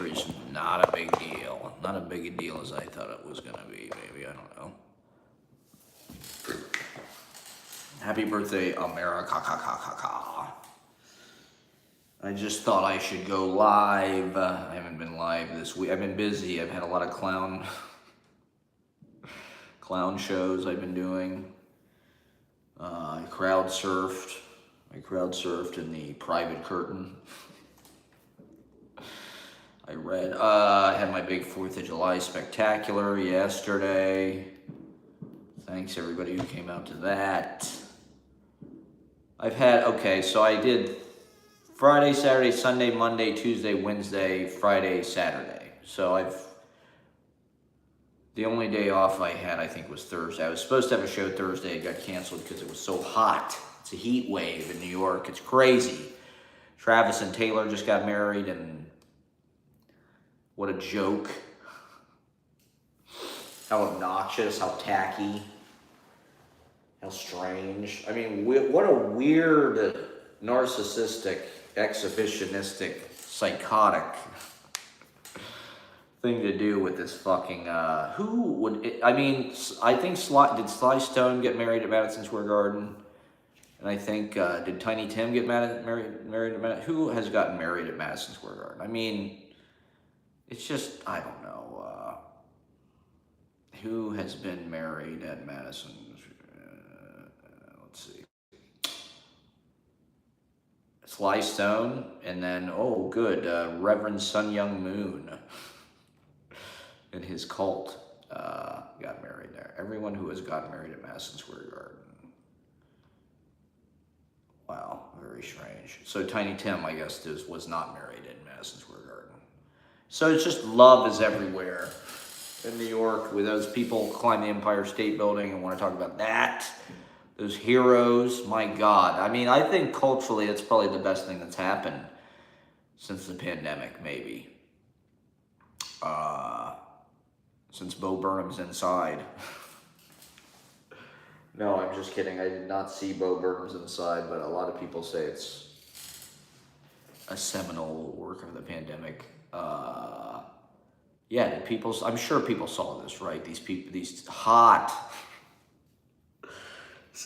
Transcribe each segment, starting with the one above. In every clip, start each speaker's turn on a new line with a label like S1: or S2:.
S1: anniversary is not a big deal. Not a big a deal as I thought it was gonna be, maybe, I don't know. Happy birthday, America. I just thought I should go live. I haven't been live this week. I've been busy. I've had a lot of clown shows I've been doing. I crowd surfed. In the private curtain. I read. I had my big 4th of July spectacular yesterday. Thanks everybody who came out to that. So I did Friday, Saturday, Sunday, Monday, Tuesday, Wednesday, Friday, Saturday. So the only day off I had, I think, was Thursday. I was supposed to have a show Thursday. It got canceled because it was so hot. It's a heat wave in New York. It's crazy. Travis and Taylor just got married, and what a joke. How obnoxious, how tacky, how strange. I mean, what a weird, narcissistic, exhibitionistic, psychotic thing to do with this fucking, I think did Sly Stone get married at Madison Square Garden? And I think, did Tiny Tim get married at Madison? Who has gotten married at Madison Square Garden? I mean, it's just, I don't know, who has been married at Madison? Let's see. Sly Stone, and then, oh, good, Reverend Sun Young Moon and his cult got married there. Everyone who has gotten married at Madison Square Garden. Wow, very strange. So Tiny Tim, I guess, was not married in Madison Square Garden. So it's just love is everywhere in New York with those people climb the Empire State Building and want to talk about that. Those heroes, my God. I mean, I think culturally it's probably the best thing that's happened since the pandemic, maybe. Since Bo Burnham's inside. No, I'm just kidding. I did not see Bo Burnham's Inside, but a lot of people say it's a seminal work of the pandemic. I'm sure people saw this, right? These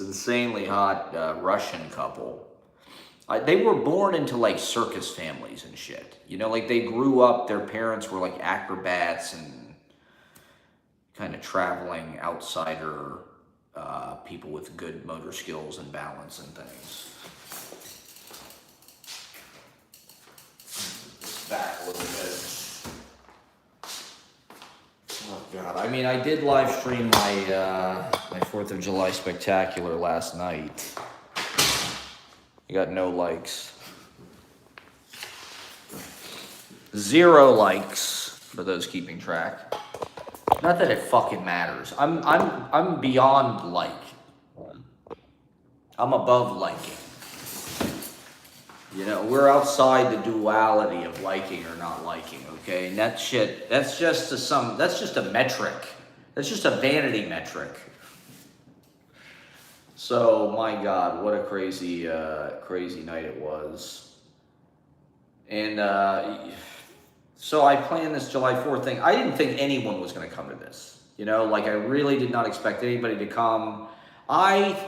S1: insanely hot Russian couple. They were born into like circus families and shit. You know, like they grew up, their parents were like acrobats and kind of traveling outsider people with good motor skills and balance and things. Back a little bit. Oh God! I mean, I did live stream my 4th of July spectacular last night. I got no likes. 0 likes for those keeping track. Not that it fucking matters. I'm beyond like. I'm above liking. You know, we're outside the duality of liking or not liking, okay? And that shit, that's just a metric. That's just a vanity metric. So, my God, what a crazy night it was. And so I planned this July 4th thing. I didn't think anyone was going to come to this. You know, like I really did not expect anybody to come.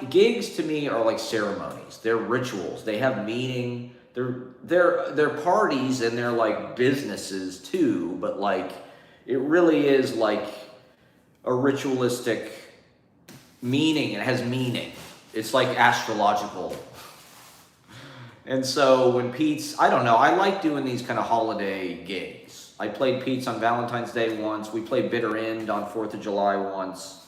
S1: Gigs to me are like ceremonies. They're rituals. They have meaning. They're parties and they're like businesses too, but like it really is like a ritualistic meaning. It has meaning. It's like astrological. And so when Pete's, I don't know, I like doing these kind of holiday gigs. I played Pete's on Valentine's Day once. We played Bitter End on 4th of July once.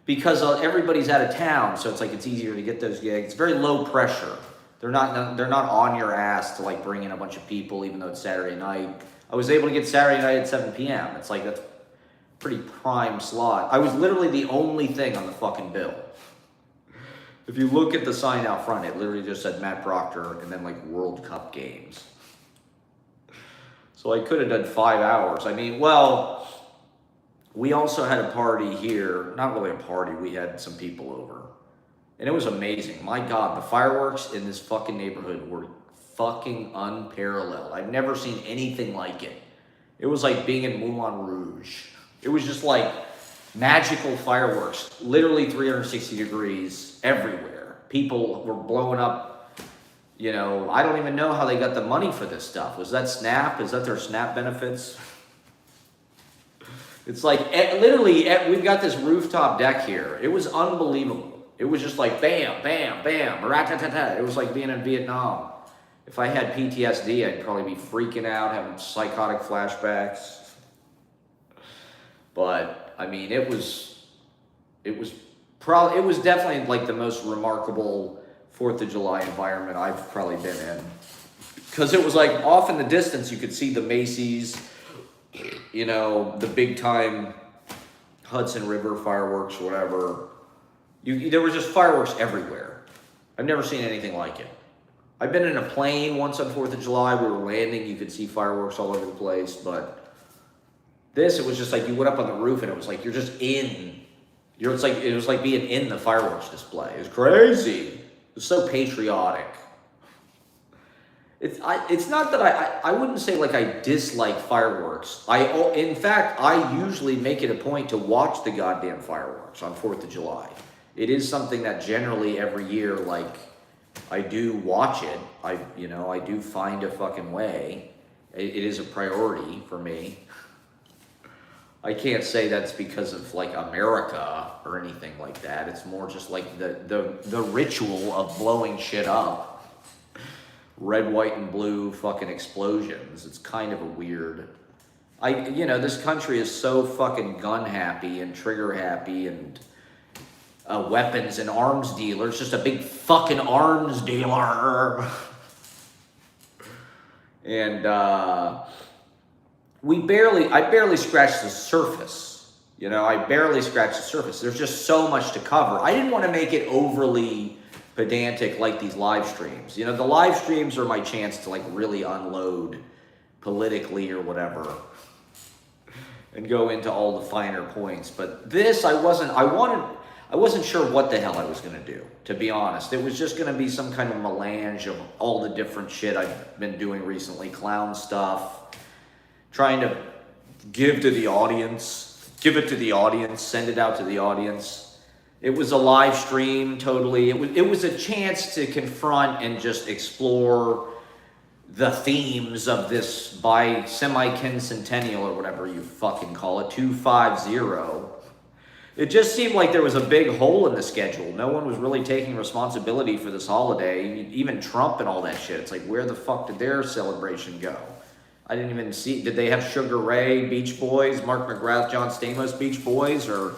S1: Because everybody's out of town, so it's like it's easier to get those gigs. It's very low pressure. They're not on your ass to like bring in a bunch of people, even though it's Saturday night. I was able to get Saturday night at 7 p.m. It's like that's pretty prime slot. I was literally the only thing on the fucking bill. If you look at the sign out front, it literally just said Matt Proctor and then like World Cup games. So I could have done 5 hours. I mean, well. We also had a party here, not really a party, we had some people over. And it was amazing. My God, the fireworks in this fucking neighborhood were fucking unparalleled. I've never seen anything like it. It was like being in Moulin Rouge. It was just like magical fireworks, literally 360 degrees everywhere. People were blowing up, you know, I don't even know how they got the money for this stuff. Was that SNAP? Is that their SNAP benefits? It's like, literally, we've got this rooftop deck here. It was unbelievable. It was just like bam, bam, bam, rat-tat-tat-tat. It was like being in Vietnam. If I had PTSD, I'd probably be freaking out, having psychotic flashbacks. But I mean, it was definitely like the most remarkable 4th of July environment I've probably been in. Because it was like off in the distance, you could see the Macy's, you know, the big time Hudson River fireworks, whatever. There were just fireworks everywhere. I've never seen anything like it. I've been in a plane once on 4th of July. We were landing. You could see fireworks all over the place. But this, it was just like you went up on the roof and it was like you're just in. It was like being in the fireworks display. It was crazy. It was so patriotic. It's not that I wouldn't say like I dislike fireworks. In fact, I usually make it a point to watch the goddamn fireworks on 4th of July. It is something that generally every year, like, I do watch it. I do find a fucking way. It is a priority for me. I can't say that's because of like America or anything like that. It's more just like the ritual of blowing shit up. Red, white, and blue fucking explosions. It's kind of a weird. This country is so fucking gun happy and trigger happy and weapons and arms dealer. It's just a big fucking arms dealer. And I barely scratched the surface. I barely scratched the surface. There's just so much to cover. I didn't want to make it overly pedantic like these live streams. The live streams are my chance to like really unload politically or whatever and go into all the finer points. But this, I wasn't sure what the hell I was going to do, to be honest. It was just going to be some kind of melange of all the different shit I've been doing recently, clown stuff, trying to give it to the audience, send it out to the audience. It was a live stream, totally. It was a chance to confront and just explore the themes of this semi-quincentennial or whatever you fucking call it, 250. It just seemed like there was a big hole in the schedule. No one was really taking responsibility for this holiday, even Trump and all that shit. It's like, where the fuck did their celebration go? I didn't even see. Did they have Sugar Ray, Beach Boys, Mark McGrath, John Stamos, Beach Boys, or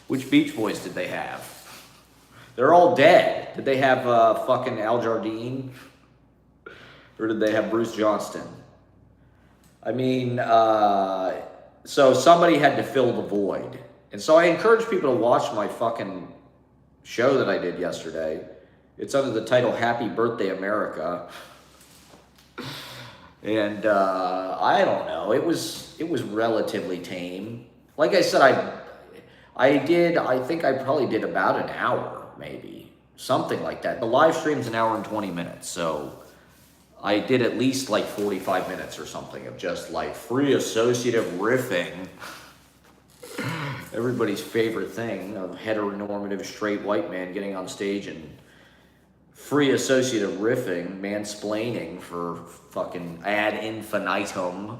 S1: which Beach Boys did they have? They're all dead. Did they have fucking Al Jardine? Or did they have Bruce Johnston? I mean, so somebody had to fill the void. And so I encourage people to watch my fucking show that I did yesterday. It's under the title Happy Birthday America. And I don't know. It was relatively tame. Like I said, I think I probably did about an hour, maybe. Something like that. The live stream's an hour and 20 minutes, so I did at least like 45 minutes or something of just like free associative riffing. Everybody's favorite thing of heteronormative straight white man getting on stage and free associative riffing, mansplaining for fucking ad infinitum.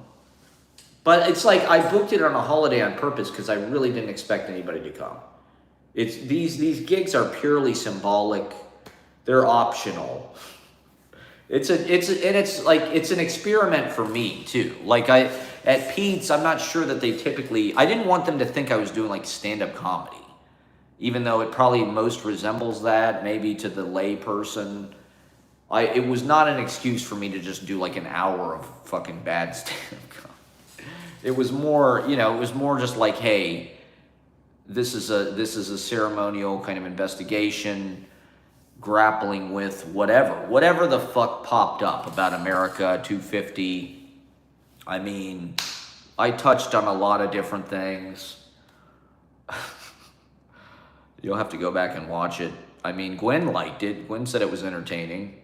S1: But it's like I booked it on a holiday on purpose because I really didn't expect anybody to come. It's these gigs are purely symbolic. They're optional. It's an experiment for me too. Like at Pete's, I'm not sure that they typically. I didn't want them to think I was doing like stand-up comedy, even though it probably most resembles that maybe to the lay person. It was not an excuse for me to just do like an hour of fucking bad stand-up comedy. It was more, just like, hey, this is a ceremonial kind of investigation, grappling with whatever the fuck popped up about America 250. I mean, I touched on a lot of different things. You'll have to go back and watch it. I mean, Gwen liked it. Gwen said it was entertaining.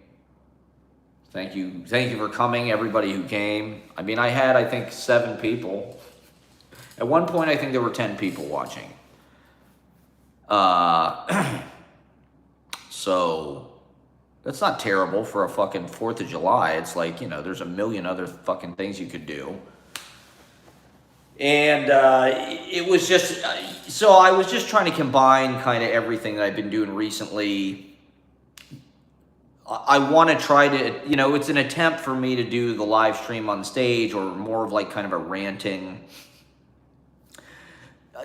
S1: Thank you for coming, everybody who came. I mean, I had, I think, 7 people. At one point, I think there were 10 people watching. So that's not terrible for a fucking 4th of July. It's like, you know, there's a million other fucking things you could do. And it was just, so I was just trying to combine kind of everything that I've been doing recently. I want to try to, you know, it's an attempt for me to do the live stream on stage, or more of like kind of a ranting.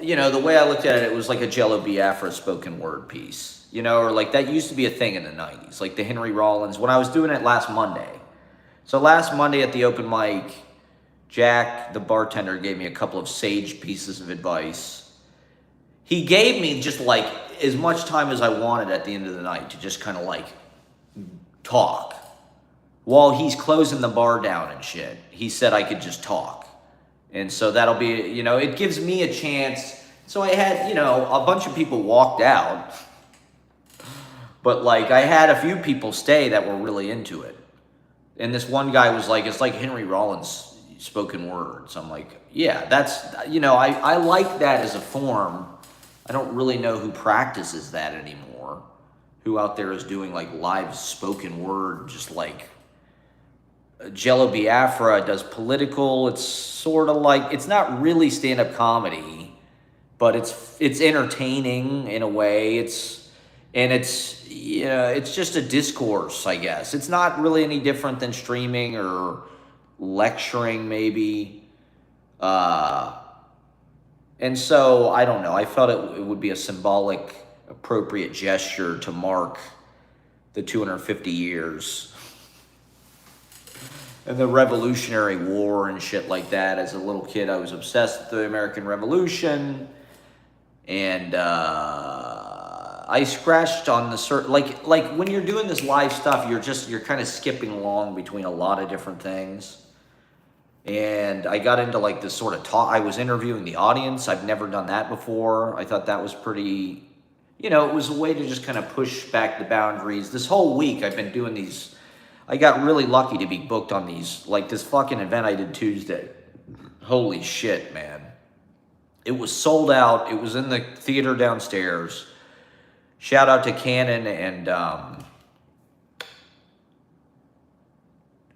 S1: You know, the way I looked at it, it was like a Jello Biafra spoken word piece, you know, or like that used to be a thing in the 90s, like the Henry Rollins, when I was doing it last Monday. So last Monday at the open mic, Jack, the bartender, gave me a couple of sage pieces of advice. He gave me just like as much time as I wanted at the end of the night to just kind of like talk. While he's closing the bar down and shit, he said I could just talk. And so that'll be, you know, it gives me a chance. So I had, you know, a bunch of people walked out. But like I had a few people stay that were really into it. And this one guy was like, it's like Henry Rollins spoken words. I'm like, yeah, that's, you know, I like that as a form. I don't really know who practices that anymore. Who out there is doing like live spoken word, just like Jello Biafra does political. It's sort of like, it's not really stand-up comedy, but it's entertaining in a way. It's just a discourse, I guess. It's not really any different than streaming or lecturing, maybe. And so, I don't know. I felt it would be a symbolic, appropriate gesture to mark the 250 years and the Revolutionary War and shit like that. As a little kid, I was obsessed with the American Revolution. And I scratched on the like when you're doing this live stuff, you're kind of skipping along between a lot of different things. And I got into like this sort of talk. I was interviewing the audience. I've never done that before. I thought that was pretty, you know, it was a way to just kind of push back the boundaries. This whole week I've been doing these. I got really lucky to be booked on these, like this fucking event I did Tuesday. Holy shit, man. It was sold out. It was in the theater downstairs. Shout out to Cannon and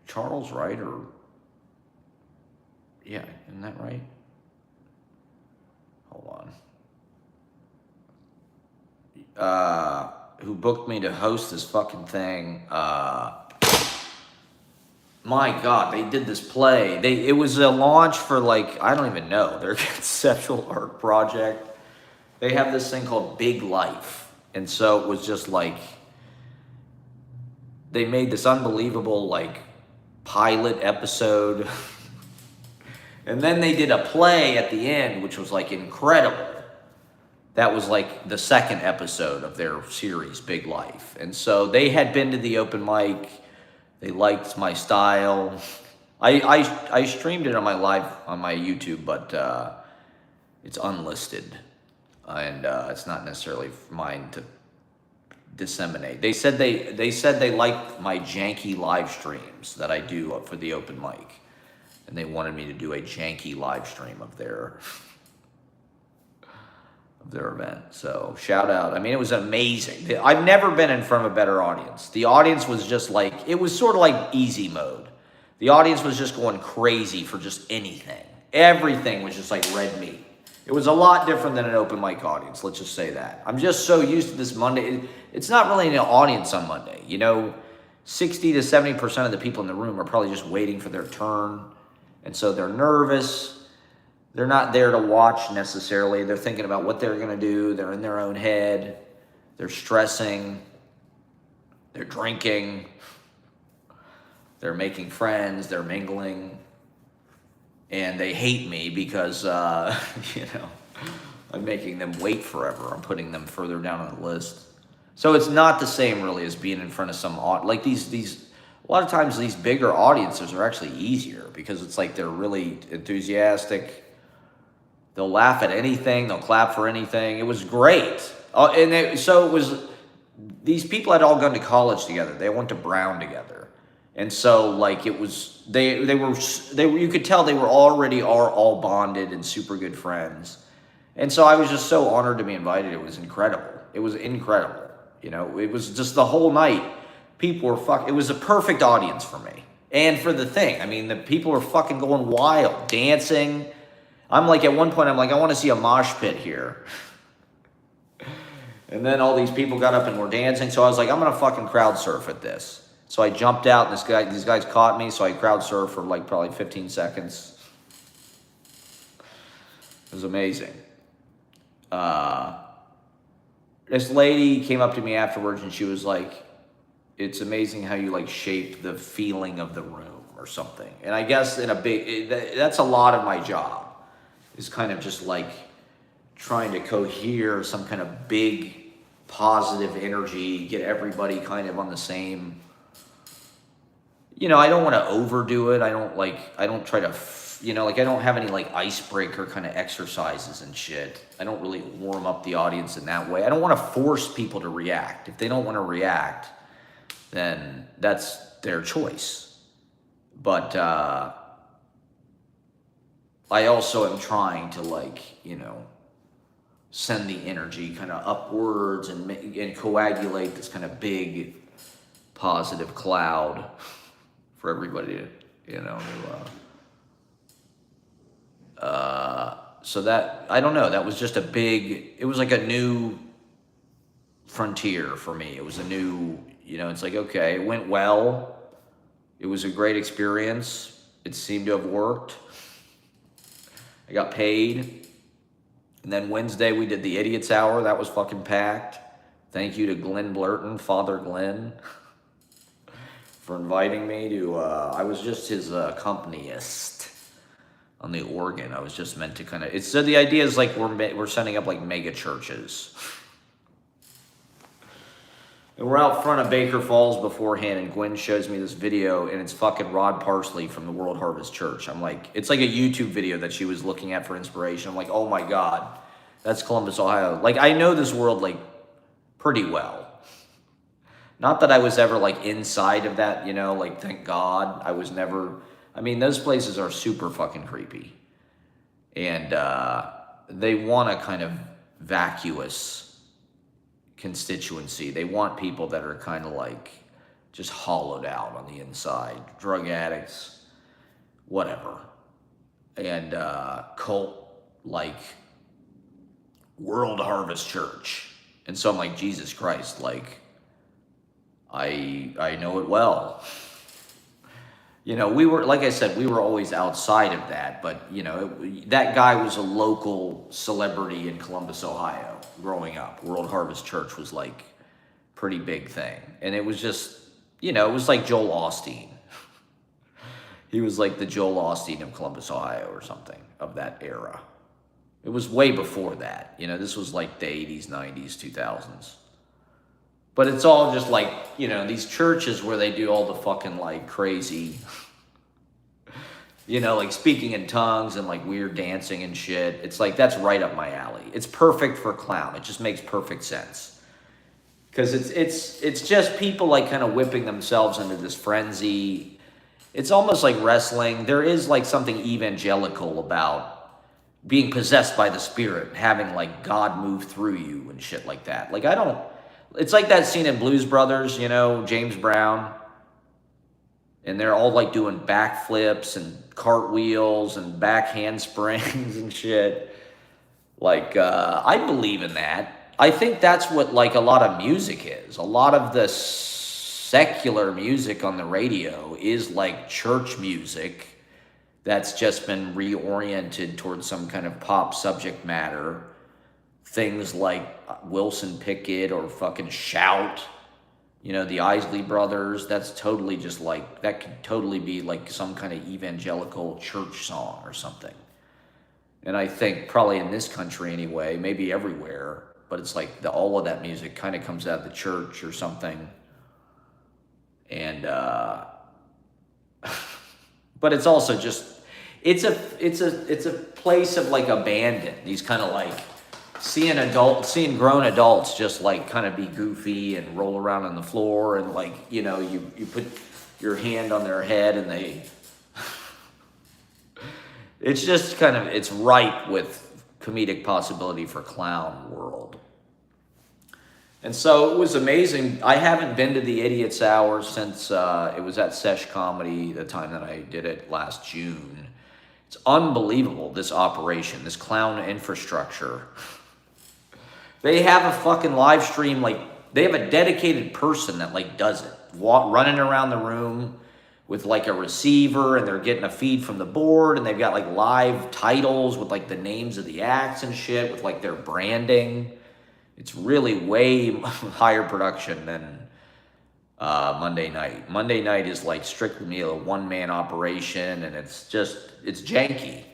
S1: Charles, right? Or, yeah, isn't that right? Hold on. Who booked me to host this fucking thing. My God, they did this play. It was a launch for like, I don't even know, their conceptual art project. They have this thing called Big Life. And so it was just like, they made this unbelievable like pilot episode. And then they did a play at the end, which was like incredible. That was like the second episode of their series, Big Life. And so they had been to the open mic. They liked my style. I streamed it on my YouTube, but it's unlisted, and it's not necessarily mine to disseminate. They said they liked my janky live streams that I do for the open mic, and they wanted me to do a janky live stream of their event. So shout out. I mean, it was amazing. I've never been in front of a better audience. The audience was just like, it was sort of like easy mode. The audience was just going crazy for just anything. Everything was just like red meat. It was a lot different than an open mic audience. Let's just say that. I'm just so used to this Monday. It's not really an audience on Monday. You know, 60 to 70% of the people in the room are probably just waiting for their turn. And so they're nervous. They're not there to watch necessarily. They're thinking about what they're going to do. They're in their own head. They're stressing. They're drinking. They're making friends. They're mingling. And they hate me because, you know, I'm making them wait forever. I'm putting them further down on the list. So it's not the same really as being in front of some, like these, a lot of times these bigger audiences are actually easier because it's like they're really enthusiastic. They'll laugh at anything. They'll clap for anything. It was great. So it was, these people had all gone to college together. They went to Brown together. And so like it was, they were, you could tell they were already are all bonded and super good friends. And so I was just so honored to be invited. It was incredible. It was incredible. You know, it was just the whole night. People were it was a perfect audience for me. And for the thing, I mean, the people were fucking going wild, dancing. I'm like, at one point, I'm like, I want to see a mosh pit here. And then all these people got up and were dancing. So I was like, I'm going to fucking crowd surf at this. So I jumped out, and these guys caught me. So I crowd surfed for like probably 15 seconds. It was amazing. This lady came up to me afterwards, and she was like, it's amazing how you like shape the feeling of the room or something. And I guess that's a lot of my job, is kind of just like trying to cohere some kind of big positive energy, get everybody kind of on the same, you know, I don't want to overdo it. I don't try to, you know, like I don't have any like icebreaker kind of exercises and shit. I don't really warm up the audience in that way. I don't want to force people to react. If they don't want to react, then that's their choice. But I also am trying to, like, you know, send the energy kind of upwards and coagulate this kind of big positive cloud for everybody to, you know, so that, I don't know, that was just it was like a new frontier for me. It was a new, you know, it's like, okay, it went well. It was a great experience. It seemed to have worked. I got paid. And then Wednesday we did the Idiots Hour. That was fucking packed. Thank you to Glenn Blurton, Father Glenn, for inviting me to, I was just his accompanist on the organ. I was just meant to kind of, so the idea is like we're setting up like mega churches. And we're out front of Baker Falls beforehand, and Gwen shows me this video, and it's fucking Rod Parsley from the World Harvest Church. I'm like, it's like a YouTube video that she was looking at for inspiration. I'm like, oh my God, that's Columbus, Ohio. Like, I know this world, like, pretty well. Not that I was ever, like, inside of that, you know, like, thank God. I was never, I mean, those places are super fucking creepy. And they want a kind of vacuous constituency. They want people that are kind of like just hollowed out on the inside, drug addicts, whatever. And cult like World Harvest Church. And so I'm like, Jesus Christ, like I know it well. You know, we were, like I said, we were always outside of that, but, you know, that guy was a local celebrity in Columbus, Ohio, growing up. World Harvest Church was, like, pretty big thing. And it was just, you know, it was like Joel Osteen. He was like the Joel Osteen of Columbus, Ohio, or something, of that era. It was way before that. You know, this was like the 80s, 90s, 2000s. But it's all just like, you know, these churches where they do all the fucking like crazy, you know, like speaking in tongues and like weird dancing and shit. It's like, that's right up my alley. It's perfect for clown. It just makes perfect sense. Because it's just people like kind of whipping themselves into this frenzy. It's almost like wrestling. There is like something evangelical about being possessed by the Spirit, having like God move through you and shit like that. Like it's like that scene in Blues Brothers, you know, James Brown. And they're all like doing backflips and cartwheels and back handsprings and shit. Like, I believe in that. I think that's what like a lot of music is. A lot of the secular music on the radio is like church music that's just been reoriented towards some kind of pop subject matter. Things like Wilson Pickett or fucking Shout, you know, the Isley Brothers, that's totally just like, that could totally be like some kind of evangelical church song or something. And I think probably in this country anyway, maybe everywhere, but it's like all of that music kind of comes out of the church or something. And, but it's also just, it's a place of like abandon, these kind of like, seeing grown adults just like kind of be goofy and roll around on the floor and like, you know, you put your hand on their head and they... It's just kind of, it's ripe with comedic possibility for clown world. And so it was amazing. I haven't been to the Idiot's Hour since it was at Sesh Comedy, the time that I did it last June. It's unbelievable, this operation, this clown infrastructure. They have a fucking live stream, like, they have a dedicated person that, like, does it. Running around the room with, like, a receiver, and they're getting a feed from the board, and they've got, like, live titles with, like, the names of the acts and shit, with, like, their branding. It's really way higher production than Monday night. Monday night is like strictly a one-man operation, and it's janky.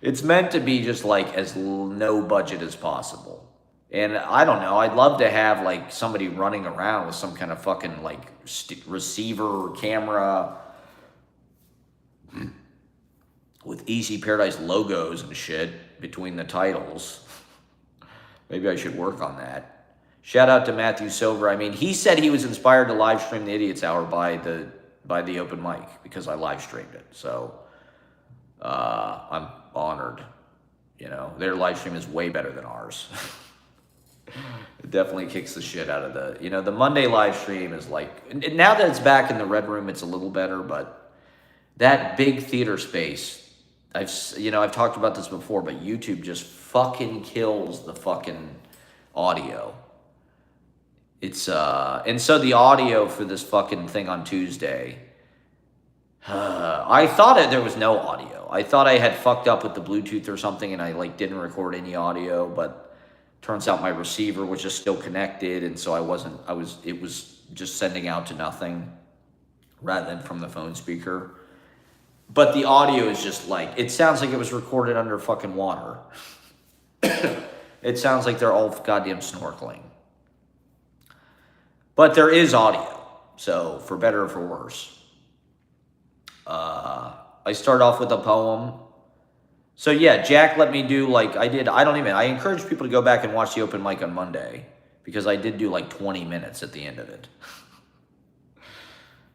S1: It's meant to be just like as no budget as possible. And I don't know, I'd love to have like somebody running around with some kind of fucking like receiver or camera with Easy Paradise logos and shit between the titles. Maybe I should work on that. Shout out to Matthew Silver. I mean, he said he was inspired to live stream the Idiot's Hour by the open mic because I live streamed it. So I'm honored. You know, their live stream is way better than ours. It definitely kicks the shit out of the Monday live stream is like, now that it's back in the Red Room, it's a little better, but that big theater space, I've talked about this before, but YouTube just fucking kills the fucking audio. It's, and so the audio for this fucking thing on Tuesday, I thought there was no audio. I thought I had fucked up with the Bluetooth or something and I like didn't record any audio, but turns out my receiver was just still connected. And so it was just sending out to nothing rather than from the phone speaker. But the audio is just like, it sounds like it was recorded under fucking water. It sounds like they're all goddamn snorkeling. But there is audio, so for better or for worse. I start off with a poem. So yeah, Jack let me do like, I encourage people to go back and watch the open mic on Monday, because I did do like 20 minutes at the end of it.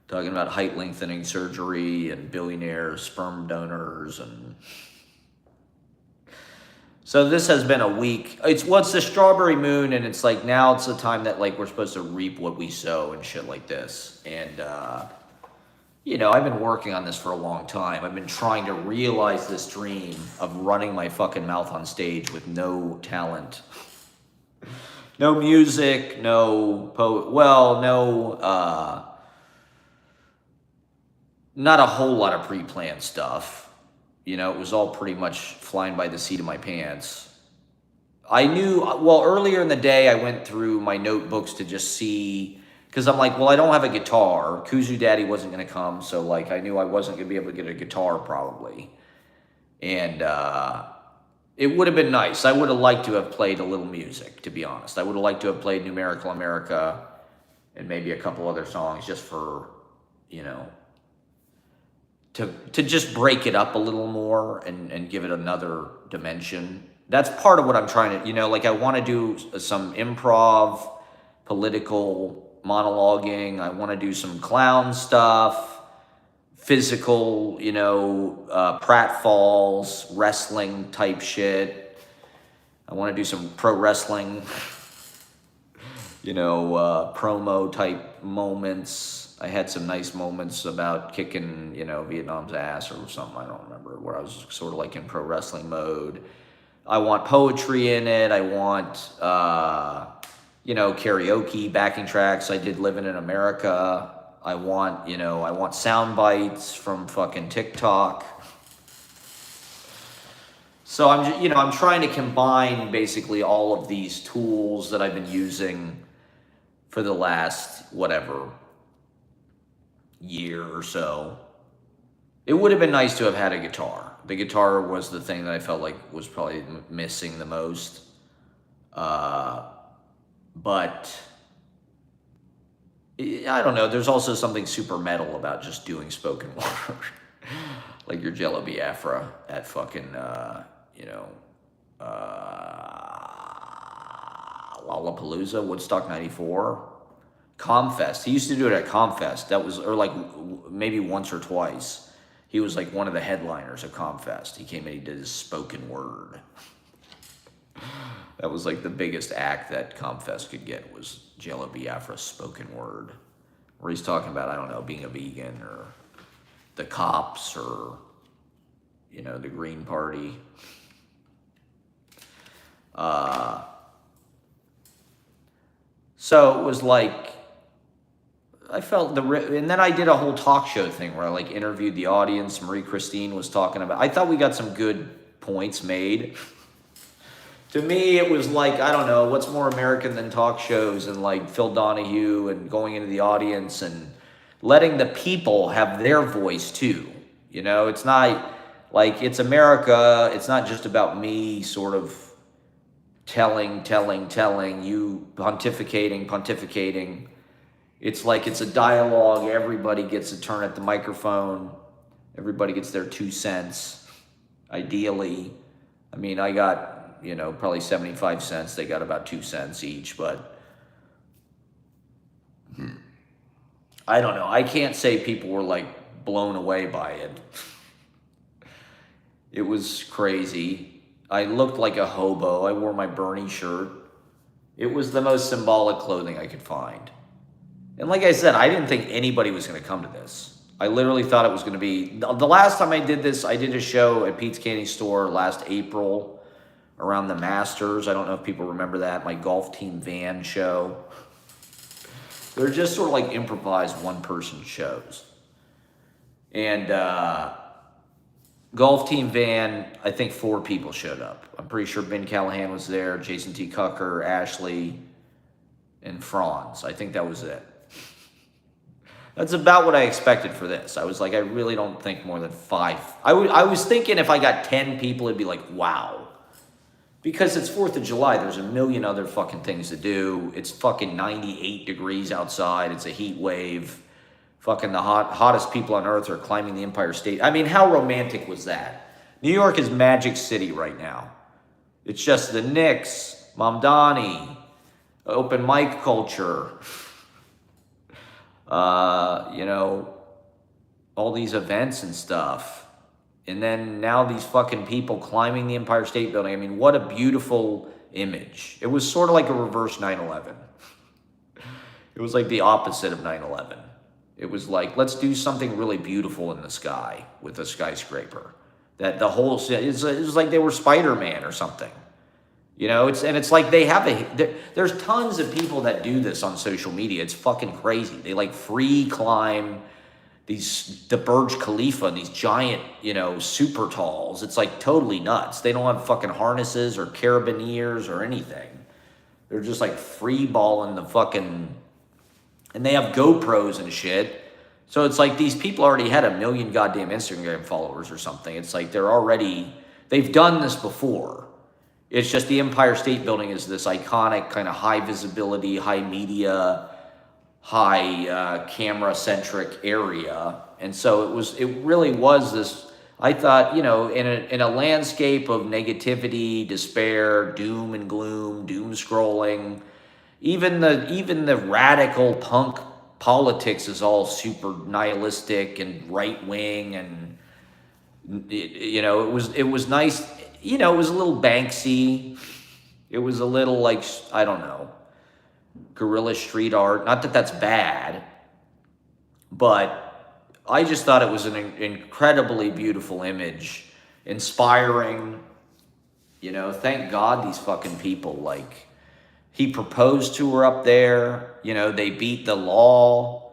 S1: Talking about height lengthening surgery and billionaire sperm donors. And so this has been a week. It's the Strawberry Moon, and it's like now it's the time that like we're supposed to reap what we sow and shit like this. And I've been working on this for a long time. I've been trying to realize this dream of running my fucking mouth on stage with no talent. No music, no not a whole lot of pre-planned stuff. It was all pretty much flying by the seat of my pants. I knew, earlier in the day, I went through my notebooks to just see, because I'm like, I don't have a guitar. Kuzu Daddy wasn't going to come, so like I knew I wasn't going to be able to get a guitar probably. And it would have been nice. I would have liked to have played a little music, to be honest. I would have liked to have played Numerical America and maybe a couple other songs just for, to just break it up a little more and give it another dimension. That's part of what I'm trying to, I want to do some improv, political monologuing. I want to do some clown stuff, physical, pratfalls, wrestling type shit. I want to do some pro wrestling, promo type moments. I had some nice moments about kicking, Vietnam's ass or something. I don't remember, where I was sort of like in pro wrestling mode. I want poetry in it. I want, karaoke, backing tracks. I did Living in America. I want sound bites from fucking TikTok. So I'm trying to combine basically all of these tools that I've been using for the last, year or so. It would have been nice to have had a guitar. The guitar was the thing that I felt like was probably missing the most. But I don't know. There's also something super metal about just doing spoken word. Like your Jello Biafra at fucking, Lollapalooza, Woodstock 94. Comfest. He used to do it at Comfest. That was, or like maybe once or twice. He was like one of the headliners of Comfest. He came in, he did his spoken word. That was like the biggest act that Comfest could get, was Jello Biafra's spoken word. Where he's talking about, I don't know, being a vegan or the cops or, you know, the Green Party. So it was like, I felt and then I did a whole talk show thing where I like interviewed the audience. Marie Christine was talking about, I thought we got some good points made. To me, it was like, I don't know, what's more American than talk shows and like Phil Donahue and going into the audience and letting the people have their voice too. You know, it's not like, it's America. It's not just about me sort of telling, you pontificating. It's like, it's a dialogue. Everybody gets a turn at the microphone. Everybody gets their 2 cents, ideally. I mean, I got, you know, probably 75 cents. They got about 2 cents each, but I don't know. I can't say people were like blown away by it. It was crazy. I looked like a hobo. I wore my Bernie shirt. It was the most symbolic clothing I could find. And like I said, I didn't think anybody was going to come to this. I literally thought it was going to be, the last time I did this, I did a show at Pete's Candy Store last April around the Masters. I don't know if people remember that, my golf team van show. They're just sort of like improvised one-person shows. And golf team van, I think 4 people showed up. I'm pretty sure Ben Callahan was there, Jason T. Cucker, Ashley, and Franz. I think that was it. That's about what I expected for this. I was like, I really don't think more than 5. I was thinking if I got 10 people, it'd be like, wow. Because it's 4th of July. There's a million other fucking things to do. It's fucking 98 degrees outside. It's a heat wave. Fucking the hottest people on earth are climbing the Empire State. I mean, how romantic was that? New York is Magic City right now. It's just the Knicks, Mamdani, open mic culture, you know, all these events and stuff. And then now these fucking people climbing the Empire State Building. I mean, what a beautiful image. It was sort of like a reverse 9/11. It was like the opposite of 9/11. It was like, let's do something really beautiful in the sky with a skyscraper. That the whole, it was like they were Spider-Man or something. You know, it's like they have there's tons of people that do this on social media. It's fucking crazy. They like free climb the Burj Khalifa, these giant, you know, super talls. It's like totally nuts. They don't have fucking harnesses or carabiners or anything. They're just like free balling the fucking, and they have GoPros and shit. So it's like these people already had 1 million goddamn Instagram followers or something. It's like they've done this before. It's just the Empire State Building is this iconic kind of high visibility, high media, high camera-centric area. And so it really was this, I thought, you know, in a landscape of negativity, despair, doom and gloom, doom scrolling, even the radical punk politics is all super nihilistic and right-wing, and, you know, it was nice. You know, it was a little Banksy. It was a little like, I don't know, guerrilla street art. Not that that's bad, but I just thought it was an incredibly beautiful image, inspiring. You know, thank God these fucking people, like, he proposed to her up there. You know, they beat the law.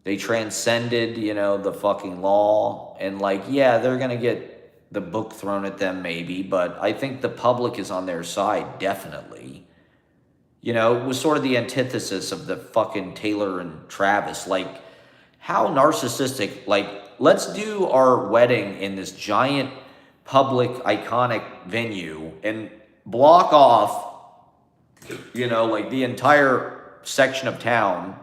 S1: They transcended, you know, the fucking law. And like, yeah, they're going to get the book thrown at them maybe, but I think the public is on their side, definitely. You know, it was sort of the antithesis of the fucking Taylor and Travis. Like, how narcissistic. Like, let's do our wedding in this giant public iconic venue and block off, you know, like the entire section of town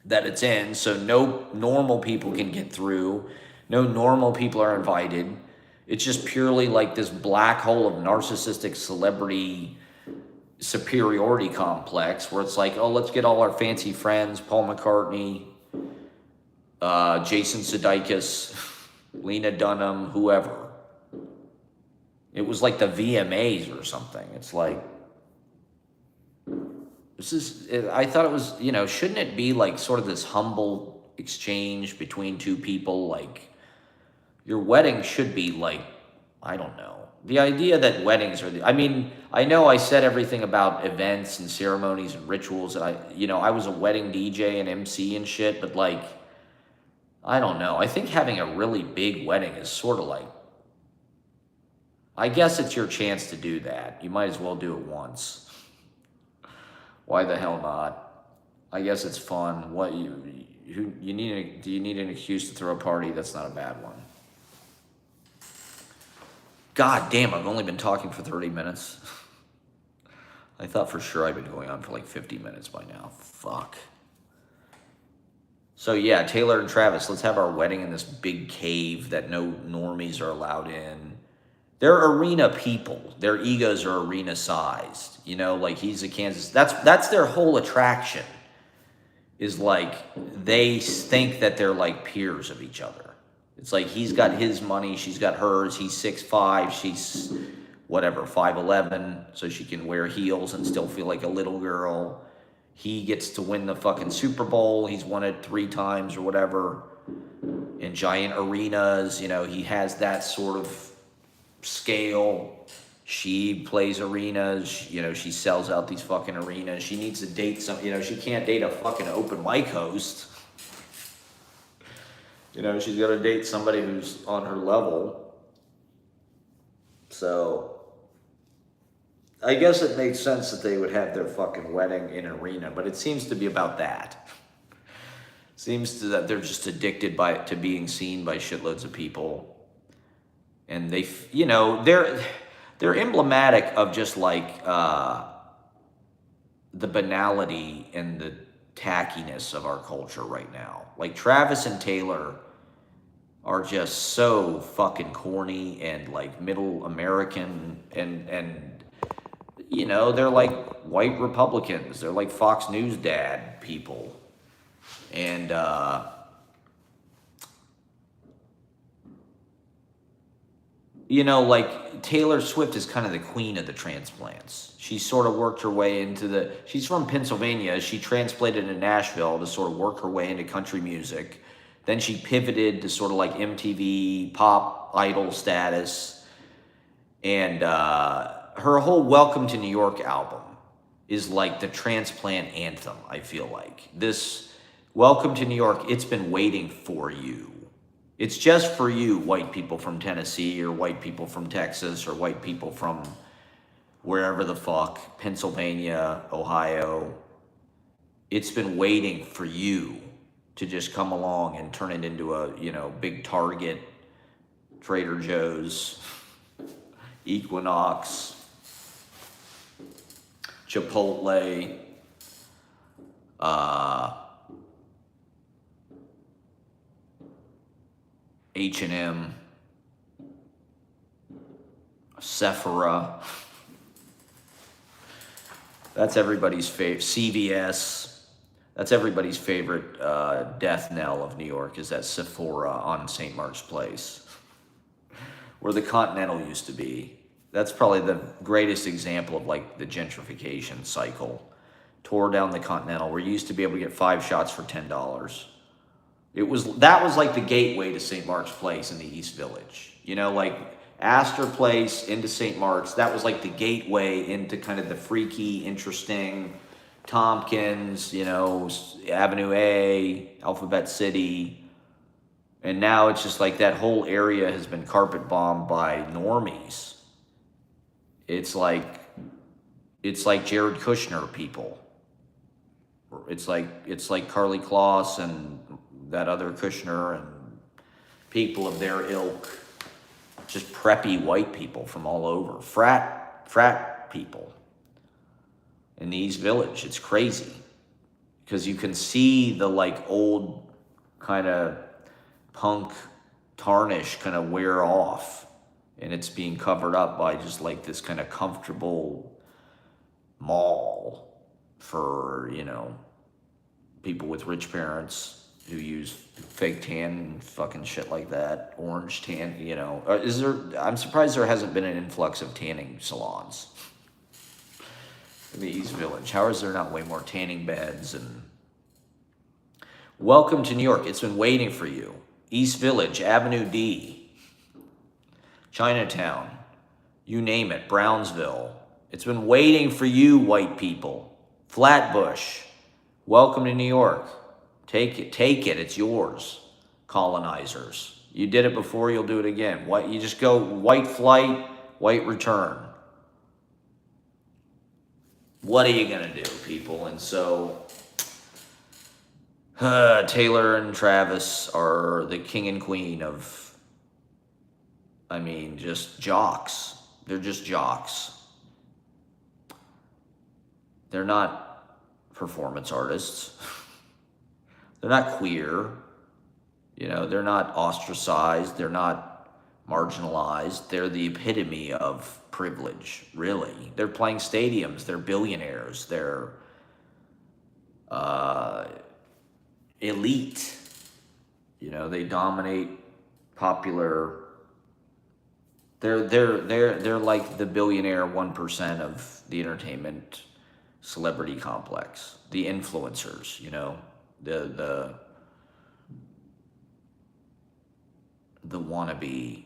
S1: that it's in, so no normal people can get through, no normal people are invited. It's just purely like this black hole of narcissistic celebrity, superiority complex where it's like, oh, let's get all our fancy friends, Paul McCartney, Jason Sudeikis, Lena Dunham, whoever. It was like the VMAs or something. It's like, I thought it was, shouldn't it be like sort of this humble exchange between two people? Like, your wedding should be like, I don't know. The idea that weddings are, I know I said everything about events and ceremonies and rituals, and I was a wedding DJ and MC and shit, but like, I don't know. I think having a really big wedding is sort of like, I guess it's your chance to do that. You might as well do it once. Why the hell not? I guess it's fun. Do you need an excuse to throw a party? That's not a bad one. God damn, I've only been talking for 30 minutes. I thought for sure I'd been going on for like 50 minutes by now. Fuck. So yeah, Taylor and Travis, let's have our wedding in this big cave that no normies are allowed in. They're arena people. Their egos are arena sized. Like he's a Kansas. That's their whole attraction. Is like they think that they're like peers of each other. It's like he's got his money, she's got hers. He's 6'5", she's whatever 5'11", so she can wear heels and still feel like a little girl. He gets to win the fucking Super Bowl. He's won it 3 times or whatever in giant arenas. He has that sort of scale. She plays arenas. She sells out these fucking arenas. She needs to date she can't date a fucking open mic host. She's got to date somebody who's on her level. So, I guess it makes sense that they would have their fucking wedding in an arena, but it seems to be about that. Seems that they're just addicted to being seen by shitloads of people. And they're emblematic of just like the banality and the tackiness of our culture right now. Like Travis and Taylor are just so fucking corny and like middle American and they're like white Republicans. They're like Fox News dad people. And like Taylor Swift is kind of the queen of the transplants. She sort of worked her way into she's from Pennsylvania. She transplanted to Nashville to sort of work her way into country music. Then she pivoted to sort of like MTV pop idol status. And her whole Welcome to New York album is like the transplant anthem, I feel like. This Welcome to New York, it's been waiting for you. It's just for you, white people from Tennessee or white people from Texas or white people from wherever the fuck, Pennsylvania, Ohio. It's been waiting for you to just come along and turn it into a, big Target, Trader Joe's, Equinox, Chipotle, H&M, Sephora. That's everybody's favorite. CVS. That's everybody's favorite death knell of New York is that Sephora on St. Mark's Place, where the Continental used to be. That's probably the greatest example of like the gentrification cycle. Tore down the Continental, where you used to be able to get 5 shots for $10. That was like the gateway to St. Mark's Place in the East Village. Like Astor Place into St. Mark's, that was like the gateway into kind of the freaky, interesting Tompkins, Avenue A, Alphabet City. And now it's just like that whole area has been carpet bombed by normies. It's like Jared Kushner people. It's like Carly Kloss and that other Kushner and people of their ilk, just preppy white people from all over, frat people in the East Village. It's crazy because you can see the like old kind of punk tarnish kind of wear off, and it's being covered up by just like this kind of comfortable mall for, people with rich parents who use fake tan and fucking shit like that, orange tan, I'm surprised there hasn't been an influx of tanning salons in the East Village. How is there not way more tanning beds? And welcome to New York. It's been waiting for you. East Village, Avenue D, Chinatown, you name it, Brownsville. It's been waiting for you, white people. Flatbush, welcome to New York. Take it, it's yours, colonizers. You did it before, you'll do it again. You just go white flight, white return. What are you gonna do, people? And so, Taylor and Travis are the king and queen of, just jocks. They're just jocks. They're not performance artists. They're not queer. They're not ostracized. They're not marginalized. They're the epitome of privilege, really. They're playing stadiums. They're billionaires. They're elite. They dominate popular. They're like the billionaire 1% of the entertainment celebrity complex. The influencers, the wannabe.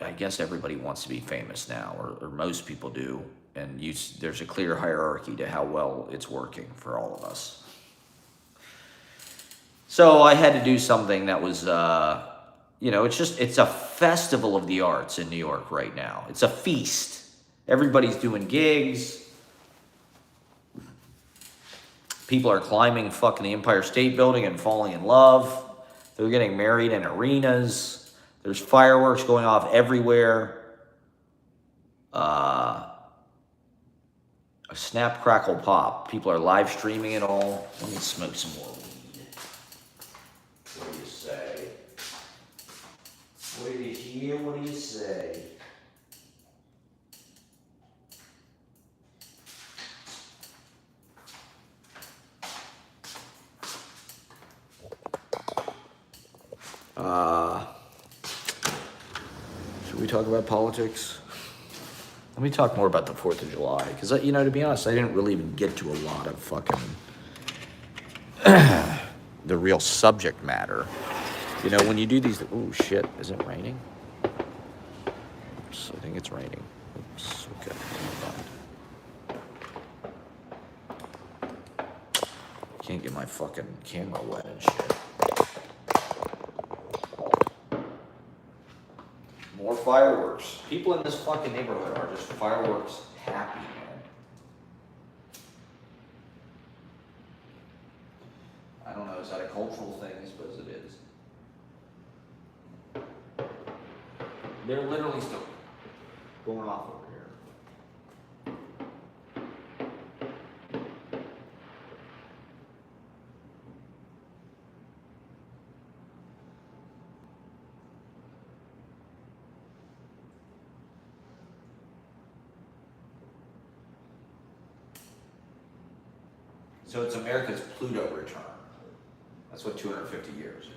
S1: I guess everybody wants to be famous now, or most people do, and there's a clear hierarchy to how well it's working for all of us. So I had to do something that was, it's a festival of the arts in New York right now. It's a feast. Everybody's doing gigs. People are climbing fucking the Empire State Building and falling in love. They're getting married in arenas. There's fireworks going off everywhere. A snap, crackle, pop. People are live streaming it all. Let me smoke some more weed. What do you say? What do you hear? What do you say? Should we talk about politics? Let me talk more about the 4th of July, because, to be honest, I didn't really even get to a lot of fucking the real subject matter. When you do these, oh shit, is it raining? Oops, I think it's raining. Oops, okay, can't get my fucking camera wet and shit. More fireworks. People in this fucking neighborhood are just fireworks happy, man. I don't know, is that a cultural thing? I suppose it is. They're literally still going off over here. So it's America's Pluto return. That's what 250 years is.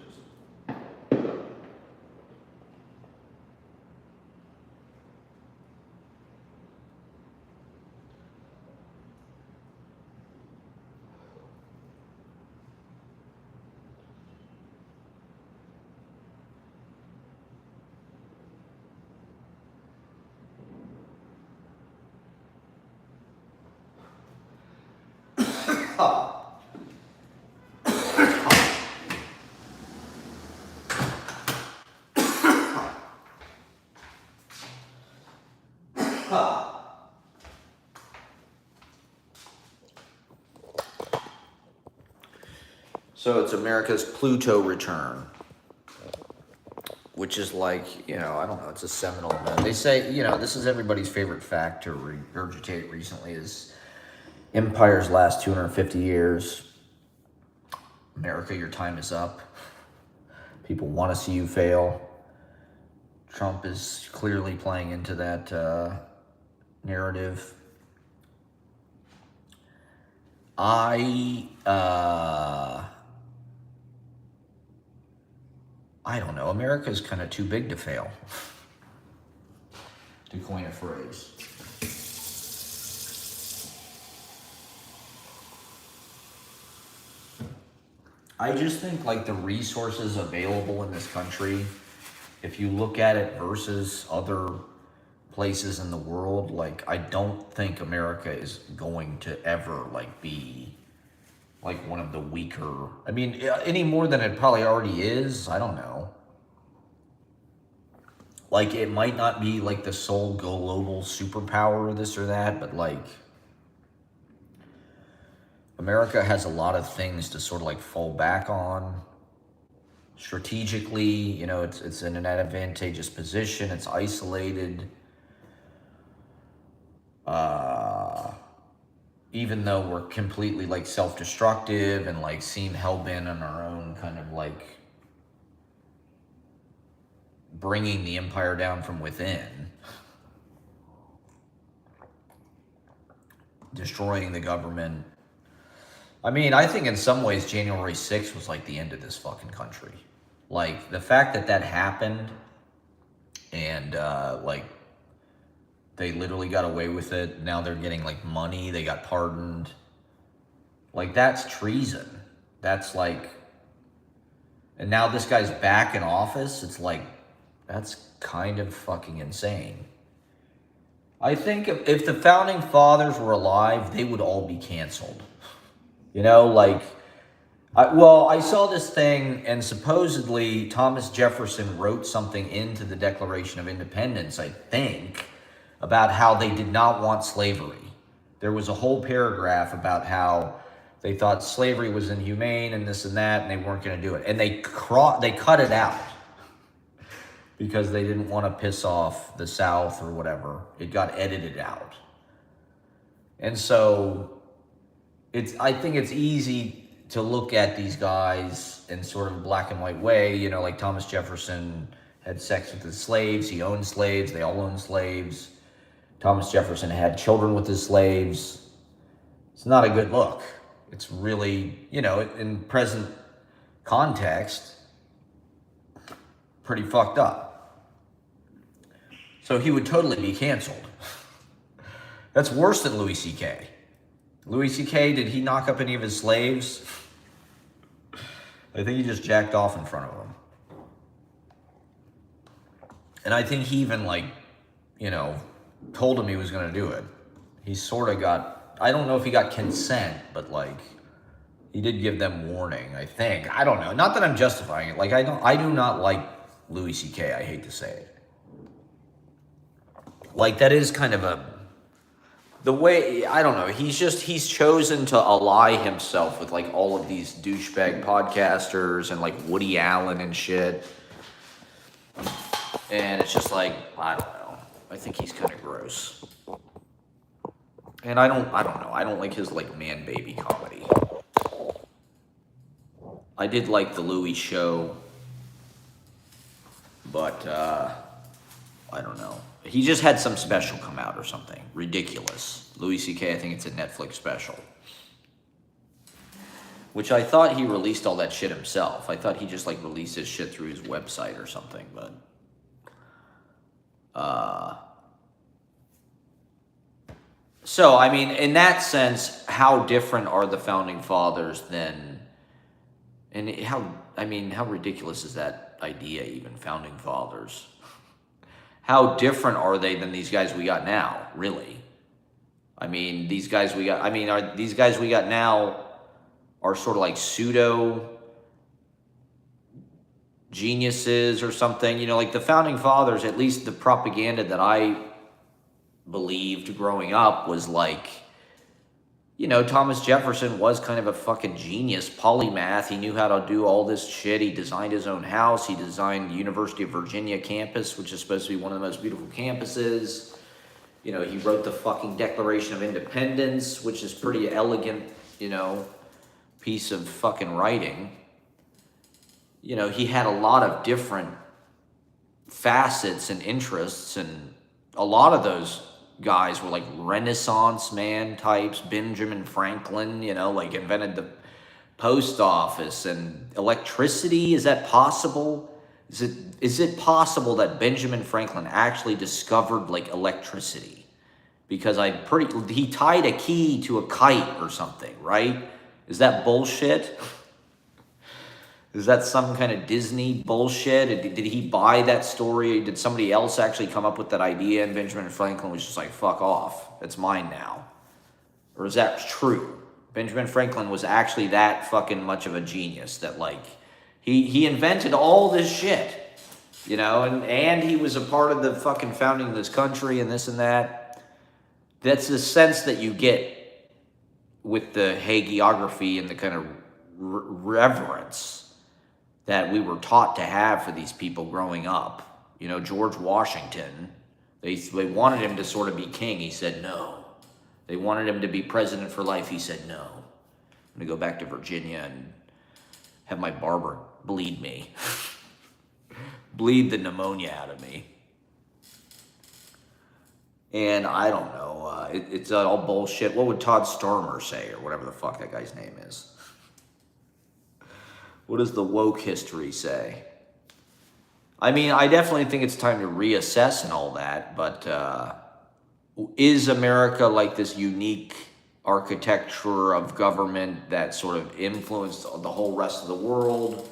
S1: So it's America's Pluto return, which is like, I don't know, it's a seminal event. They say, this is everybody's favorite fact to regurgitate recently is empire's last 250 years. America, your time is up. People want to see you fail. Trump is clearly playing into that narrative. I don't know. America's kind of too big to fail, to coin a phrase. I just think like the resources available in this country, if you look at it versus other places in the world, like I don't think America is going to ever like be like one of the weaker, I mean, any more than it probably already is. I don't know. Like it might not be like the sole global superpower or this or that, but like America has a lot of things to sort of like fall back on. Strategically, you know, it's in an advantageous position. It's isolated. Even though we're completely like self-destructive and like seem hell-bent on our own kind of like bringing the empire down from within, destroying the government. I mean, I think in some ways January 6th was like the end of this fucking country. Like the fact that that happened and like they literally got away with it. Now they're getting like money. They got pardoned. Like that's treason. That's like, and now this guy's back in office. It's like, that's kind of fucking insane. I think if the founding fathers were alive, they would all be canceled. You know, like, I saw this thing, and supposedly Thomas Jefferson wrote something into the Declaration of Independence, I think, about how they did not want slavery. There was a whole paragraph about how they thought slavery was inhumane and this and that, and they weren't going to do it. And they cut it out because they didn't want to piss off the South or whatever. It got edited out. And so I think it's easy to look at these guys in sort of a black and white way. You know, like Thomas Jefferson had sex with his slaves. He owned slaves. They all owned slaves. Thomas Jefferson had children with his slaves. It's not a good look. It's really, you know, in present context, pretty fucked up. So he would totally be canceled. That's worse than Louis C.K. Louis C.K., did he knock up any of his slaves? I think he just jacked off in front of them. And I think he even, like, you know, told him he was going to do it. He sort of got, I don't know if he got consent, but like he did give them warning, I think. I don't know. Not that I'm justifying it. Like I do not like Louis C.K. I hate to say it. Like that is kind of the way, I don't know. He's chosen to ally himself with like all of these douchebag podcasters and like Woody Allen and shit. And it's just like, I don't know. I think he's kind of gross. And I don't know. I don't like his like man baby comedy. I did like the Louis show, but I don't know. He just had some special come out or something. Ridiculous. Louis C.K., I think it's a Netflix special. Which I thought he released all that shit himself. I thought he just like released his shit through his website or something, but so, I mean, in that sense, how different are the founding fathers than, and how ridiculous is that idea even, founding fathers? How different are they than these guys we got now, really? I mean, these guys we got now are sort of like pseudo geniuses or something, you know, like the founding fathers, at least the propaganda that I believed growing up was like, you know, Thomas Jefferson was kind of a fucking genius, polymath. He knew how to do all this shit. He designed his own house. He designed the University of Virginia campus, which is supposed to be one of the most beautiful campuses. You know, he wrote the fucking Declaration of Independence, which is pretty elegant, you know, piece of fucking writing. You know, he had a lot of different facets and interests, and a lot of those guys were like Renaissance man types. Benjamin Franklin, like invented the post office and electricity. Is that possible? Is it possible that Benjamin Franklin actually discovered like electricity? Because he tied a key to a kite or something, right? Is that bullshit? Is that some kind of Disney bullshit? Did he buy that story? Did somebody else actually come up with that idea and Benjamin Franklin was just like, fuck off, it's mine now? Or is that true? Benjamin Franklin was actually that fucking much of a genius that like, he invented all this shit, and he was a part of the fucking founding of this country and this and that. That's the sense that you get with the hagiography and the kind of reverence that we were taught to have for these people growing up. George Washington, they wanted him to sort of be king. He said no. They wanted him to be president for life. He said no. I'm going to go back to Virginia and have my barber bleed me. Bleed the pneumonia out of me. And I don't know. It's all bullshit. What would Todd Stormer say, or whatever the fuck that guy's name is? What does the woke history say? I mean, I definitely think it's time to reassess and all that, but is America like this unique architecture of government that sort of influenced the whole rest of the world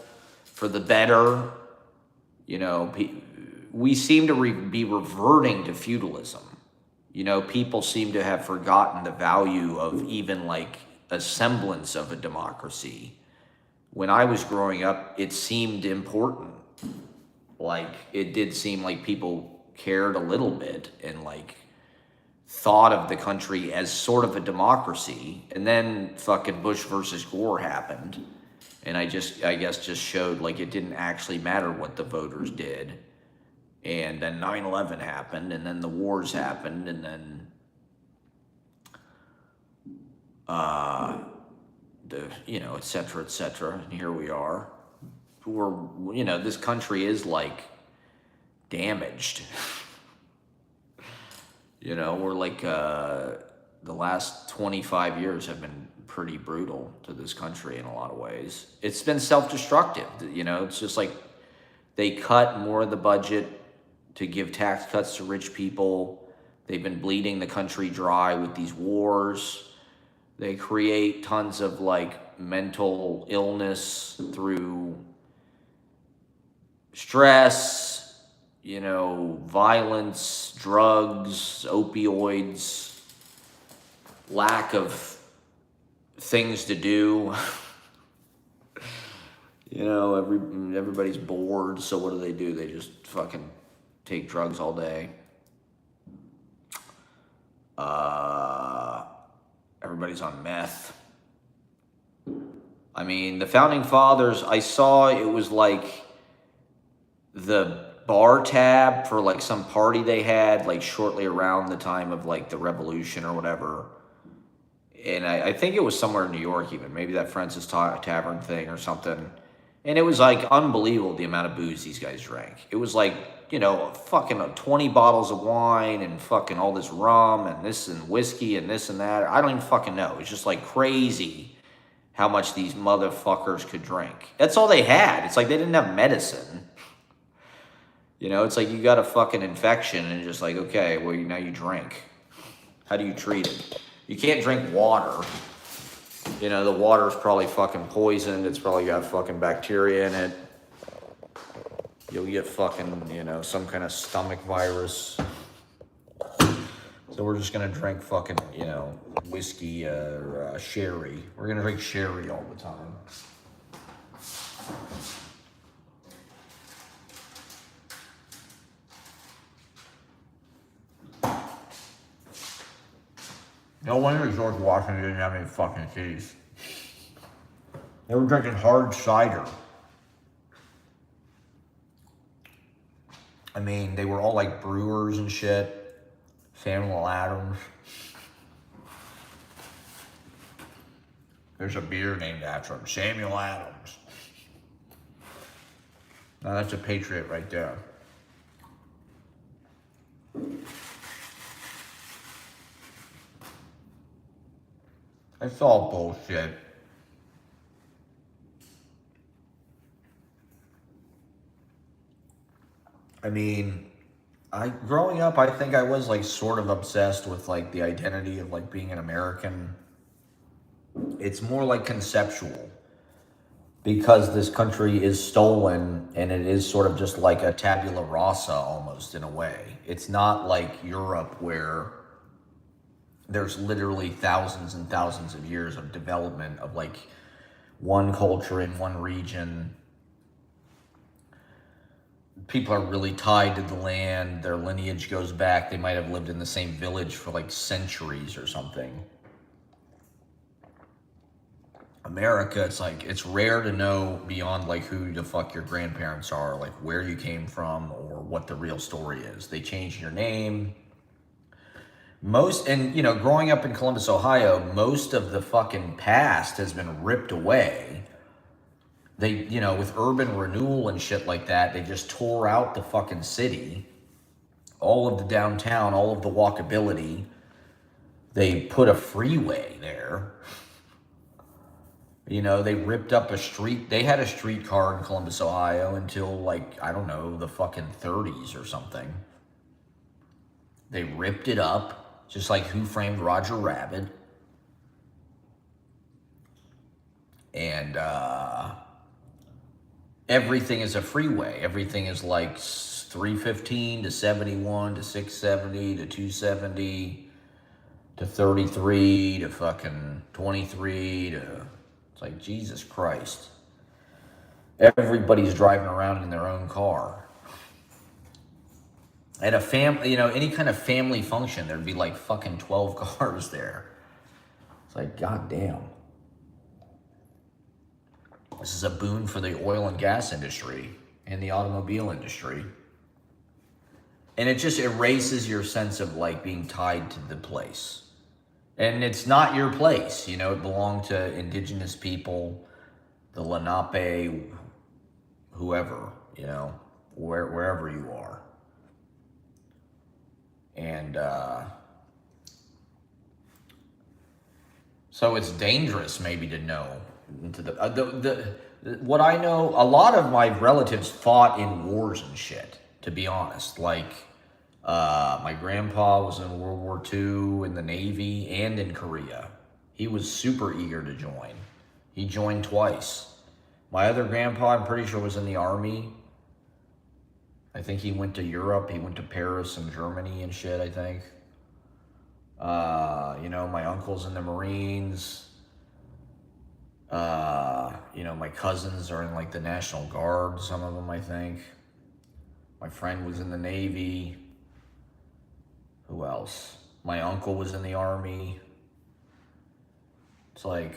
S1: for the better? We seem to be reverting to feudalism. People seem to have forgotten the value of even like a semblance of a democracy. When I was growing up, it seemed important. Like, it did seem like people cared a little bit and like thought of the country as sort of a democracy. And then fucking Bush versus Gore happened. And I guess just showed like it didn't actually matter what the voters did. And then 9/11 happened, and then the wars happened, and then et cetera, et cetera. And here we are. This country is like damaged. We're like, the last 25 years have been pretty brutal to this country in a lot of ways. It's been self-destructive. It's just like they cut more of the budget to give tax cuts to rich people. They've been bleeding the country dry with these wars. They create tons of like mental illness through stress, violence, drugs, opioids, lack of things to do. Everybody's bored, so what do? They just fucking take drugs all day. Everybody's on meth. I mean, the founding fathers, I saw it was like the bar tab for like some party they had like shortly around the time of like the revolution or whatever. And I think it was somewhere in New York even, maybe that Francis Tavern thing or something. And it was like unbelievable the amount of booze these guys drank. It was like, fucking 20 bottles of wine and fucking all this rum and this and whiskey and this and that. I don't even fucking know. It's just like crazy how much these motherfuckers could drink. That's all they had. It's like they didn't have medicine. It's like you got a fucking infection and just like, okay, well, now you drink. How do you treat it? You can't drink water. The water's probably fucking poisoned. It's probably got fucking bacteria in it. You'll get fucking, some kind of stomach virus. So we're just gonna drink fucking, whiskey or sherry. We're gonna drink sherry all the time. No wonder George Washington didn't have any fucking keys. They were drinking hard cider. I mean, they were all like brewers and shit. Samuel Adams. There's a beer named after him, Samuel Adams. Now that's a patriot right there. It's all bullshit. I mean, growing up, I think I was like sort of obsessed with like the identity of like being an American. It's more like conceptual because this country is stolen and it is sort of just like a tabula rasa almost in a way. It's not like Europe where there's literally thousands and thousands of years of development of like one culture in one region. People are really tied to the land. Their lineage goes back. They might have lived in the same village for like centuries or something. America, it's like, it's rare to know beyond like who the fuck your grandparents are, like where you came from or what the real story is. They change your name. And you know, growing up in Columbus, Ohio, most of the fucking past has been ripped away. They, you know, with urban renewal and shit like that, they just tore out the fucking city. All of the downtown, all of the walkability. They put a freeway there. You know, they ripped up a street. They had a streetcar in Columbus, Ohio until like, I don't know, the fucking 30s or something. They ripped it up, just like Who Framed Roger Rabbit. And everything is a freeway. Everything is like 315 to 71 to 670 to 270 to 33 to fucking 23 to... It's like, Jesus Christ. Everybody's driving around in their own car. At a family, you know, any kind of family function, there'd be like fucking 12 cars there. It's like, goddamn. This is a boon for the oil and gas industry and the automobile industry. And it just erases your sense of like being tied to the place. And it's not your place, you know, it belonged to indigenous people, the Lenape, whoever, you know, wherever you are. And so it's dangerous maybe to know. Into what I know, a lot of my relatives fought in wars and shit, to be honest. Like, my grandpa was in World War II in the Navy and in Korea. He was super eager to join. He joined twice. My other grandpa, I'm pretty sure, was in the Army. I think he went to Europe. He went to Paris and Germany and shit, I think. You know, my uncle's in the Marines. You know, my cousins are in like the National Guard, some of them, I think. My friend was in the Navy. Who else? My uncle was in the Army. It's like,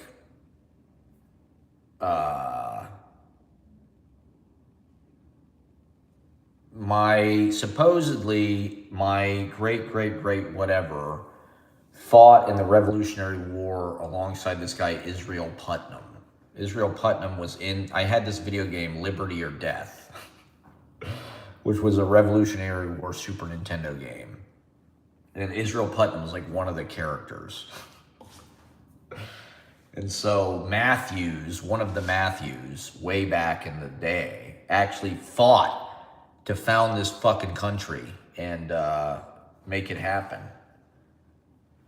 S1: supposedly my great whatever fought in the Revolutionary War alongside this guy Israel Putnam. Israel Putnam was I had this video game, Liberty or Death, which was a Revolutionary War Super Nintendo game. And Israel Putnam was like one of the characters. And so Matthews, one of the Matthews, way back in the day, actually fought to found this fucking country and make it happen.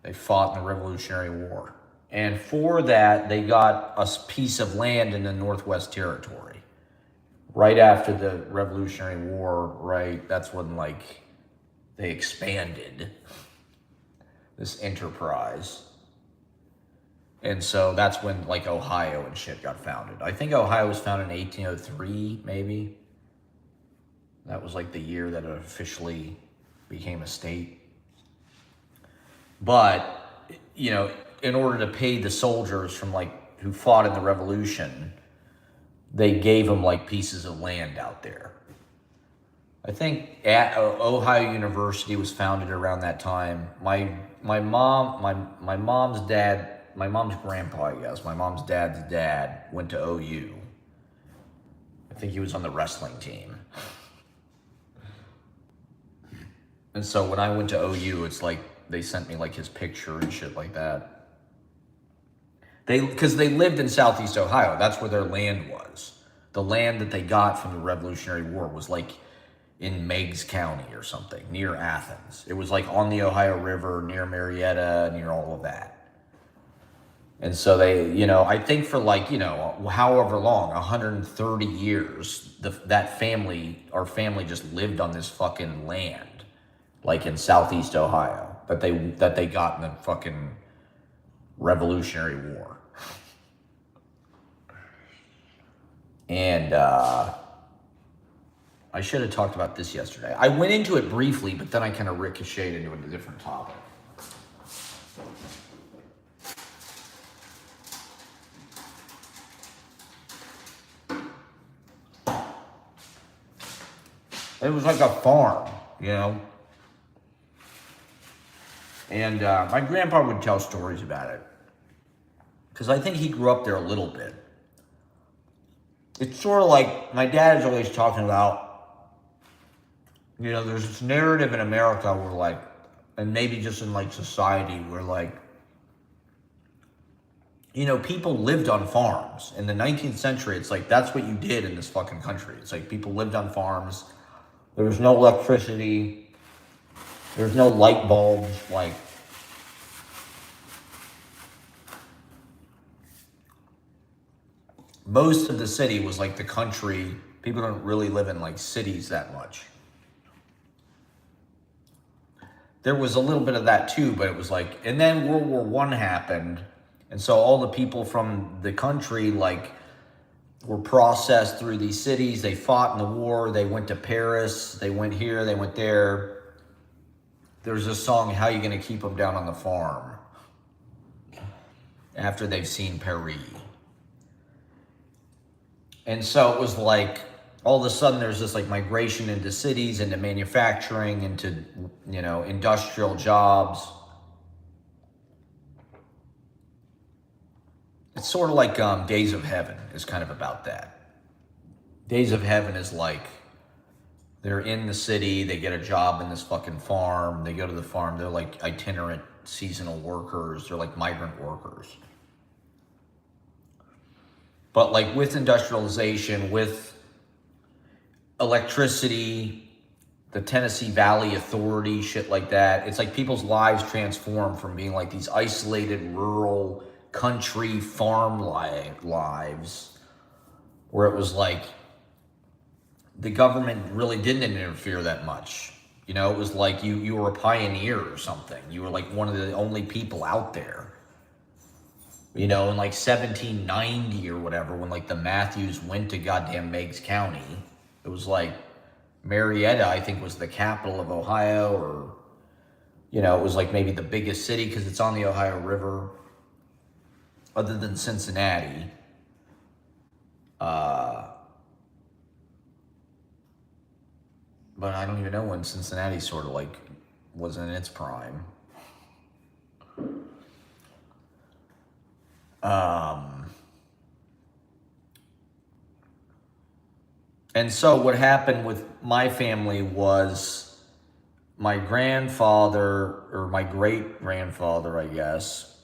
S1: They fought in the Revolutionary War. And for that, they got a piece of land in the Northwest Territory. Right after the Revolutionary War, right, that's when, like, they expanded this enterprise. And so that's when, like, Ohio and shit got founded. I think Ohio was founded in 1803, maybe. That was, like, the year that it officially became a state. But, you know, in order to pay the soldiers from, like, who fought in the Revolution, they gave them, like, pieces of land out there. I think Ohio University was founded around that time. My mom's dad, my mom's grandpa, I guess, my mom's dad's dad went to OU. I think he was on the wrestling team. And so when I went to OU, it's like they sent me like his picture and shit like that. Because they lived in Southeast Ohio. That's where their land was. The land that they got from the Revolutionary War was like in Meigs County or something, near Athens. It was like on the Ohio River, near Marietta, near all of that. And so they, I think for like, however long, 130 years, that family, our family just lived on this fucking land, like in Southeast Ohio, that they got in the fucking Revolutionary War. And I should have talked about this yesterday. I went into it briefly, but then I kind of ricocheted into a different topic. It was like a farm, And my grandpa would tell stories about it. Because I think he grew up there a little bit. It's sort of like my dad is always talking about, there's this narrative in America where like, and maybe just in like society where like, people lived on farms. In the 19th century, it's like, that's what you did in this fucking country. It's like people lived on farms. There was no electricity. There's no light bulbs. Like, most of the city was like the country. People don't really live in like cities that much. There was a little bit of that too, but it was like, and then World War I happened. And so all the people from the country like were processed through these cities. They fought in the war. They went to Paris. They went here. They went there. There's a song, How You Gonna Keep Them Down on the Farm? After they've seen Paris. And so it was like, all of a sudden there's this like migration into cities, into manufacturing, into, industrial jobs. It's sort of like Days of Heaven is kind of about that. Days of Heaven is like, they're in the city, they get a job in this fucking farm, they go to the farm, they're like itinerant seasonal workers, they're like migrant workers. But like with industrialization, with electricity, the Tennessee Valley Authority, shit like that, it's like people's lives transform from being like these isolated rural country farm lives where it was like the government really didn't interfere that much. It was like you were a pioneer or something. You were like one of the only people out there. In like 1790 or whatever, when like the Matthews went to goddamn Meigs County, it was like Marietta, I think, was the capital of Ohio, or, it was like maybe the biggest city because it's on the Ohio River, other than Cincinnati. But I don't even know when Cincinnati sort of like was in its prime. And so what happened with my family was my grandfather, or my great-grandfather, I guess,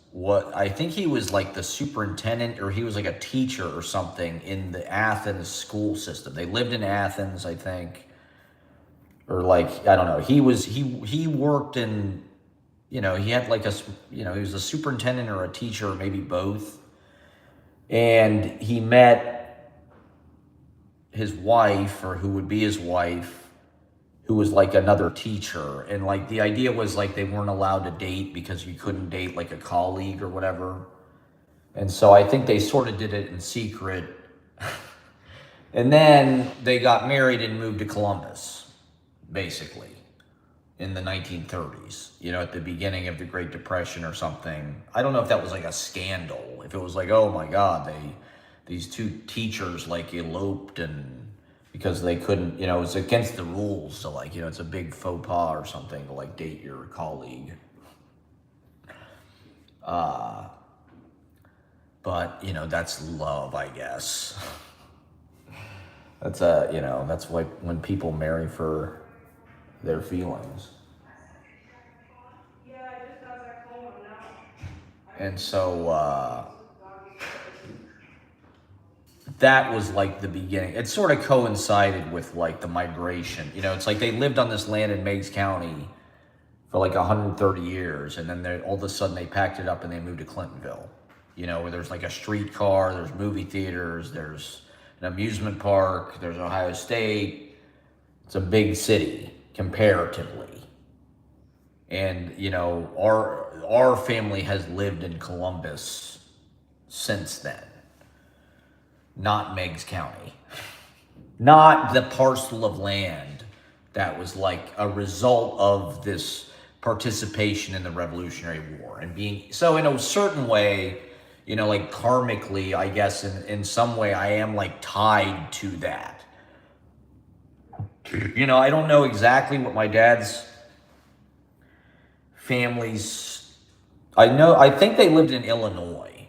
S1: I think he was like the superintendent, or he was like a teacher or something in the Athens school system. They lived in Athens, I think. Or like, I don't know. He worked in, he had like he was a superintendent or a teacher, or maybe both. And he met his wife, or who would be his wife, who was like another teacher. And like the idea was like they weren't allowed to date because you couldn't date like a colleague or whatever. And so I think they sort of did it in secret. And then they got married and moved to Columbus, basically, in the 1930s, at the beginning of the Great Depression or something. I don't know if that was like a scandal, if it was like, oh my God, these two teachers like eloped, and because they couldn't, it's against the rules to like, it's a big faux pas or something to like date your colleague. But, that's love, I guess. That's that's like when people marry for their feelings. And so, that was like the beginning. It sort of coincided with like the migration. You know, it's like they lived on this land in Meigs County for like 130 years, and then all of a sudden they packed it up and they moved to Clintonville. You know, where there's like a streetcar, there's movie theaters, there's an amusement park, there's Ohio State. It's a big city comparatively. And, you know, our family has lived in Columbus since then. Not Meigs County. Not the parcel of land that was like a result of this participation in the Revolutionary War and being so in a certain way, you know, like karmically, I guess in some way I am like tied to that. You know, I don't know exactly what my dad's family's, I think they lived in Illinois.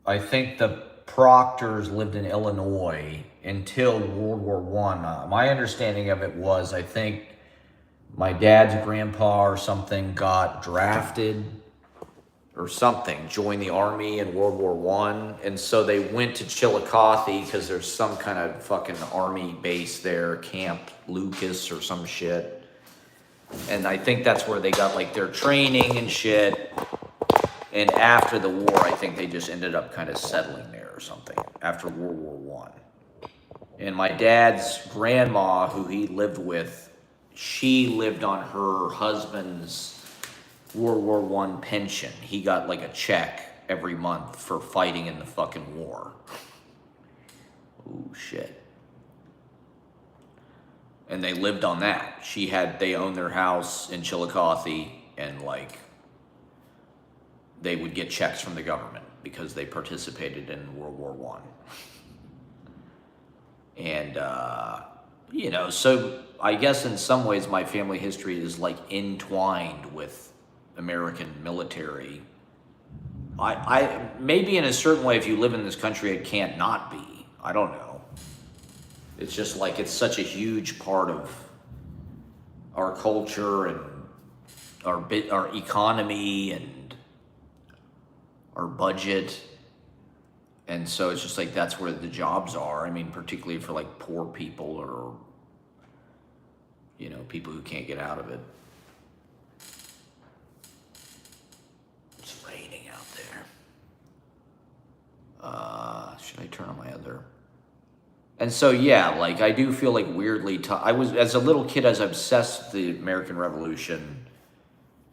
S1: I think the Proctors lived in Illinois until World War One. My understanding of it was, I think my dad's grandpa or something got drafted or something, joined the army in World War One, and so they went to Chillicothe because there's some kind of fucking army base there, Camp Lucas or some shit. And I think that's where they got like their training and shit. And after the war, I think they just ended up kind of settling there or something after World War One. And my dad's grandma, who he lived with, she lived on her husband's World War One pension. He got like a check every month for fighting in the fucking war. Ooh, shit. And they lived on that. They owned their house in Chillicothe, and like, they would get checks from the government because they participated in World War One. And, you know, so I guess in some ways my family history is like entwined with American military. I maybe in a certain way, if you live in this country, it can't not be. I don't know. It's just like it's such a huge part of our culture and our economy and our budget. And so it's just like that's where the jobs are. I mean, particularly for like poor people or, you know, people who can't get out of it. It's raining out there. Should I turn on my other? And so, yeah, like I do feel like weirdly, I was, as a little kid, I was obsessed with the American Revolution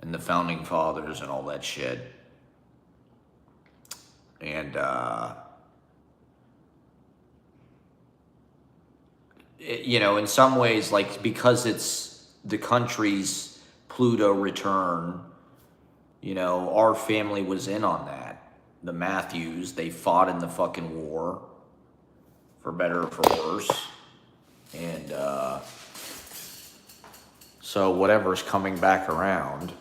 S1: and the Founding Fathers and all that shit. And, you know, in some ways, like, because it's the country's Pluto return, you know, our family was in on that. The Matthews, they fought in the fucking war, for better or for worse. And so whatever's coming back around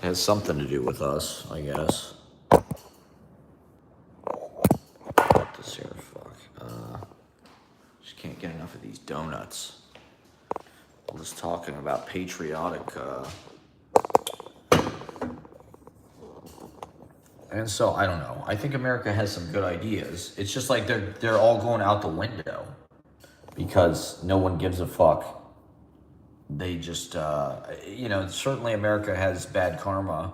S1: has something to do with us, I guess. What this here, fuck. Just can't get enough of these donuts. I'm just talking about patriotic. And so, I don't know. I think America has some good ideas. It's just like they're all going out the window because no one gives a fuck. They just, you know, certainly America has bad karma.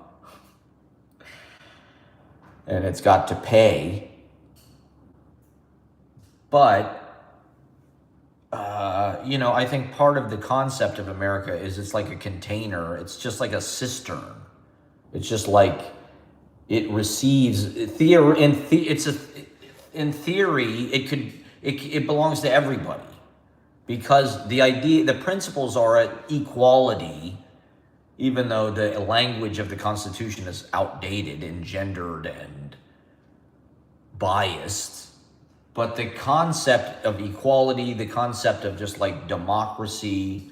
S1: And it's got to pay. But, you know, I think part of the concept of America is it's like a container. It's just like a cistern. It's just like it receives in theory. It belongs to everybody because the principles are equality, even though the language of the Constitution is outdated and gendered and biased. But the concept of equality, the concept of just like democracy,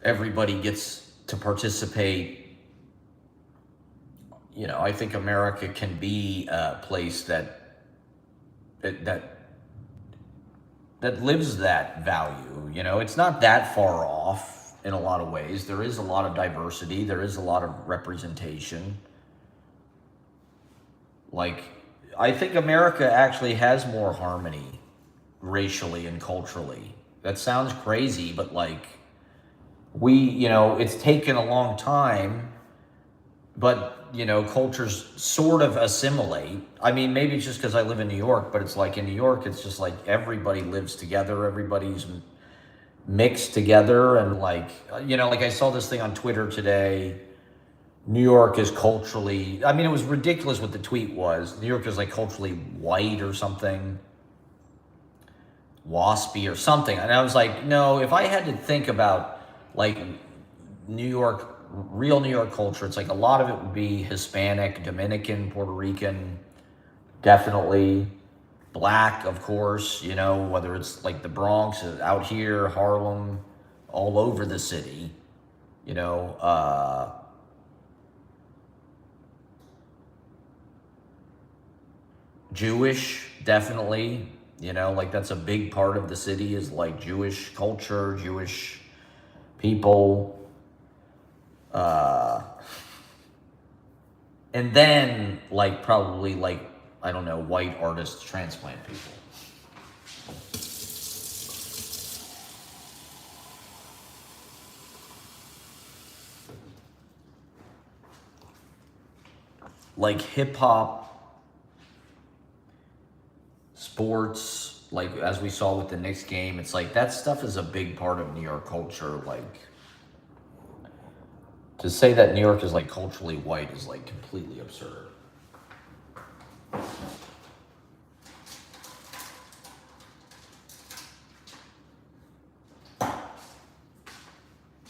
S1: everybody gets to participate. You know, I think America can be a place that lives that value. You know, it's not that far off in a lot of ways. There is a lot of diversity. There is a lot of representation. Like, I think America actually has more harmony racially and culturally. That sounds crazy, but like, it's taken a long time, but, cultures sort of assimilate. I mean, maybe it's just because I live in New York, but it's like in New York, it's just like everybody lives together, everybody's mixed together, and like, like I saw this thing on Twitter today. New York is culturally, I mean, it was ridiculous what the tweet was. New York is like culturally white or something, waspy or something. And I was like, no, if I had to think about like New York, real New York culture, it's like a lot of it would be Hispanic, Dominican, Puerto Rican, definitely. Black, of course, whether it's like the Bronx, out here, Harlem, all over the city, you know, uh, Jewish, definitely, like that's a big part of the city is like Jewish culture, Jewish people. Uh, and then like probably like, I don't know, white artists, transplant people. Like hip hop, sports, like as we saw with the Knicks game, it's like that stuff is a big part of New York culture. Like to say that New York is like culturally white is like completely absurd.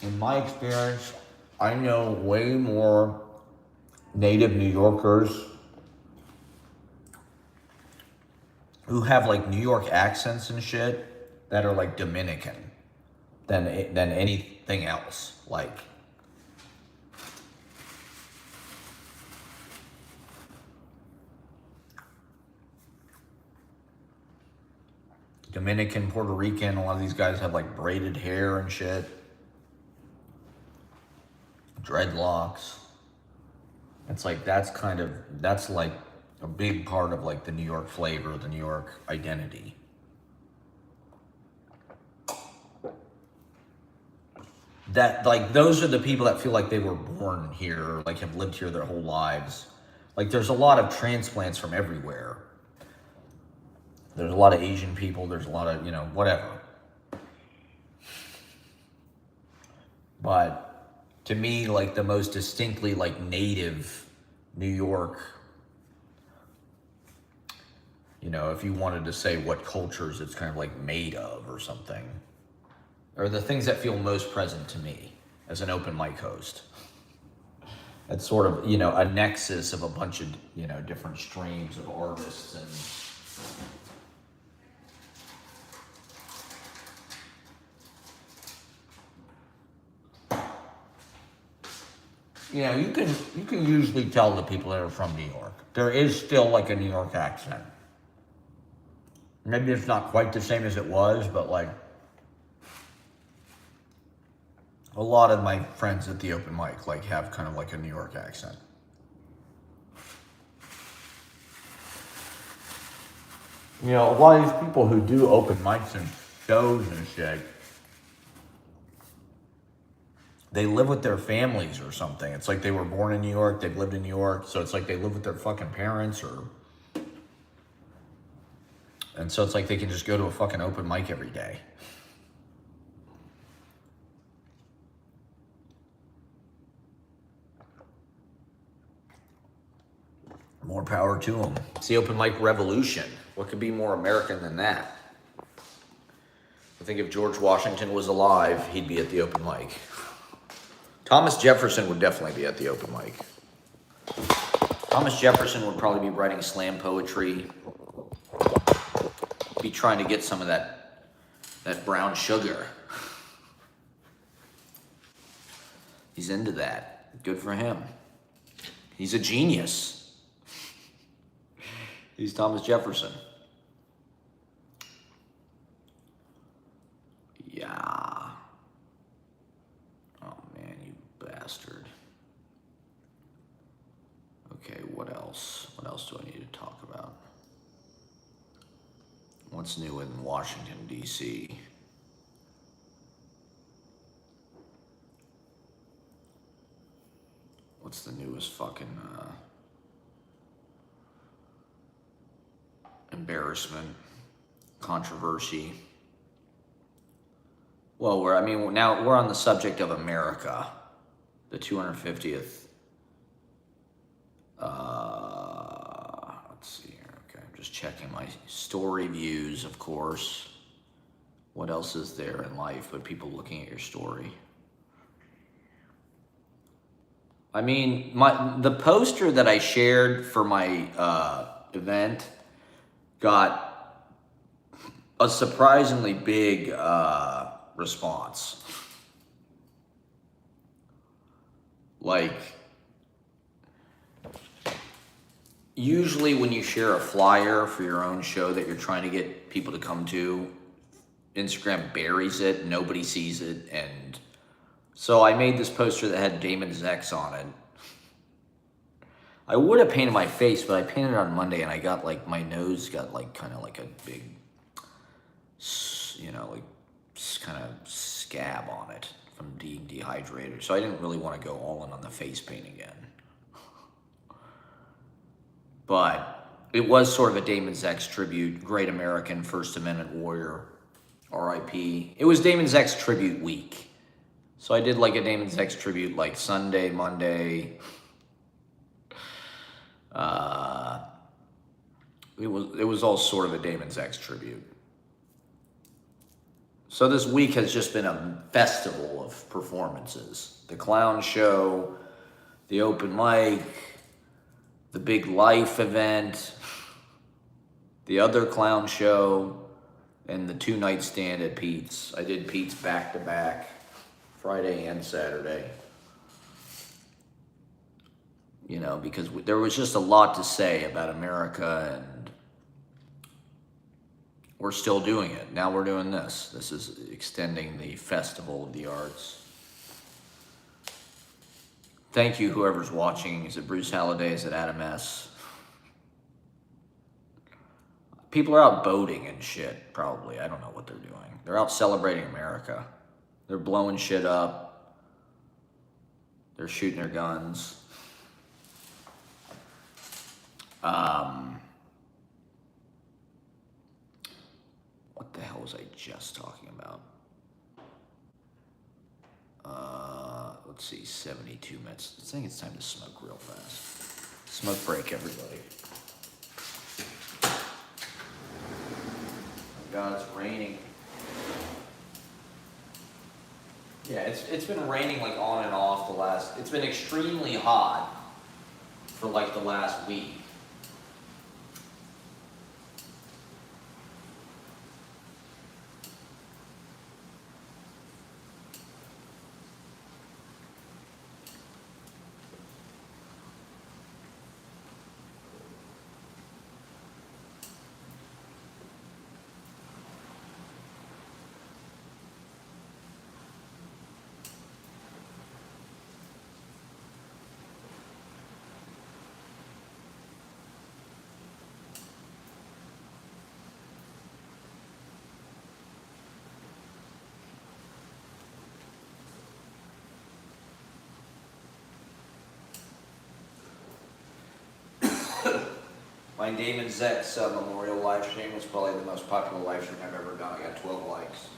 S1: In my experience, I know way more native New Yorkers who have like New York accents and shit that are like Dominican than anything else. Like Dominican, Puerto Rican, a lot of these guys have like braided hair and shit, dreadlocks. It's like that's like a big part of like the New York flavor, the New York identity. That like those are the people that feel like they were born here, or like have lived here their whole lives. Like there's a lot of transplants from everywhere. There's a lot of Asian people, there's a lot of, whatever. But to me, like the most distinctly like native New York, if you wanted to say what cultures it's kind of like made of or something, or the things that feel most present to me as an open mic host. It's sort of, a nexus of a bunch of, different streams of artists and you can usually tell the people that are from New York. There is still like a New York accent. Maybe it's not quite the same as it was, but like a lot of my friends at the open mic like have kind of like a New York accent. A lot of these people who do open mics and shows and shit, they live with their families or something. It's like they were born in New York, they've lived in New York, so it's like they live with their fucking parents and so it's like they can just go to a fucking open mic every day. More power to them. It's the open mic revolution. What could be more American than that? I think if George Washington was alive, he'd be at the open mic. Thomas Jefferson would definitely be at the open mic. Thomas Jefferson would probably be writing slam poetry, be trying to get some of that brown sugar. He's into that. Good for him. He's a genius. He's Thomas Jefferson. Yeah. Oh man, you bastard. Okay, what else? What else do I need to What's new in Washington, D.C.? What's the newest fucking embarrassment, controversy? Well, now we're on the subject of America, the 250th. Let's see here. Okay, I'm just checking my story views, of course. What else is there in life but people looking at your story? I mean, the poster that I shared for my event got a surprisingly big response. Like, usually when you share a flyer for your own show that you're trying to get people to come to, Instagram buries it, nobody sees it, and so I made this poster that had Damon Zex on it. I would have painted my face, but I painted it on Monday, and I got like, my nose got like kind of like a big, you know, like kind of scab on it from being dehydrated. So I didn't really want to go all in on the face paint again. But it was sort of a Damon Zex tribute, great American, First Amendment warrior, R.I.P. It was Damon Zex tribute week. So I did like a Damon Zex tribute like Sunday, Monday. It was all sort of a Damon Zex tribute. So this week has just been a festival of performances. The clown show, the open mic, the Big Life event, the other clown show, and the 2-night stand at Pete's. I did Pete's back to back, Friday and Saturday. You know, because there was just a lot to say about America, and we're still doing it. Now we're doing this. This is extending the Festival of the Arts. Thank you, whoever's watching. Is it Bruce Halliday? Is it Adam S.? People are out boating and shit, probably. I don't know what they're doing. They're out celebrating America. They're blowing shit up. They're shooting their guns. What the hell was I just talking about? Let's see, 72 minutes. I think it's time to smoke real fast. Smoke break, everybody. Oh God, it's raining. Yeah, it's been raining like on and off it's been extremely hot for like the last week. My Damon Zex memorial live stream was probably the most popular live stream I've ever done. I got 12 likes.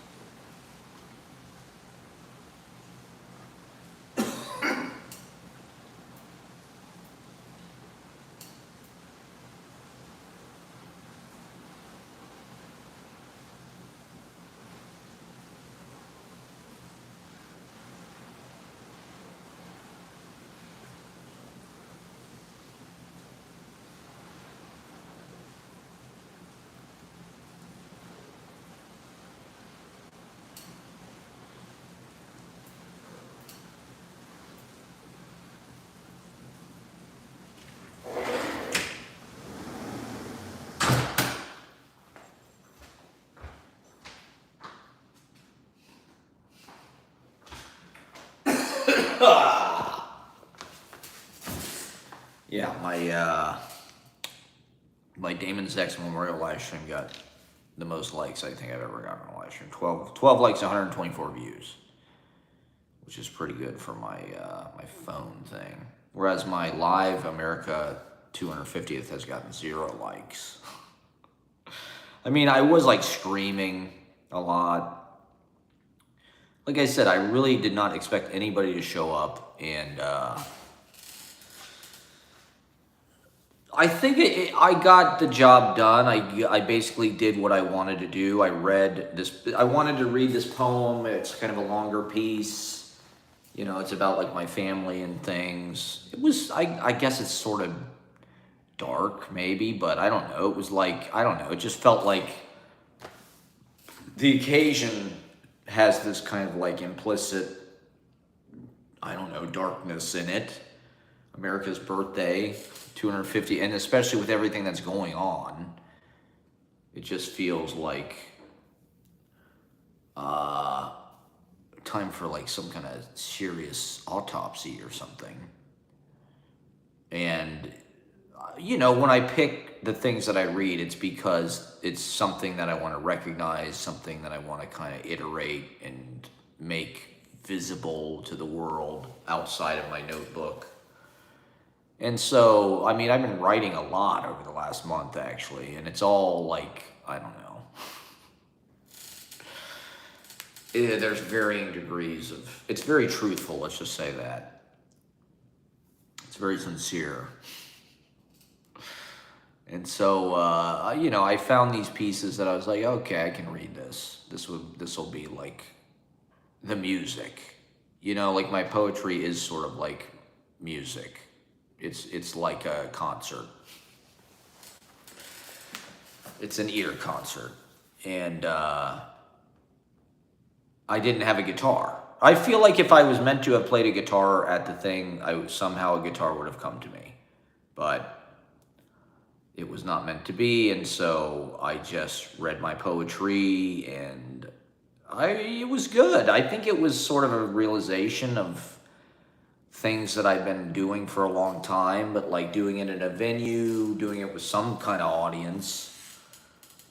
S1: Yeah, my Damon Zex memorial live stream got the most likes I think I've ever gotten on a live stream. 12 likes, 124 views, which is pretty good for my my phone thing. Whereas my Live America 250th has gotten 0 likes. I mean, I was like screaming a lot. Like I said, I really did not expect anybody to show up, and I think I got the job done. I basically did what I wanted to do. I read this. I wanted to read this poem. It's kind of a longer piece. You know, it's about like my family and things. It was, I guess it's sort of dark maybe, but I don't know. It was like, I don't know. It just felt like the occasion has this kind of like implicit, I don't know, darkness in it. America's birthday, 250, and especially with everything that's going on, it just feels like time for like some kind of serious autopsy or something. And you know, when I pick the things that I read, it's because it's something that I want to recognize, something that I want to kind of iterate and make visible to the world outside of my notebook. And so, I mean, I've been writing a lot over the last month, actually, and it's all like, I don't know. There's varying degrees of, it's very truthful, let's just say that. It's very sincere. And so, you know, I found these pieces that I was like, okay, I can read this. This will be like the music. You know, like my poetry is sort of like music. It's like a concert. It's an ear concert. And I didn't have a guitar. I feel like if I was meant to have played a guitar at the thing, somehow a guitar would have come to me. But it was not meant to be, and so I just read my poetry, and it was good. I think it was sort of a realization of things that I've been doing for a long time, but like doing it in a venue, doing it with some kind of audience.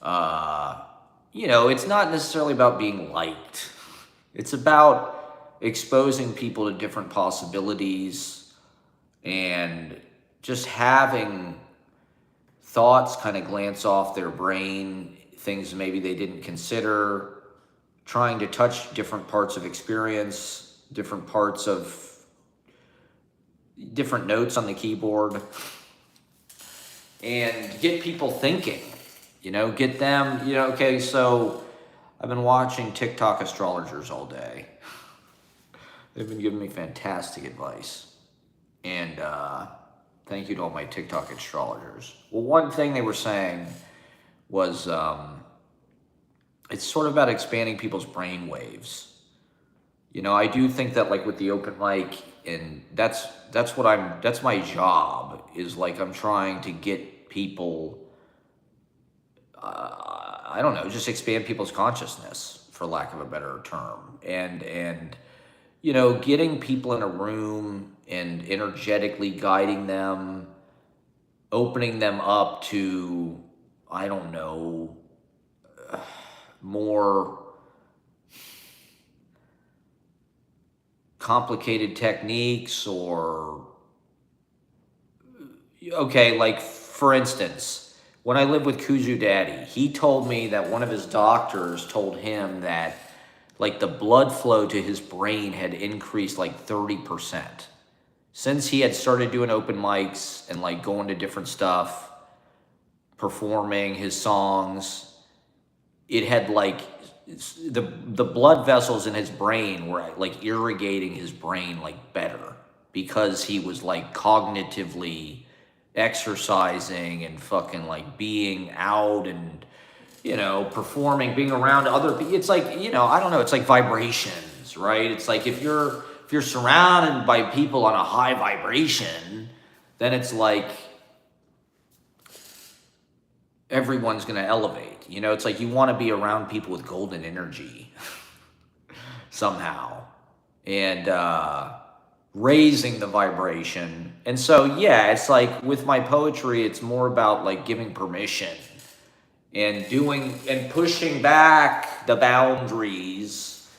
S1: You know, it's not necessarily about being liked. It's about exposing people to different possibilities and just having thoughts kind of glance off their brain, things maybe they didn't consider, trying to touch different parts of experience, different parts of different notes on the keyboard, and get people thinking, you know, get them, you know, okay, so I've been watching TikTok astrologers all day. They've been giving me fantastic advice. And thank you to all my TikTok astrologers. Well, one thing they were saying was it's sort of about expanding people's brain waves. You know, I do think that like with the open mic, and that's my job, is like I'm trying to get people, I don't know, just expand people's consciousness, for lack of a better term. And you know, getting people in a room and energetically guiding them, opening them up to, I don't know, more complicated techniques, or, okay, like for instance, when I lived with Kuzu Daddy, he told me that one of his doctors told him that like the blood flow to his brain had increased like 30%. Since he had started doing open mics and like going to different stuff, performing his songs, it had like the blood vessels in his brain were like irrigating his brain like better, because he was like cognitively exercising and fucking like being out and, you know, performing, being around other people. It's like, you know, I don't know, it's like vibrations, right? It's like if you're surrounded by people on a high vibration, then it's like everyone's going to elevate. You know, it's like you want to be around people with golden energy somehow, and raising the vibration. And so, yeah, it's like with my poetry, it's more about like giving permission and doing and pushing back the boundaries.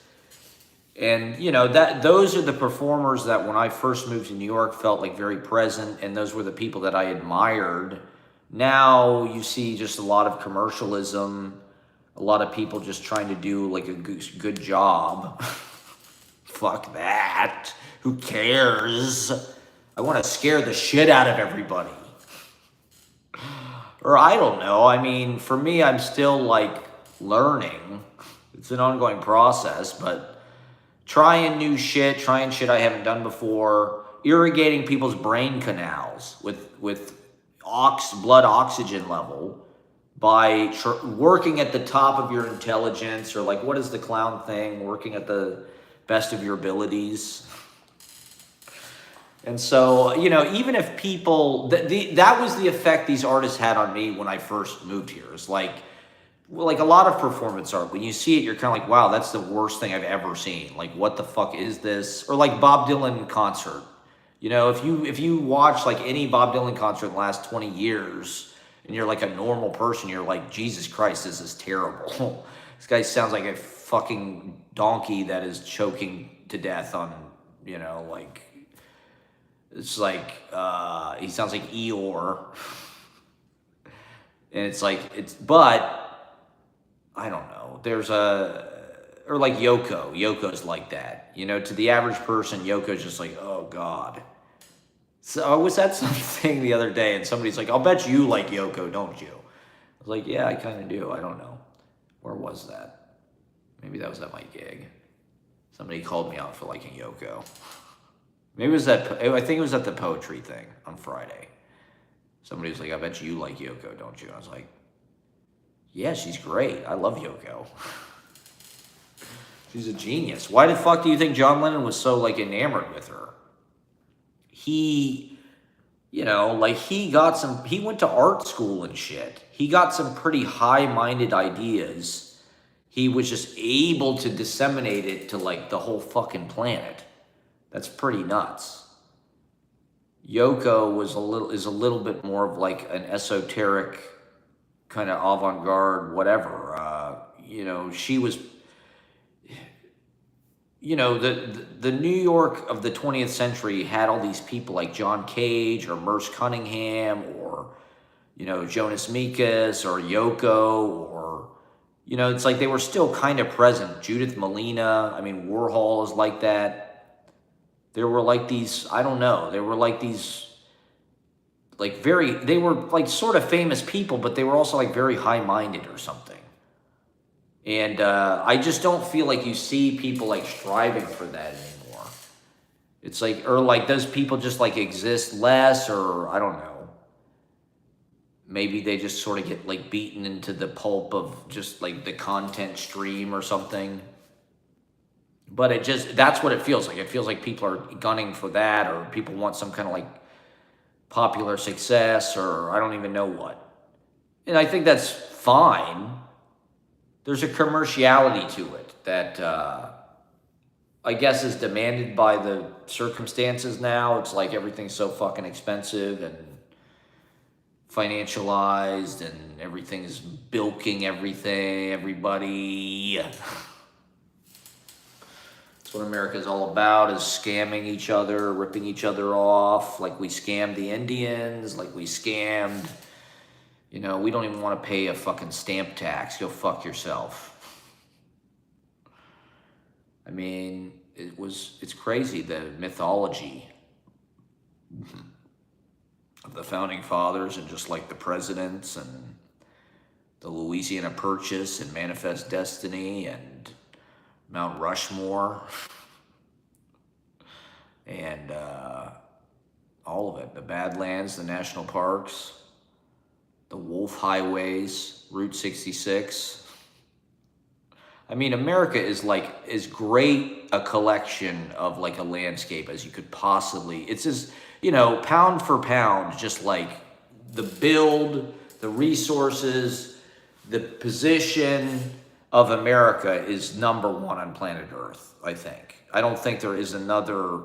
S1: And that those are the performers that when I first moved to New York felt like very present, and those were the people that I admired. Now you see just a lot of commercialism, a lot of people just trying to do like a good job. Fuck that. Who cares? I want to scare the shit out of everybody. Or I don't know. I mean, for me, I'm still like learning. It's an ongoing process, but trying new shit, trying shit I haven't done before, irrigating people's brain canals with blood oxygen level by working at the top of your intelligence, or like, what is the clown thing? Working at the best of your abilities. And so, even if people, that was the effect these artists had on me when I first moved here. It's like a lot of performance art, when you see it, you're kind of like, wow, that's the worst thing I've ever seen. Like, what the fuck is this? Or like Bob Dylan concert. If you watch like any Bob Dylan concert in the last 20 years, and you're like a normal person, you're like, Jesus Christ, this is terrible. This guy sounds like a fucking donkey that is choking to death on, like, it's like, he sounds like Eeyore. And it's like, but I don't know. Or like Yoko. Yoko's like that. To the average person, Yoko's just like, oh God. So I was at something the other day, and somebody's like, I'll bet you like Yoko, don't you? I was like, yeah, I kind of do. I don't know. Where was that? Maybe that was at my gig. Somebody called me out for liking Yoko. Maybe it was I think it was at the poetry thing on Friday. Somebody was like, I bet you like Yoko, don't you? And I was like, yeah, she's great. I love Yoko. She's a genius. Why the fuck do you think John Lennon was so like enamored with her? He went to art school and shit. He got some pretty high-minded ideas. He was just able to disseminate it to like the whole fucking planet. That's pretty nuts. Yoko is a little bit more of like an esoteric kind of avant-garde, whatever. She was, the New York of the 20th century had all these people like John Cage or Merce Cunningham or, Jonas Mekas or Yoko, or, it's like they were still kind of present. Judith Malina, I mean, Warhol is like that. There were like these, I don't know, there were like these, like they were like sort of famous people, but they were also like very high-minded or something. And I just don't feel like you see people like striving for that anymore. It's like, or like those people just like exist less, or I don't know. Maybe they just sort of get like beaten into the pulp of just like the content stream or something. But that's what it feels like. It feels like people are gunning for that, or people want some kind of like popular success, or I don't even know what. And I think that's fine. There's a commerciality to it that I guess is demanded by the circumstances now. It's like everything's so fucking expensive and financialized, and everything's bilking everybody. What America's all about is scamming each other, ripping each other off, like we scammed the Indians, like we scammed, we don't even want to pay a fucking stamp tax. Go fuck yourself. I mean, it's crazy, the mythology of the founding fathers, and just like the presidents and the Louisiana Purchase and Manifest Destiny and Mount Rushmore, and all of it. The Badlands, the national parks, the Wolf Highways, Route 66. I mean, America is like as great a collection of like a landscape as you could possibly. It's as, pound for pound, just like the build, the resources, the position of America is number one on planet Earth, I think. I don't think there is another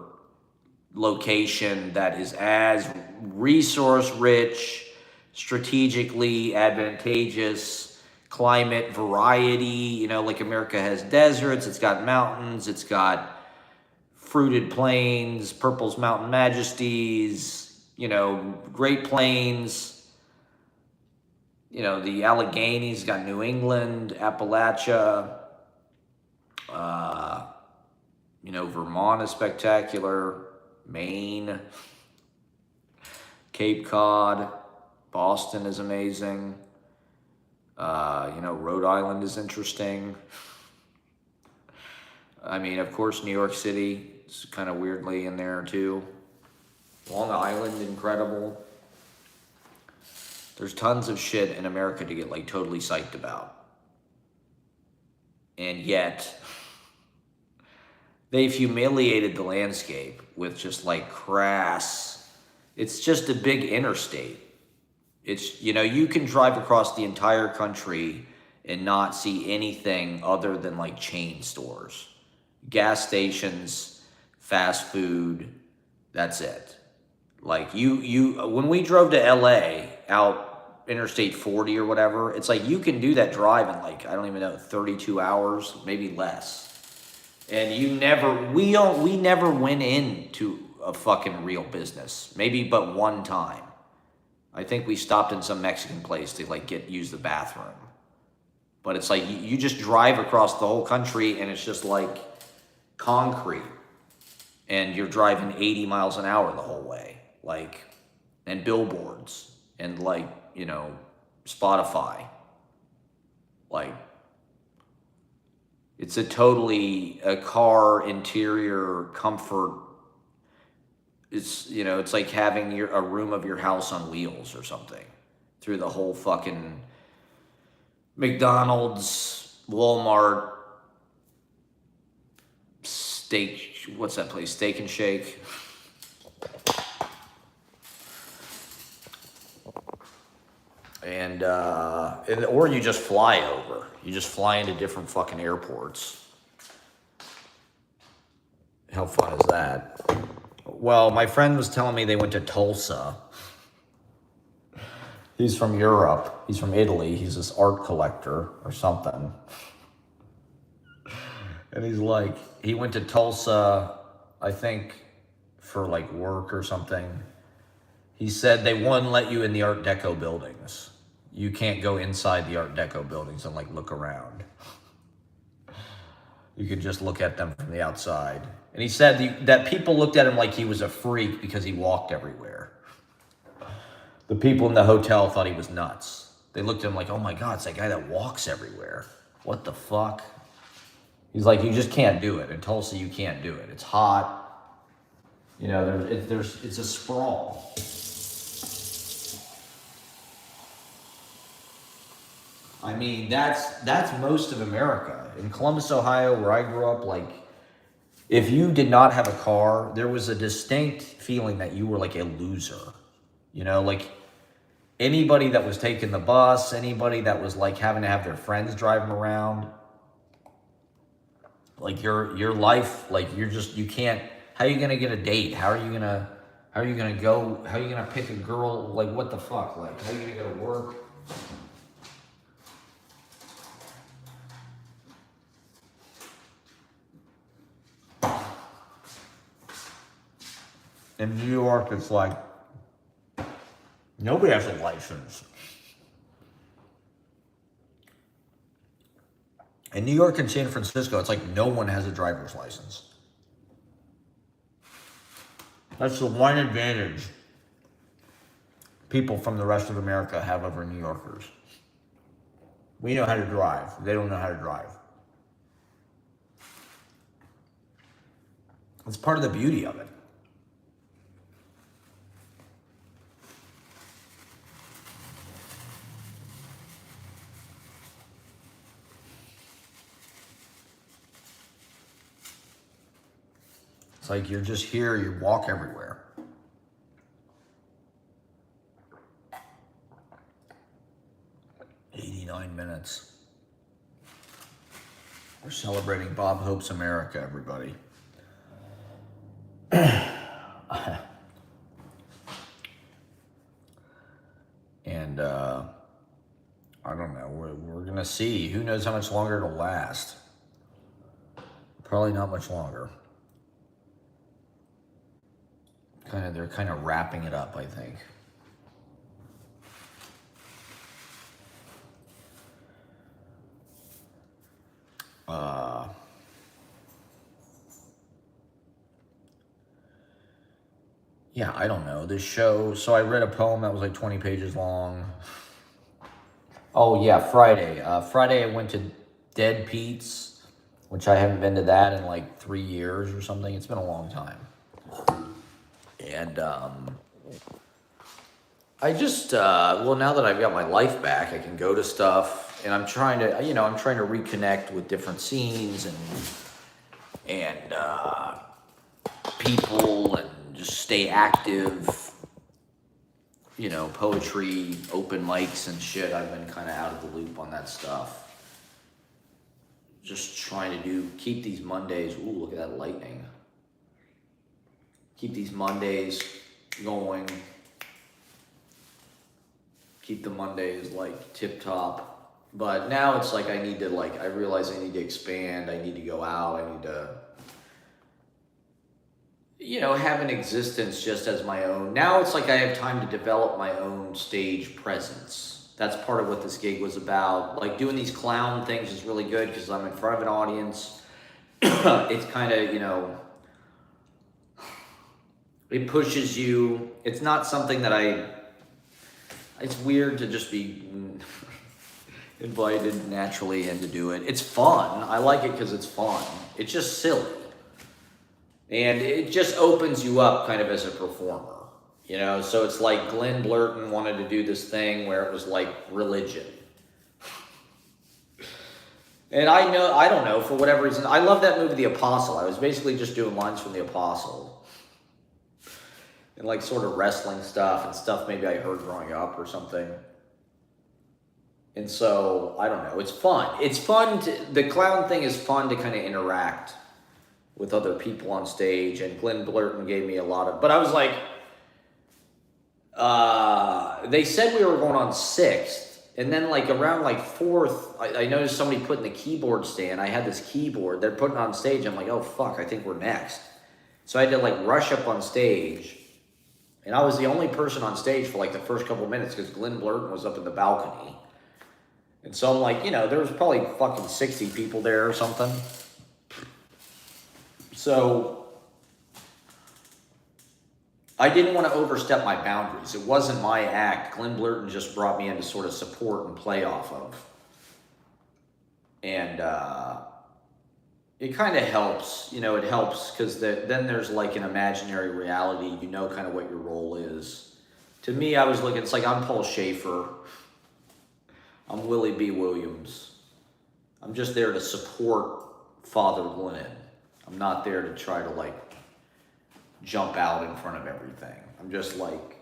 S1: location that is as resource rich, strategically advantageous, climate variety. You know, like America has deserts, it's got mountains, it's got fruited plains, Purple's Mountain Majesties, you know, Great Plains, you know, the Alleghenies, got New England, Appalachia, you know, Vermont is spectacular, Maine, Cape Cod, Boston is amazing. You know, Rhode Island is interesting. I mean, of course, New York City is kind of weirdly in there too. Long Island, incredible. There's tons of shit in America to get like totally psyched about. And yet, they've humiliated the landscape with just like crass, it's just a big interstate. It's, you know, you can drive across the entire country and not see anything other than like chain stores, gas stations, fast food. That's it. Like when we drove to LA out Interstate 40 or whatever, it's like you can do that drive in like, I don't even know, 32 hours, maybe less. And we never went into a fucking real business. Maybe but one time. I think we stopped in some Mexican place to like use the bathroom. But it's like you just drive across the whole country and it's just like concrete. And you're driving 80 miles an hour the whole way. Like, and billboards and like, you know, Spotify. Like, it's a car interior comfort. It's, you know, it's like having a room of your house on wheels or something through the whole fucking McDonald's, Walmart, what's that place? Steak and Shake. And or you just fly over. You just fly into different fucking airports. How fun is that? Well, my friend was telling me they went to Tulsa. He's from Europe. He's from Italy. He's this art collector or something. And he's like, he went to Tulsa, I think, for like work or something. He said they wouldn't let you in the Art Deco buildings. You can't go inside the Art Deco buildings and like look around. You could just look at them from the outside. And he said that people looked at him like he was a freak because he walked everywhere. The people in the hotel thought he was nuts. They looked at him like, oh my God, it's that guy that walks everywhere. What the fuck? He's like, you just can't do it. In Tulsa, you can't do it. It's hot. You know, it's a sprawl. I mean, that's most of America. In Columbus, Ohio, where I grew up, like, if you did not have a car, there was a distinct feeling that you were like a loser. You know, like anybody that was taking the bus, anybody that was like having to have their friends drive them around, like your life, like you can't, how are you going to get a date? How are you going to go? How are you going to pick a girl? Like, what the fuck? Like, how are you going to go to work? In New York, it's like, nobody has a license. In New York and San Francisco, it's like no one has a driver's license. That's the one advantage people from the rest of America have over New Yorkers. We know how to drive. They don't know how to drive. It's part of the beauty of it. It's like you're just here, you walk everywhere. "89 minutes. We're celebrating Bob Hope's America, everybody. And I don't know, we're gonna see. Who knows how much longer it'll last? Probably not much longer. They're kind of wrapping it up, I think. Yeah, I don't know. This show, so I read a poem that was like 20 pages long. Oh, yeah, Friday. Friday I went to Dead Pete's, which I haven't been to that in like 3 years or something. It's been a long time. And I just, well, now that I've got my life back, I can go to stuff, and I'm trying to reconnect with different scenes and people, and just stay active. You know, poetry, open mics and shit. I've been kind of out of the loop on that stuff. Just trying to keep these Mondays. Ooh, look at that lightning. Keep these Mondays going. Keep the Mondays like tip top. But now it's like I realize I need to expand. I need to go out. I need to, have an existence just as my own. Now it's like I have time to develop my own stage presence. That's part of what this gig was about. Like doing these clown things is really good because I'm in front of an audience. It's kind of, it pushes you. It's not something that it's weird to just be invited naturally and to do it. It's fun. I like it because it's fun. It's just silly. And it just opens you up kind of as a performer, So it's like Glenn Blurton wanted to do this thing where it was like religion. And I don't know, for whatever reason, I love that movie, The Apostle. I was basically just doing lines from The Apostle. And like sort of wrestling stuff and stuff maybe I heard growing up or something. And so, I don't know, it's fun. It's fun the clown thing is fun to kind of interact with other people on stage, and Glenn Blurton gave me a lot of, but I was like, they said we were going on 6th, and then like around like 4th, I noticed somebody putting the keyboard stand. I had this keyboard, they're putting it on stage. I'm like, oh fuck, I think we're next. So I had to like rush up on stage, and I was the only person on stage for like the first couple minutes because Glenn Blurton was up in the balcony. And so I'm like, there was probably fucking 60 people there or something. So I didn't want to overstep my boundaries. It wasn't my act. Glenn Blurton just brought me in to sort of support and play off of. And it kind of helps, it helps because then there's like an imaginary reality, kind of what your role is. To me, I was looking, it's like I'm Paul Schaefer. I'm Willie B. Williams. I'm just there to support Father Glenn. I'm not there to try to like jump out in front of everything. I'm just like,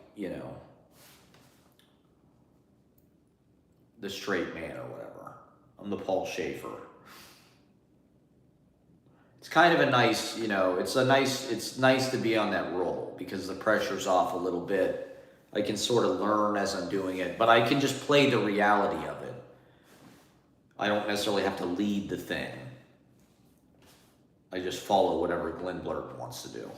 S1: the straight man or whatever. I'm the Paul Schaefer. It's kind of a nice, it's nice to be on that role because the pressure's off a little bit. I can sort of learn as I'm doing it, but I can just play the reality of it. I don't necessarily have to lead the thing. I just follow whatever Glenn Blurton wants to do.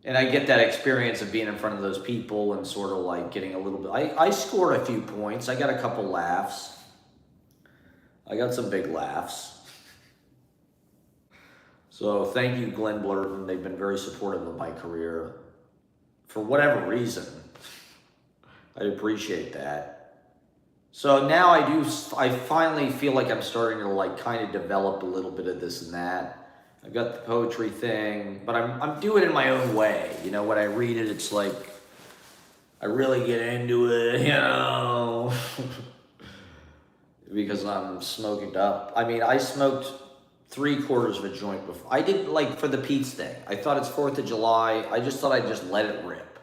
S1: And I get that experience of being in front of those people and sort of like getting a little bit... I scored a few points. I got a couple laughs. I got some big laughs. So thank you, Glenn Blurton. They've been very supportive of my career. For whatever reason. I appreciate that. So now I finally feel like I'm starting to like kind of develop a little bit of this and that. I've got the poetry thing, but I'm doing it in my own way. When I read it, it's like, I really get into it, because I'm smoked up. I mean, I smoked 3/4 of a joint before. I did like for the Pete's thing. I thought it's 4th of July. I just thought I'd just let it rip.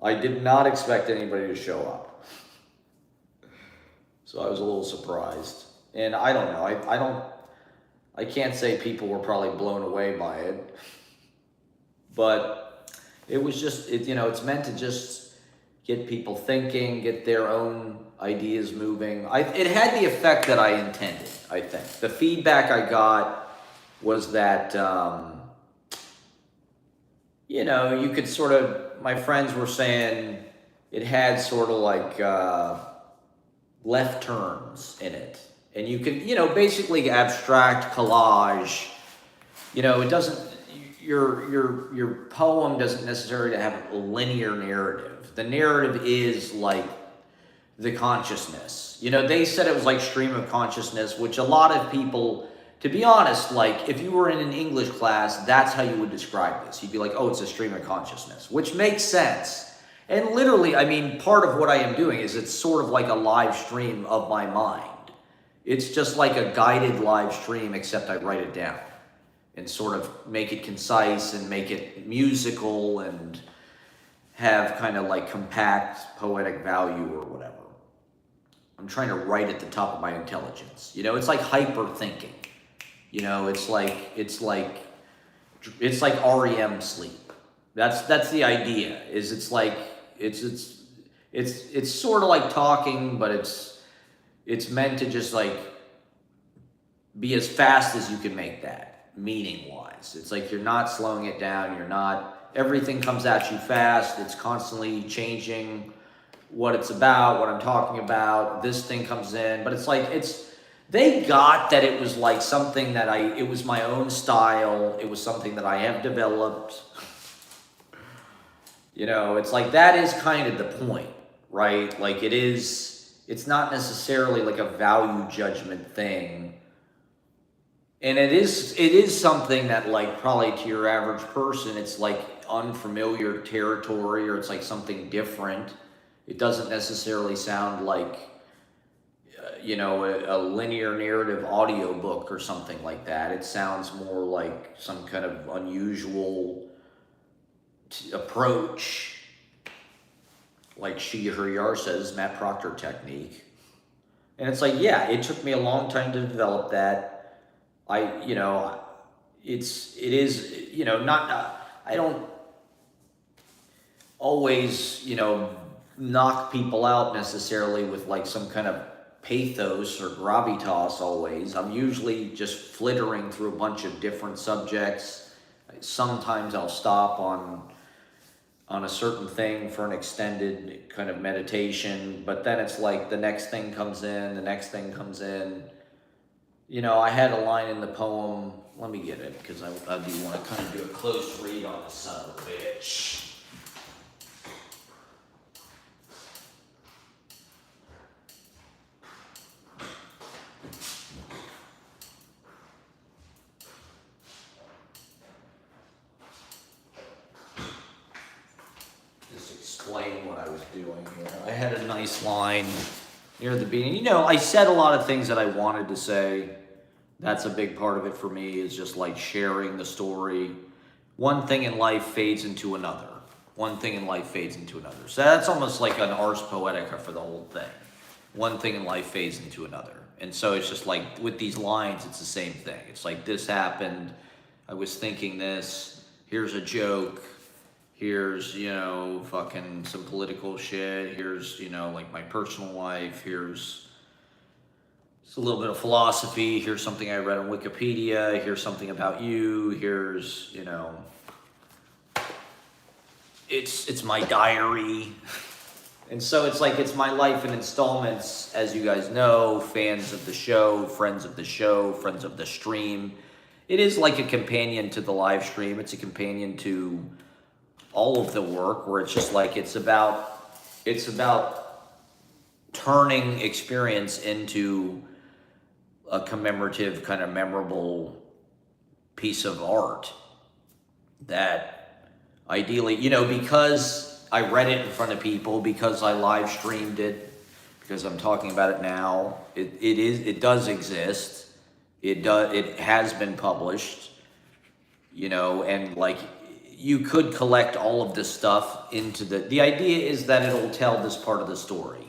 S1: I did not expect anybody to show up. So I was a little surprised. And I don't know. I can't say people were probably blown away by it. But it was just, it's meant to just get people thinking, get their own ideas moving. It had the effect that I intended, I think. The feedback I got was that, you know, you could sort of, my friends were saying it had sort of like left turns in it. And you could, you know, basically abstract collage. You know, it doesn't, your poem doesn't necessarily have a linear narrative. The narrative is like the consciousness. You know, they said it was like stream of consciousness, which a lot of people, to be honest, like if you were in an English class, that's how you would describe this. You'd be like, oh, it's a stream of consciousness, which makes sense. And literally, I mean, part of what I am doing is it's sort of like a live stream of my mind. It's just like a guided live stream, except I write it down and sort of make it concise and make it musical and have kind of like compact poetic value or whatever. I'm trying to write at the top of my intelligence. You know, it's like hyper thinking. You know, it's like REM sleep. That's the idea. Is it's like it's sort of like talking, but it's meant to just like be as fast as you can make that, meaning wise. It's like you're not slowing it down, everything comes at you fast, it's constantly changing what it's about, what I'm talking about, this thing comes in, but it's like, they got that it was like something that it was my own style, it was something that I have developed. You know, it's like, that is kind of the point, right? Like it's not necessarily like a value judgment thing. And it is something that like probably to your average person, it's like unfamiliar territory, or it's like something different. It doesn't necessarily sound like, you know, a linear narrative audiobook or something like that. It sounds more like some kind of unusual approach, like She, Her, Yar says, Matt Proctor technique. And it's like, yeah, it took me a long time to develop that. You know, it is, you know, not, I don't always, you know, knock people out necessarily with like some kind of pathos or gravitas always. I'm usually just flittering through a bunch of different subjects. Sometimes I'll stop on a certain thing for an extended kind of meditation, but then it's like the next thing comes in, the next thing comes in. You know, I had a line in the poem, let me get it, because I do want to kind of do a close read on the son of a bitch. Explain what I was doing here. I had a nice line near the beginning. You know, I said a lot of things that I wanted to say. That's a big part of it for me, is just like sharing the story. One thing in life fades into another. One thing in life fades into another. So that's almost like an ars poetica for the whole thing. One thing in life fades into another. And so it's just like with these lines, it's the same thing. It's like, this happened, I was thinking this, here's a joke, here's, you know, fucking some political shit, here's, you know, like my personal life, here's a little bit of philosophy, here's something I read on Wikipedia, here's something about you, here's, you know, it's my diary. And so it's like, it's my life in installments, as you guys know, fans of the show, friends of the show, friends of the stream. It is like a companion to the live stream. It's a companion to all of the work, where it's just like, it's about turning experience into a commemorative, kind of memorable piece of art that ideally, you know, because I read it in front of people, because I live streamed it, because I'm talking about it now, it does exist. It has been published, you know, and like, you could collect all of this stuff into the idea is that it'll tell this part of the story,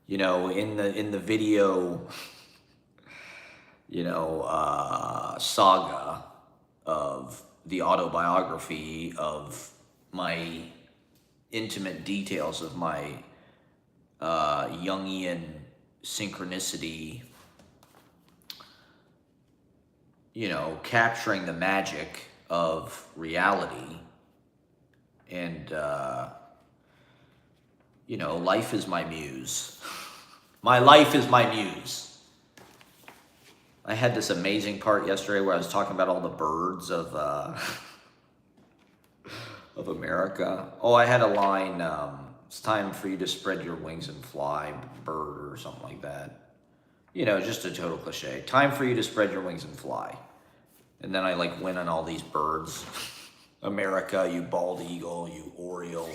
S1: you know, in the video, you know, saga of the autobiography of my intimate details of my Jungian synchronicity, capturing the magic of reality. And, life is my muse. My life is my muse. I had this amazing part yesterday where I was talking about all the birds of America. Oh, I had a line, it's time for you to spread your wings and fly, bird, or something like that. Just a total cliche. Time for you to spread your wings and fly. And then I went on all these birds. America, you bald eagle, you oriole.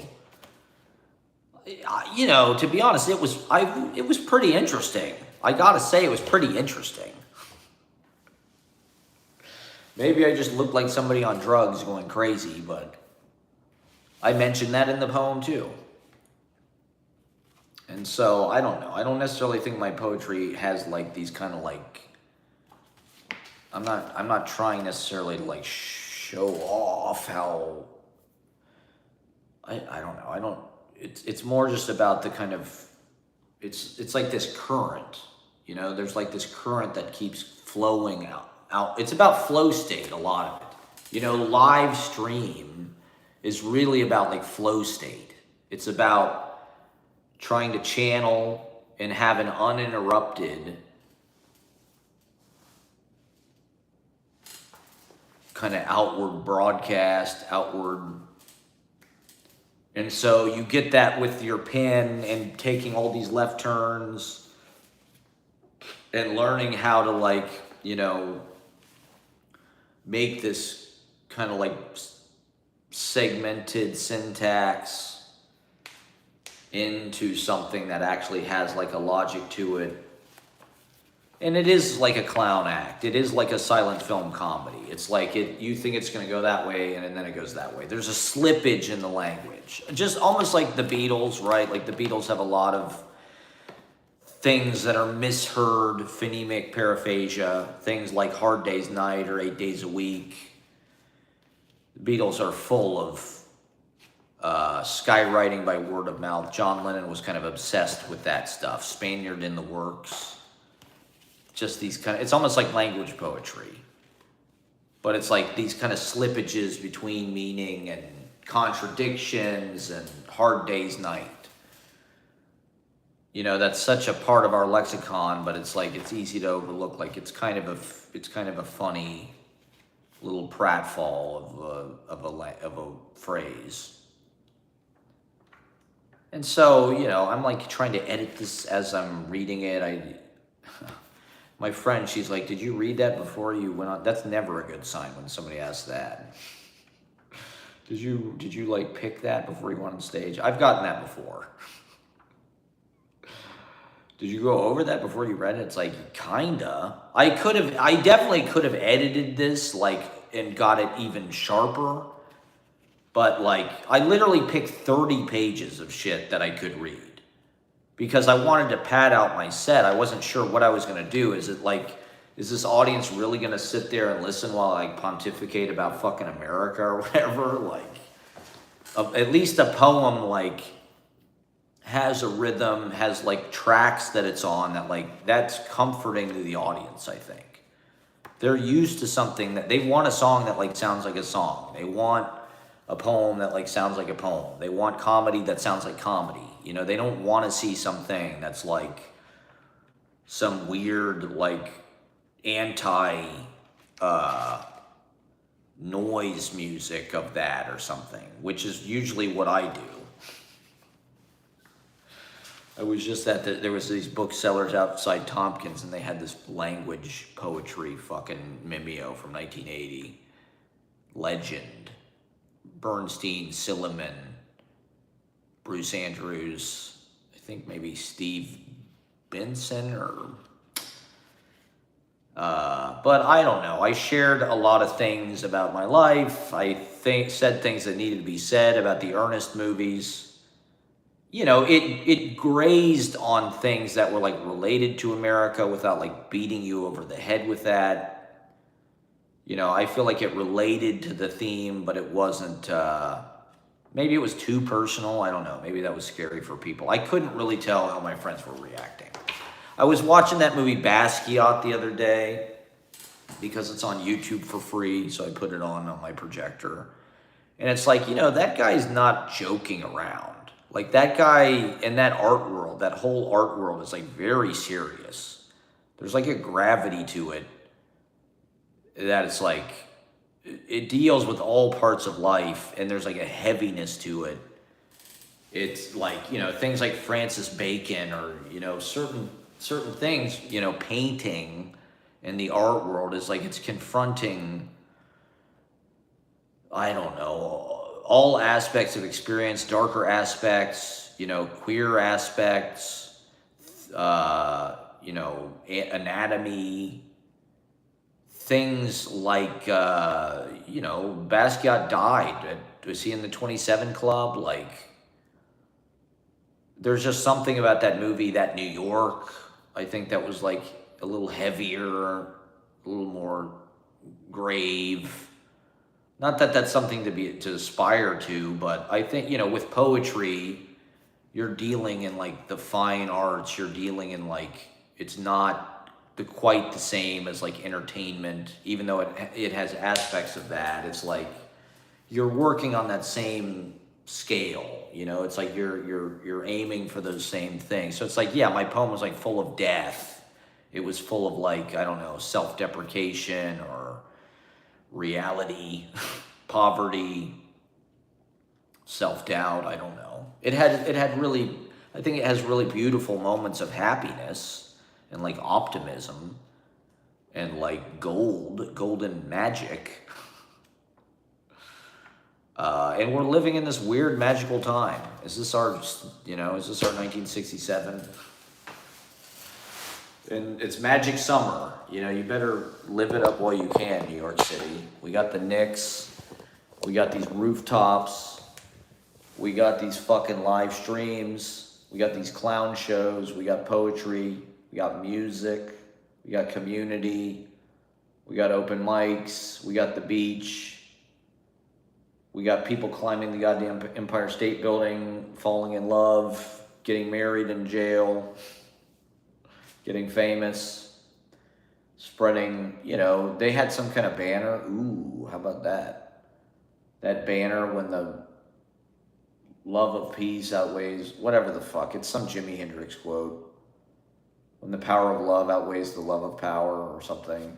S1: To be honest, it was pretty interesting. I gotta say, it was pretty interesting. Maybe I just looked like somebody on drugs going crazy, but I mentioned that in the poem too. And so, I don't know. I don't necessarily think my poetry has these kind of I'm not trying necessarily to show off how, I don't know. It's more just about the kind of, it's like this current, there's this current that keeps flowing out. It's about flow state, a lot of it. Live stream is really about flow state. It's about trying to channel and have an uninterrupted kind of outward broadcast, and so you get that with your pen and taking all these left turns and learning how to make this kind of segmented syntax into something that actually has a logic to it. And it is like a clown act. It is like a silent film comedy. It's you think it's going to go that way, and then it goes that way. There's a slippage in the language. Just almost like the Beatles, right? The Beatles have a lot of things that are misheard, phonemic paraphasia, things like Hard Day's Night or 8 Days a Week. The Beatles are full of skywriting by word of mouth. John Lennon was kind of obsessed with that stuff. Spaniard in the Works. Just these it's almost like language poetry. But it's these kind of slippages between meaning and contradictions and Hard Day's Night. That's such a part of our lexicon, but it's it's easy to overlook. It's kind of a funny little pratfall of a phrase. And so, I'm trying to edit this as I'm reading it. My friend, she's like, did you read that before you went on? That's never a good sign when somebody asks that. Did you pick that before you went on stage? I've gotten that before. Did you go over that before you read it? It's kinda. I definitely could have edited this, and got it even sharper. But, I literally picked 30 pages of shit that I could read. Because I wanted to pad out my set. I wasn't sure what I was going to do. Is this audience really going to sit there and listen while I pontificate about fucking America or whatever? At least a poem, has a rhythm, has, tracks that it's on that's comforting to the audience, I think. They're used to something that, they want a song that, sounds like a song. They want a poem that, sounds like a poem. They want comedy that sounds like comedy. They don't want to see something that's some weird, anti noise music of that or something, which is usually what I do. I was just there was these booksellers outside Tompkins, and they had this language poetry fucking mimeo from 1980. Legend. Bernstein, Silliman, Bruce Andrews, I think maybe Steve Benson but I don't know. I shared a lot of things about my life. I said things that needed to be said about the Ernest movies. It grazed on things that were related to America without beating you over the head with that. I feel it related to the theme, but it wasn't Maybe it was too personal. I don't know. Maybe that was scary for people. I couldn't really tell how my friends were reacting. I was watching that movie Basquiat the other day because it's on YouTube for free, so I put it on my projector. And it's like, that guy's not joking around. Like, that guy in that art world, that whole art world is like very serious. There's like a gravity to it that it's like, it deals with all parts of life, and there's like a heaviness to it. It's like, things like Francis Bacon, or, certain things, painting in the art world is like, it's confronting, I don't know, all aspects of experience, darker aspects, queer aspects, anatomy, things like, Basquiat died. Was he in the 27 Club? Like, there's just something about that movie, that New York, I think that was like a little heavier, a little more grave. Not that that's something to aspire to, but I think, with poetry, you're dealing in like the fine arts, you're dealing in like, it's not quite the same as like entertainment, even though it has aspects of that. It's like you're working on that same scale, it's like you're aiming for those same things. So it's like, yeah, my poem was like full of death. It was full of like, I don't know, self-deprecation or reality, poverty, self-doubt. I don't know. It had really, I think it has really beautiful moments of happiness and like optimism and like golden magic. And we're living in this weird magical time. Is this our 1967? And it's magic summer. You better live it up while you can, New York City. We got the Knicks. We got these rooftops. We got these fucking live streams. We got these clown shows. We got poetry. We got music. We got community. We got open mics. We got the beach. We got people climbing the goddamn Empire State Building, falling in love, getting married in jail, getting famous, spreading, they had some kind of banner. Ooh, how about that? That banner, when the love of peace outweighs whatever the fuck. It's some Jimi Hendrix quote. When the power of love outweighs the love of power or something,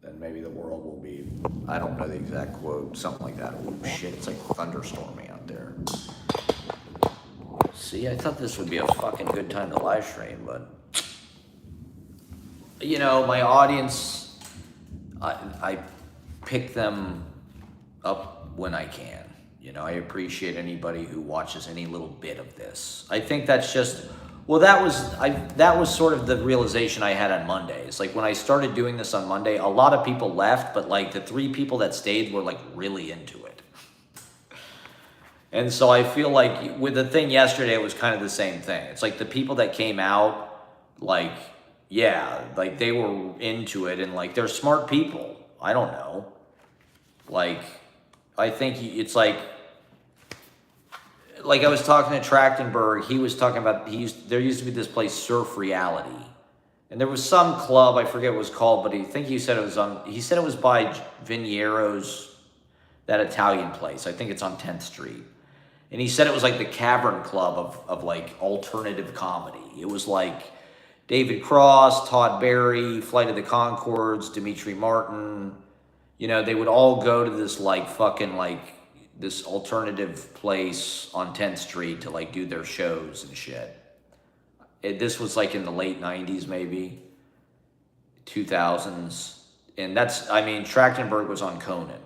S1: then maybe the world will be, I don't know the exact quote, something like that. Oh shit, it's like thunderstorming out there. See, I thought this would be a fucking good time to live stream, but my audience, I pick them up when I can. I appreciate anybody who watches any little bit of this. I think that's just, well, that was sort of the realization I had on Monday. It's like when I started doing this on Monday, a lot of people left, but like the 3 people that stayed were like really into it. And so I feel like with the thing yesterday, it was kind of the same thing. It's like the people that came out, like, yeah, like they were into it, and like they're smart people. I don't know. Like, I think it's like I was talking to Trachtenberg, he was talking about, there used to be this place, Surf Reality. And there was some club, I forget what it was called, but he said it was by Viniero's, that Italian place. I think it's on 10th Street. And he said it was like the Cavern Club of like alternative comedy. It was like David Cross, Todd Barry, Flight of the Conchords, Dimitri Martin. They would all go to this like fucking like this alternative place on 10th Street to like do their shows and shit. This was like in the late 90s, maybe 2000s. And Trachtenberg was on Conan.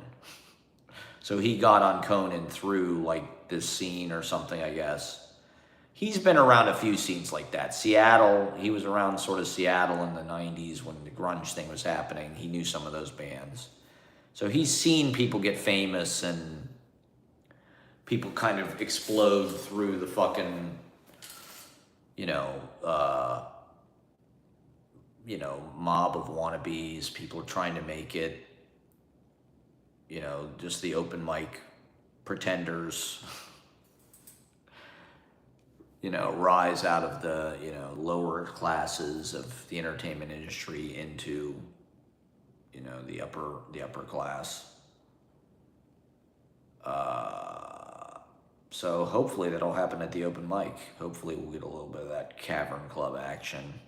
S1: So he got on Conan through like this scene or something, I guess. He's been around a few scenes like that. Seattle, he was around sort of Seattle in the 90s when the grunge thing was happening. He knew some of those bands. So he's seen people get famous and people kind of explode through the fucking, mob of wannabes. People are trying to make it, just the open mic pretenders. rise out of the, lower classes of the entertainment industry into, the upper class. So hopefully that'll happen at the open mic. Hopefully we'll get a little bit of that Cavern Club action.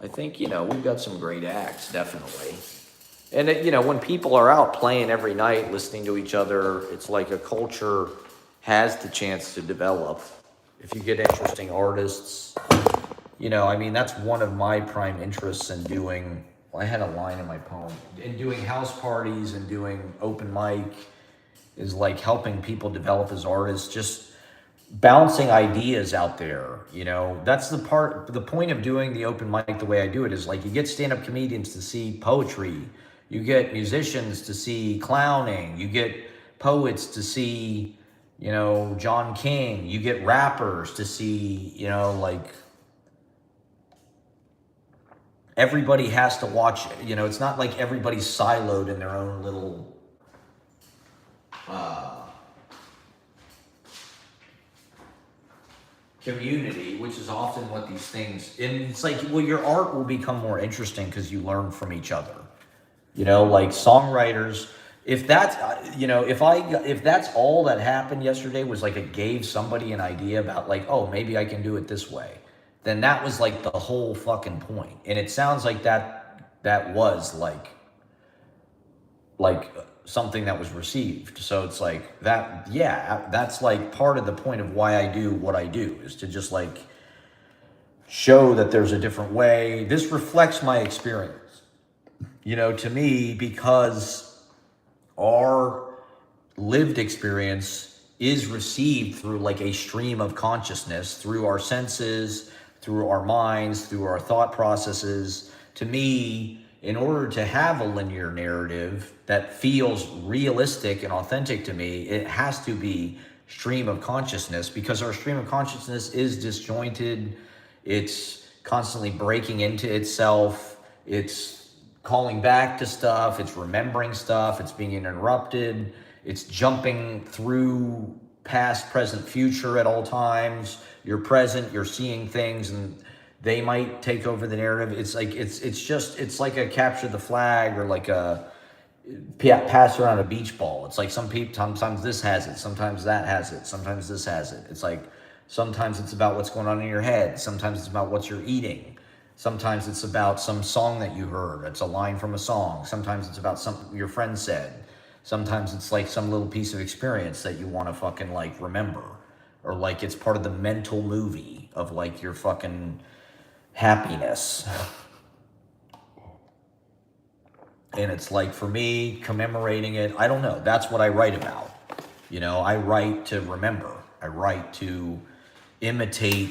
S1: I think, we've got some great acts, definitely. And, when people are out playing every night, listening to each other, it's like a culture has the chance to develop. If you get interesting artists, that's one of my prime interests in doing. I had a line in my poem. In doing house parties and doing open mic is like helping people develop as artists, just bouncing ideas out there. That's the point of doing the open mic the way I do it is like you get stand-up comedians to see poetry, you get musicians to see clowning, you get poets to see, John King, you get rappers to see, like everybody has to watch, it's not like everybody's siloed in their own little community, which is often what these things, and it's like, well, your art will become more interesting because you learn from each other. Like songwriters, if that's, if that's all that happened yesterday was like it gave somebody an idea about like, oh, maybe I can do it this way, then that was like the whole fucking point. And it sounds like that was like something that was received. So it's like that, yeah, that's like part of the point of why I do what I do, is to just like show that there's a different way. This reflects my experience, to me, because our lived experience is received through like a stream of consciousness, through our senses, through our minds, through our thought processes. To me, in order to have a linear narrative that feels realistic and authentic to me, it has to be stream of consciousness, because our stream of consciousness is disjointed. It's constantly breaking into itself. It's calling back to stuff. It's remembering stuff. It's being interrupted. It's jumping through past, present, future at all times. You're present, you're seeing things, and they might take over the narrative. It's like it's like a capture the flag, or like a pass around a beach ball. It's like some people, sometimes this has it, sometimes that has it, sometimes this has it. It's like sometimes it's about what's going on in your head, sometimes it's about what you're eating, sometimes it's about some song that you heard. It's a line from a song. Sometimes it's about something your friend said. Sometimes it's like some little piece of experience that you want to fucking like remember, or like it's part of the mental movie of like your fucking happiness. And it's like, for me, commemorating it, I don't know, that's what I write about. I write to remember. I write to imitate,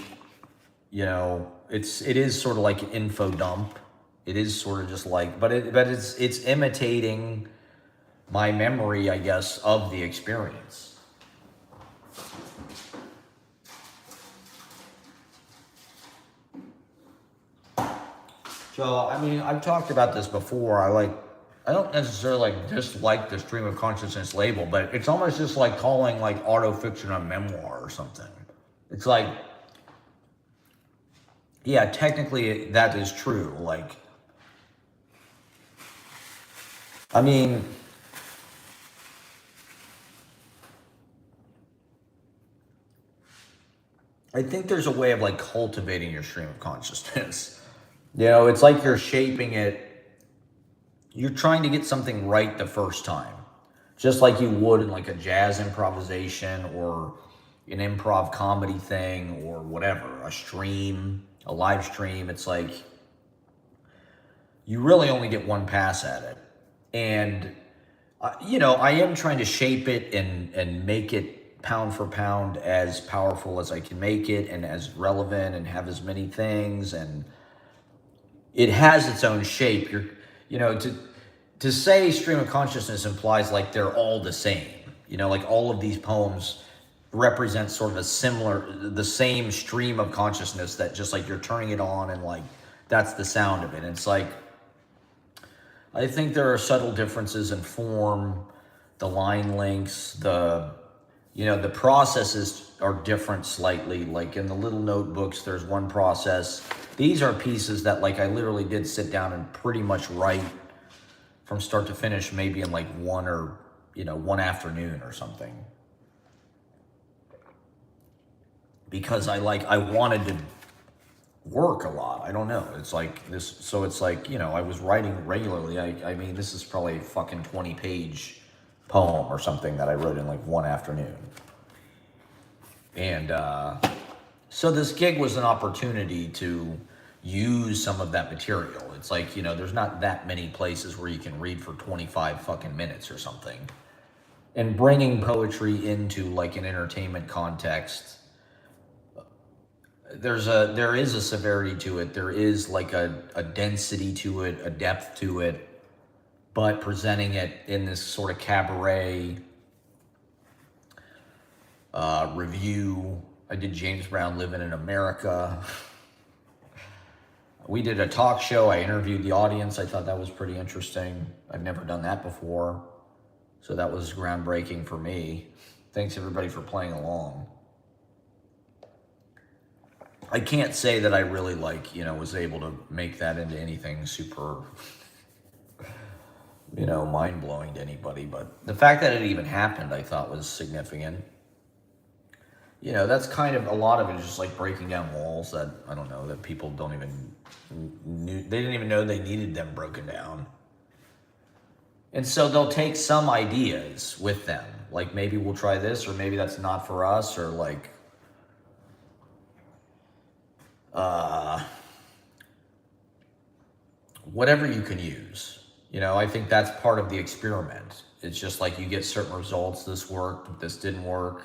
S1: it is sort of like an info dump. It is sort of just like, but it's imitating my memory, I guess, of the experience. So, I've talked about this before. I don't necessarily dislike the stream of consciousness label, but it's almost just like calling like autofiction a memoir or something. It's like, yeah, technically that is true. Like, I think there's a way of like cultivating your stream of consciousness. It's like you're shaping it. You're trying to get something right the first time, just like you would in like a jazz improvisation or an improv comedy thing or whatever, a live stream. It's like you really only get one pass at it. And, I am trying to shape it and make it pound for pound as powerful as I can make it, and as relevant, and have as many things. And it has its own shape. To say stream of consciousness implies like they're all the same. Like all of these poems represent sort of the same stream of consciousness, that just like you're turning it on and like that's the sound of it. And it's like, I think there are subtle differences in form, the line lengths, the You know, the processes are different slightly. Like in the little notebooks, there's one process. These are pieces that like I literally did sit down and pretty much write from start to finish, maybe in like one afternoon or something. Because I wanted to work a lot. I don't know. It's like this, so it's like, I was writing regularly. I mean, this is probably a fucking 20-page poem or something that I wrote in like one afternoon. And so this gig was an opportunity to use some of that material. It's like, there's not that many places where you can read for 25 fucking minutes or something. And bringing poetry into like an entertainment context, there is a severity to it. There is like a density to it, a depth to it, but presenting it in this sort of cabaret review. I did James Brown Living in America. We did a talk show. I interviewed the audience. I thought that was pretty interesting. I've never done that before, so that was groundbreaking for me. Thanks everybody for playing along. I can't say that I really was able to make that into anything super, mind-blowing to anybody, but the fact that it even happened, I thought was significant. That's kind of, a lot of it is just like breaking down walls that, I don't know, that people don't even they didn't even know they needed them broken down. And so they'll take some ideas with them, like maybe we'll try this, or maybe that's not for us, or like, whatever you can use. I think that's part of the experiment. It's just like you get certain results. This worked, this didn't work.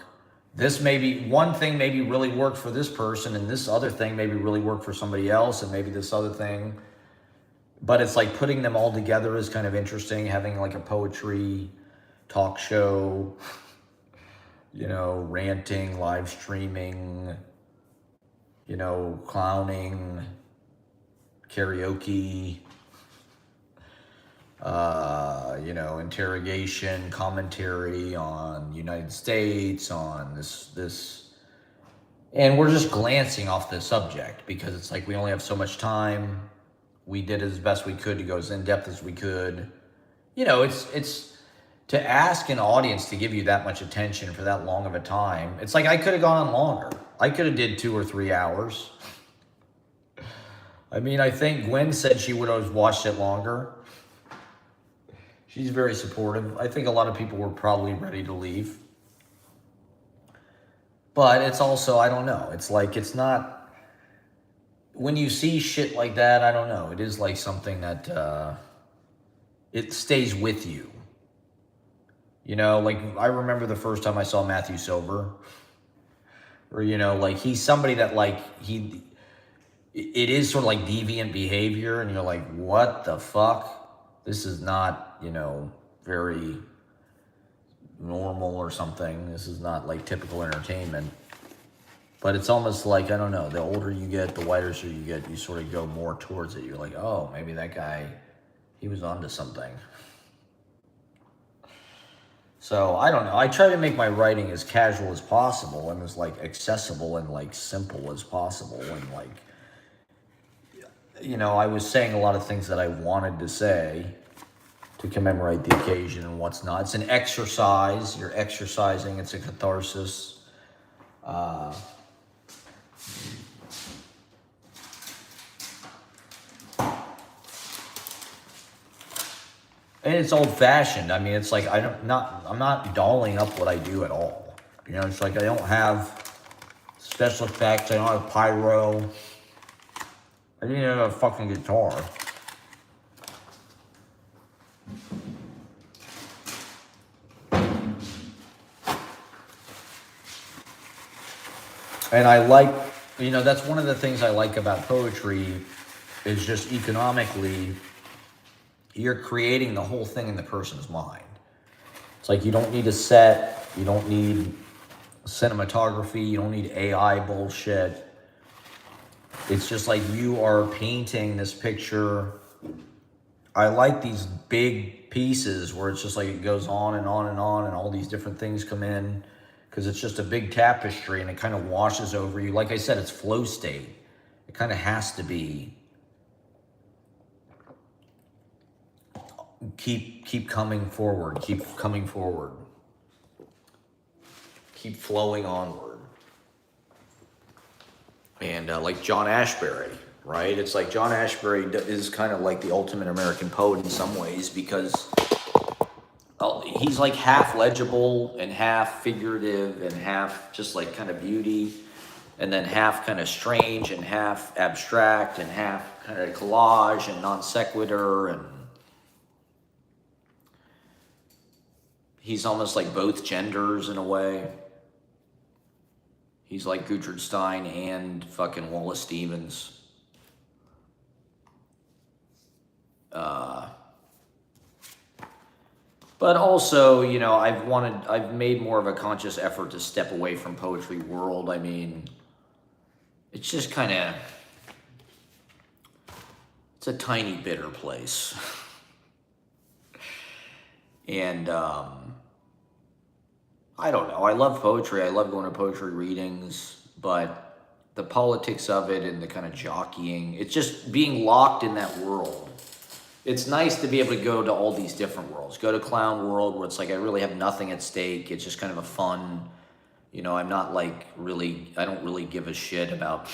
S1: This maybe, one thing maybe really worked for this person, and this other thing maybe really worked for somebody else, and maybe this other thing. But it's like putting them all together is kind of interesting, having like a poetry talk show, ranting, live streaming, clowning, karaoke, interrogation, commentary on United States, on this, and we're just glancing off the subject because it's like we only have so much time. We did as best we could to go as in depth as we could. It's to ask an audience to give you that much attention for that long of a time. It's like I could have gone on longer. I could have did 2 or 3 hours. I mean, I think Gwen said she would have watched it longer. She's very supportive. I think a lot of people were probably ready to leave. But it's also, I don't know. It's like, it's not, when you see shit like that, I don't know. It is like something that, it stays with you. Like I remember the first time I saw Matthew Silver. Or, he's somebody that it is sort of like deviant behavior, and you're like, what the fuck? This is not, very normal or something. This is not like typical entertainment. But it's almost like, I don't know, the older you get, the wider you get, you sort of go more towards it. You're like, oh, maybe that guy, he was onto something. So, I don't know. I try to make my writing as casual as possible and as accessible and simple as possible. And I was saying a lot of things that I wanted to say to commemorate the occasion and what's not. It's an exercise. You're exercising. It's a catharsis. And it's old-fashioned. I mean, it's like I'm not dolling up what I do at all. It's like I don't have special effects. I don't have pyro. I didn't even have a fucking guitar. And I like, that's one of the things I like about poetry is just economically, you're creating the whole thing in the person's mind. It's like you don't need a set, you don't need cinematography, you don't need AI bullshit. It's just like you are painting this picture. I like these big pieces where it's just like it goes on and on and on and all these different things come in. because it's just a big tapestry and it kind of washes over you. Like I said, it's flow state. It kind of has to be. Keep coming forward. Keep coming forward. Keep flowing onward. And like John Ashbery, right? It's like John Ashbery is kind of like the ultimate American poet in some ways, because he's like half legible and half figurative and half just like kind of beauty, and then half kind of strange and half abstract and half kind of collage and non sequitur, and he's almost like both genders in a way. He's like Gertrude Stein and fucking Wallace Stevens. But also, you know, I've made more of a conscious effort to step away from poetry world. I mean, it's just kind of, it's a tiny bitter place. And, I don't know. I love poetry. I love going to poetry readings, but the politics of it and the kind of jockeying, it's just being locked in that world. It's nice to be able to go to all these different worlds. Go to clown world where it's like I really have nothing at stake. It's just kind of a fun, you know, I'm not like really, I don't really give a shit about,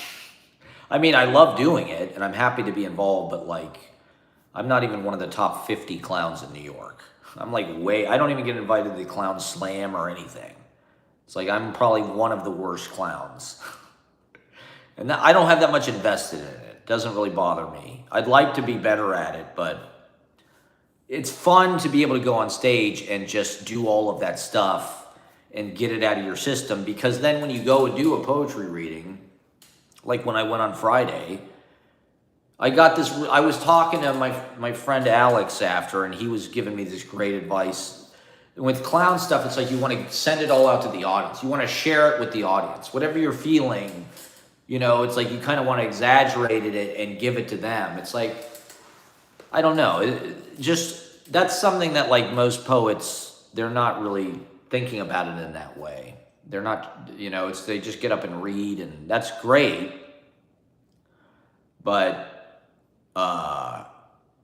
S1: I mean, I love doing it and I'm happy to be involved, but like, I'm not even one of the top 50 clowns in New York. I'm like I don't even get invited to the Clown Slam or anything. It's like I'm probably one of the worst clowns. And I don't have that much invested in it. It doesn't really bother me. I'd like to be better at it, but it's fun to be able to go on stage and just do all of that stuff and get it out of your system, because then when you go and do a poetry reading, like when I went on Friday, I was talking to my friend Alex after, and he was giving me this great advice. With clown stuff, it's like you want to send it all out to the audience. You want to share it with the audience. Whatever you're feeling, you know, it's like you kind of want to exaggerate it and give it to them. It's like, I don't know. That's something that like most poets, they're not really thinking about it in that way. They're not, you know, they just get up and read, and that's great. But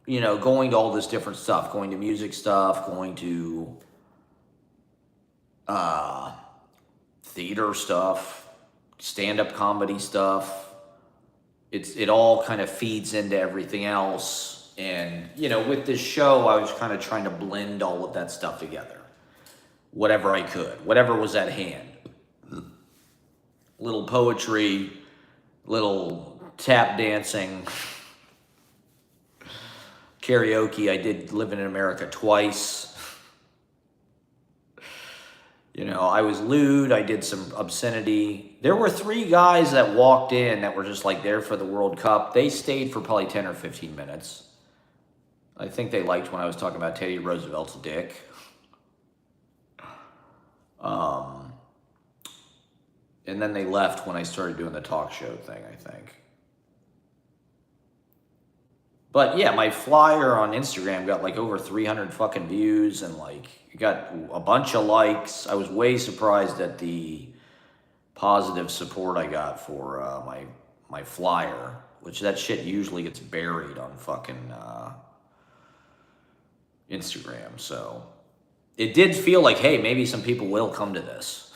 S1: you know, going to all this different stuff, going to music stuff, going to theater stuff, stand-up comedy stuff, it all kind of feeds into everything else. And, you know, with this show, I was kind of trying to blend all of that stuff together. Whatever I could, whatever was at hand. Little poetry, little tap dancing, karaoke. I did Living in America twice. You know, I was lewd. I did some obscenity. There were 3 guys that walked in that were just like there for the World Cup. They stayed for probably 10 or 15 minutes. I think they liked when I was talking about Teddy Roosevelt's dick. And then they left when I started doing the talk show thing, I think. But yeah, my flyer on Instagram got like over 300 fucking views and like got a bunch of likes. I was way surprised at the positive support I got for my flyer, which that shit usually gets buried on fucking Instagram. So it did feel like, hey, maybe some people will come to this.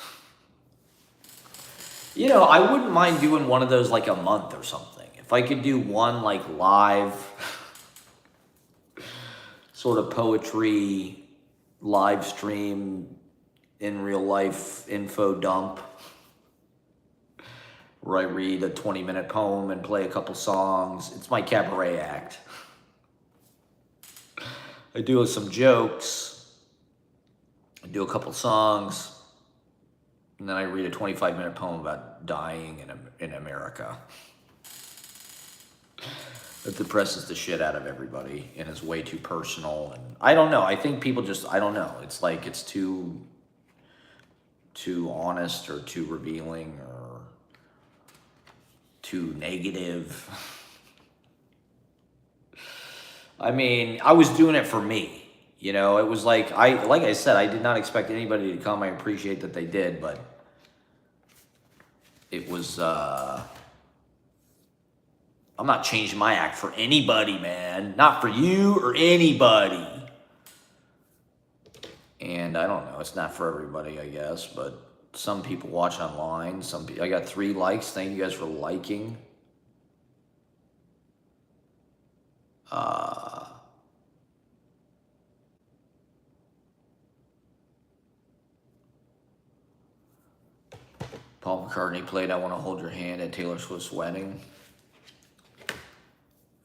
S1: You know, I wouldn't mind doing one of those like a month or something. If I could do one like live sort of poetry live stream in real life info dump where I read a 20-minute poem and play a couple songs. It's my cabaret act. I do some jokes. I do a couple songs. And then I read a 25-minute poem about dying in America. It depresses the shit out of everybody and is way too personal. And I don't know. I think people just, I don't know. It's like it's too honest or too revealing or too negative. I mean, I was doing it for me. You know, it was like I said, I did not expect anybody to come. I appreciate that they did, but it was I'm not changing my act for anybody, man. Not for you or anybody. And I don't know, it's not for everybody, I guess, but some people watch online. I got 3 likes. Thank you guys for liking. Paul McCartney played I Want to Hold Your Hand at Taylor Swift's wedding.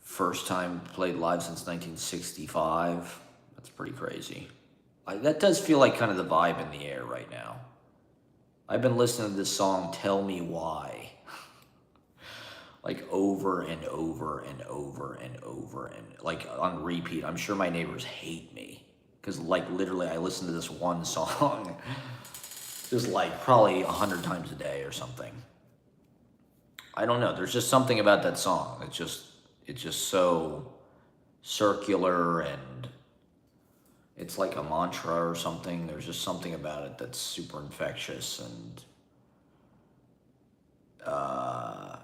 S1: First time played live since 1965. That's pretty crazy. That does feel like kind of the vibe in the air right now. I've been listening to this song, Tell Me Why, like over and over and over and over and like on repeat. I'm sure my neighbors hate me because like literally I listen to this one song just like probably 100 times a day or something. I don't know. There's just something about that song. It's just so circular and it's like a mantra or something. There's just something about it that's super infectious and I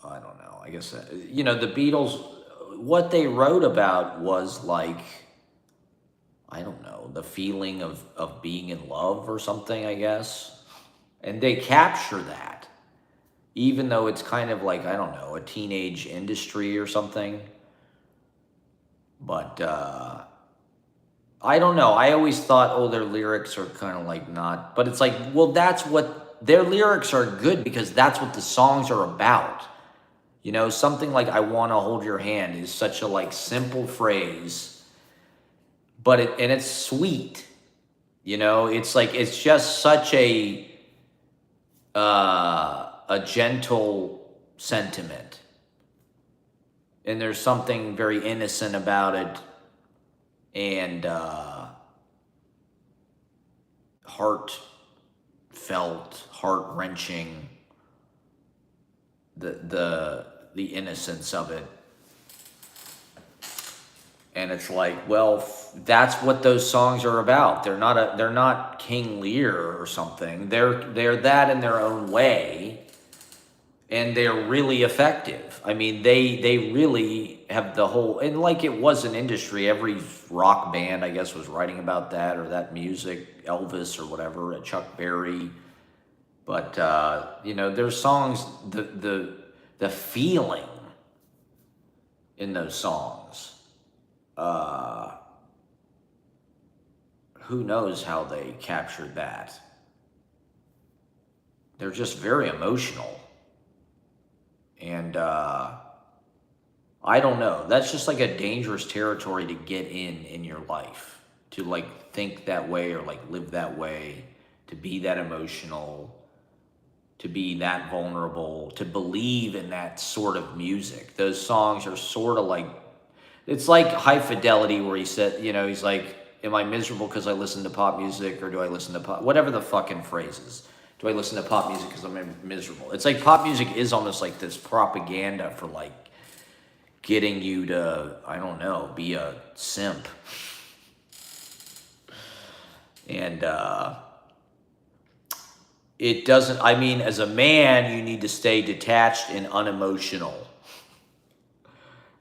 S1: don't know. I guess, you know, the Beatles, what they wrote about was like, I don't know, the feeling of being in love or something, I guess. And they capture that, even though it's kind of like, I don't know, a teenage industry or something. But I don't know. I always thought, oh, their lyrics are kind of like not, but it's like, well, that's what, their lyrics are good because that's what the songs are about. You know, something like I Want to Hold Your Hand is such a like simple phrase, but it's sweet. You know, it's like, it's just such a gentle sentiment. And there's something very innocent about it and heartfelt, heart-wrenching, the innocence of it. And it's like, well, that's what those songs are about. They're not King Lear or something. They're that in their own way. And they're really effective. I mean, they really have the whole, and like it was an industry, every rock band, I guess, was writing about that or that music, Elvis or whatever, Chuck Berry. But, you know, there's songs, the feeling in those songs, who knows how they captured that. They're just very emotional. And I don't know. That's just like a dangerous territory to get in your life. To like think that way or like live that way. To be that emotional. To be that vulnerable. To believe in that sort of music. Those songs are sort of like, it's like High Fidelity where he said, you know, he's like, am I miserable because I listen to pop music or do I listen to pop, whatever the fucking phrase is. Do I listen to pop music because I'm miserable? It's like pop music is almost like this propaganda for like getting you to, I don't know, be a simp. And it doesn't, I mean, as a man, you need to stay detached and unemotional.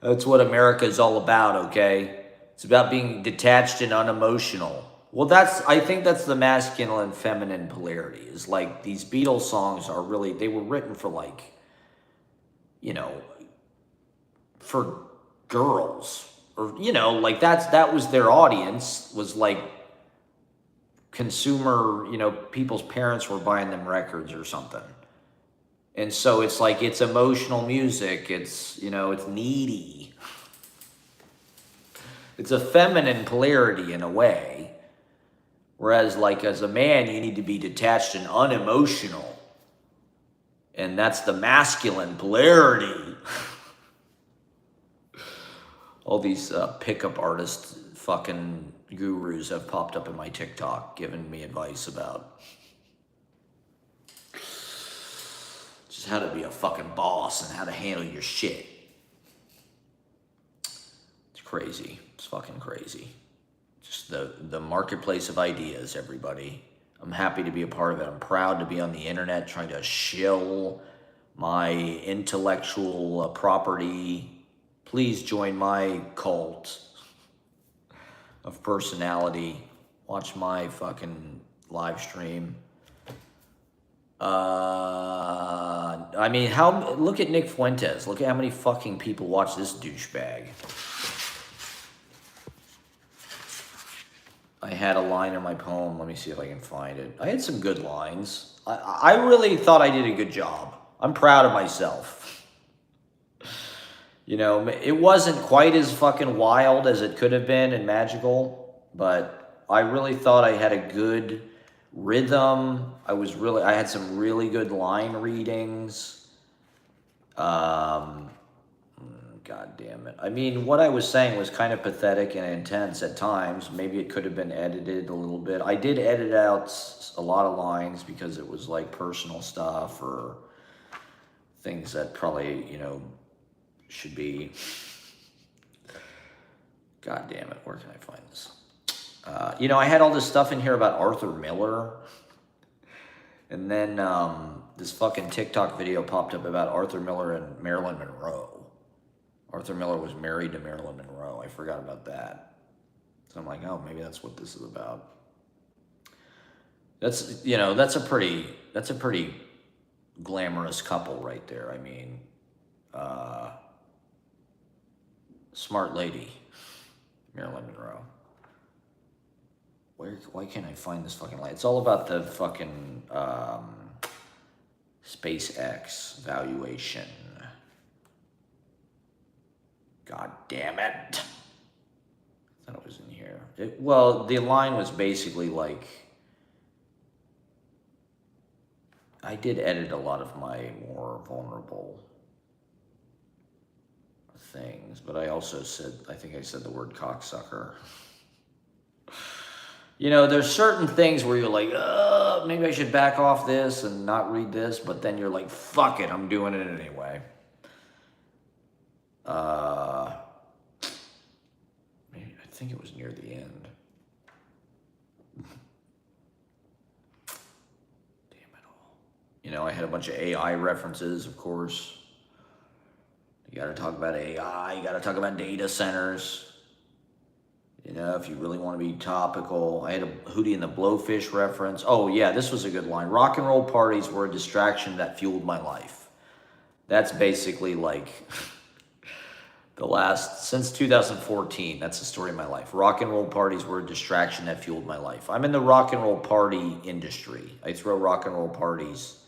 S1: That's what America is all about, okay? It's about being detached and unemotional. Well, I think that's the masculine and feminine polarity. Is like these Beatles songs are really, they were written for like, you know, for girls. Or, you know, like that was their audience, was like consumer, you know, people's parents were buying them records or something. And so it's like, it's emotional music. It's, you know, it's needy. It's a feminine polarity in a way. Whereas, like, as a man, you need to be detached and unemotional. And that's the masculine polarity. All these pickup artist fucking gurus have popped up in my TikTok giving me advice about just how to be a fucking boss and how to handle your shit. It's crazy. It's fucking crazy. Just the marketplace of ideas, everybody. I'm happy to be a part of it. I'm proud to be on the internet trying to shill my intellectual property. Please join my cult of personality. Watch my fucking live stream. I mean, look at Nick Fuentes. Look at how many fucking people watch this douchebag. I had a line in my poem. Let me see if I can find it. I had some good lines. I really thought I did a good job. I'm proud of myself. You know, it wasn't quite as fucking wild as it could have been and magical, but I really thought I had a good rhythm. I had some really good line readings. God damn it. I mean, what I was saying was kind of pathetic and intense at times. Maybe it could have been edited a little bit. I did edit out a lot of lines because it was like personal stuff or things that probably, you know, should be. God damn it. Where can I find this? You know, I had all this stuff in here about Arthur Miller. And then this fucking TikTok video popped up about Arthur Miller and Marilyn Monroe. Arthur Miller was married to Marilyn Monroe. I forgot about that. So I'm like, oh, maybe that's what this is about. That's, you know, that's a pretty glamorous couple right there. I mean, smart lady, Marilyn Monroe. Why can't I find this fucking line? It's all about the fucking SpaceX valuation. God damn it. I thought it was in here. Well, the line was basically like, I did edit a lot of my more vulnerable things, but I also said, I think I said the word cocksucker. You know, there's certain things where you're like, maybe I should back off this and not read this, but then you're like, fuck it, I'm doing it anyway. Maybe, I think it was near the end. Damn it all. You know, I had a bunch of AI references, of course. You gotta talk about AI, you gotta talk about data centers. You know, if you really want to be topical. I had a Hootie and the Blowfish reference. Oh, yeah, this was a good line. Rock and roll parties were a distraction that fueled my life. That's basically like since 2014, that's the story of my life. Rock and roll parties were a distraction that fueled my life. I'm in the rock and roll party industry. I throw rock and roll parties,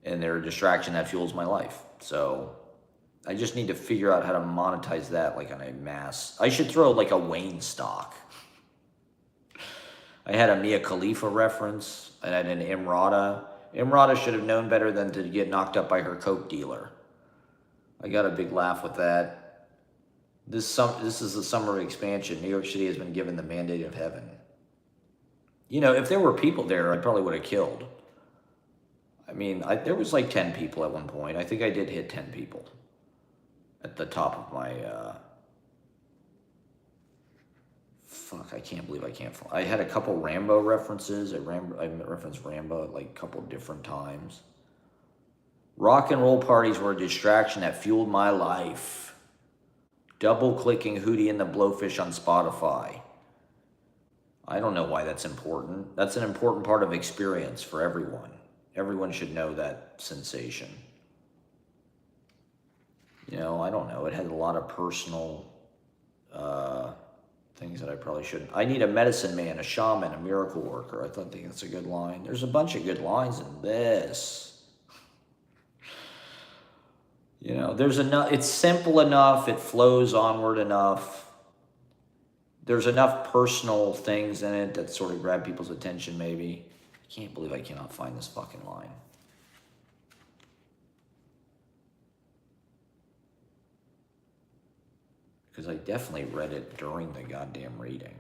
S1: and they're a distraction that fuels my life. So I just need to figure out how to monetize that like on a mass. I should throw like a Wayne stock. I had a Mia Khalifa reference. I had an Imrata. Imrata should have known better than to get knocked up by her coke dealer. I got a big laugh with that. This is the summer of expansion. New York City has been given the mandate of heaven. You know, if there were people there, I probably would have killed. I mean, there was like 10 people at one point. I think I did hit 10 people at the top of my, fuck, I can't believe I can't find. I had a couple Rambo references. I referenced Rambo like a couple different times. Rock and roll parties were a distraction that fueled my life. Double-clicking Hootie and the Blowfish on Spotify. I don't know why that's important. That's an important part of experience for everyone. Everyone should know that sensation. You know, I don't know. It had a lot of personal things that I probably shouldn't. I need a medicine man, a shaman, a miracle worker. I think that's a good line. There's a bunch of good lines in this. You know, there's enough. It's simple enough. It flows onward enough. There's enough personal things in it that sort of grab people's attention, maybe. I can't believe I cannot find this fucking line. Because I definitely read it during the goddamn reading.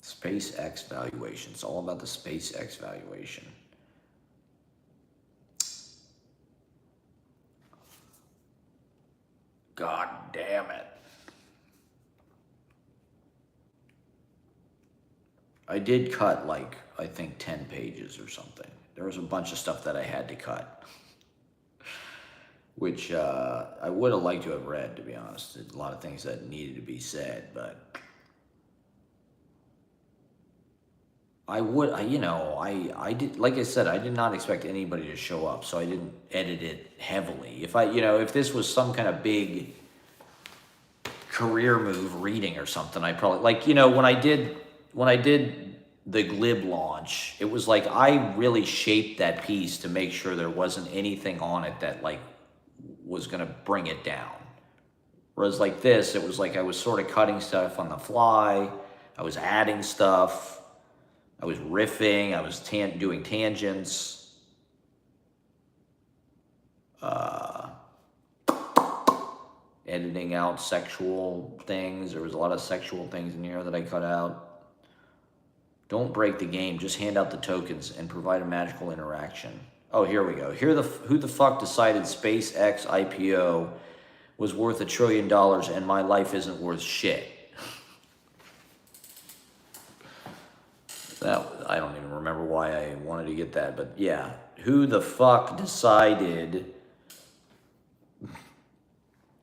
S1: SpaceX valuation. It's all about the SpaceX valuation. God damn it. I did cut like, I think 10 pages or something. There was a bunch of stuff that I had to cut, which I would have liked to have read, to be honest. There's a lot of things that needed to be said, but I did, like I said, I did not expect anybody to show up, so I didn't edit it heavily. If this was some kind of big career move reading or something, I probably, when I did the Glib launch, it was like I really shaped that piece to make sure there wasn't anything on it that was gonna bring it down. Whereas like this, it was like I was sort of cutting stuff on the fly, I was adding stuff, I was riffing, I was doing tangents. Editing out sexual things. There was a lot of sexual things in here that I cut out. Don't break the game, just hand out the tokens and provide a magical interaction. Oh, here we go. Who the fuck decided SpaceX IPO was worth $1 trillion and my life isn't worth shit? I don't even remember why I wanted to get that, but yeah. Who the fuck decided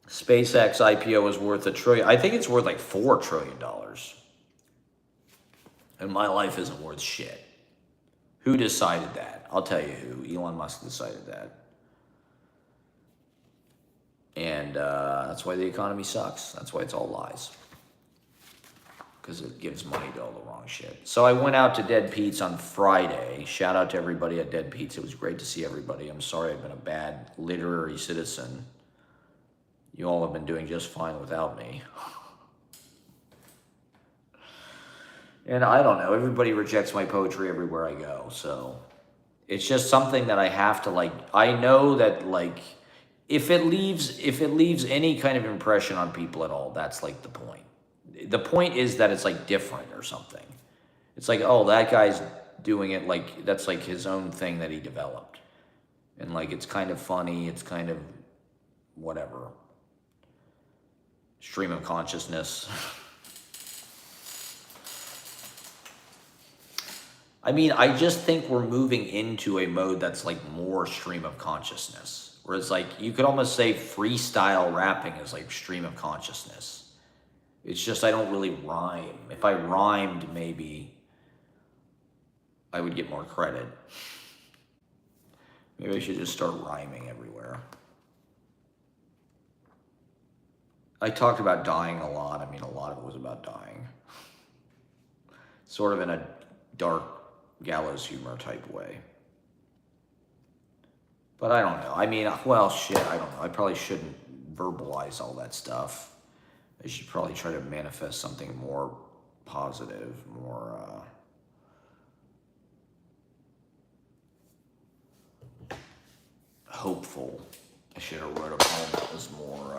S1: SpaceX IPO was worth $1 trillion? I think it's worth like $4 trillion. And my life isn't worth shit. Who decided that? I'll tell you who. Elon Musk decided that. And that's why the economy sucks. That's why it's all lies. Because it gives money to all the wrong shit. So I went out to Dead Pete's on Friday. Shout out to everybody at Dead Pete's. It was great to see everybody. I'm sorry I've been a bad literary citizen. You all have been doing just fine without me. And I don't know, everybody rejects my poetry everywhere I go, so it's just something that I have to I know that if it leaves any kind of impression on people at all, that's the point. The point is that it's different or something. It's oh, that guy's doing it that's his own thing that he developed. And it's kind of funny, it's kind of whatever. Stream of consciousness. I mean, I just think we're moving into a mode that's more stream of consciousness. Whereas you could almost say freestyle rapping is stream of consciousness. It's just I don't really rhyme. If I rhymed, maybe I would get more credit. Maybe I should just start rhyming everywhere. I talked about dying a lot. I mean, a lot of it was about dying. Sort of in a dark gallows humor type way. But I don't know. I mean, well, shit, I don't know. I probably shouldn't verbalize all that stuff. I should probably try to manifest something more positive, more, hopeful. I should have wrote a poem that was more,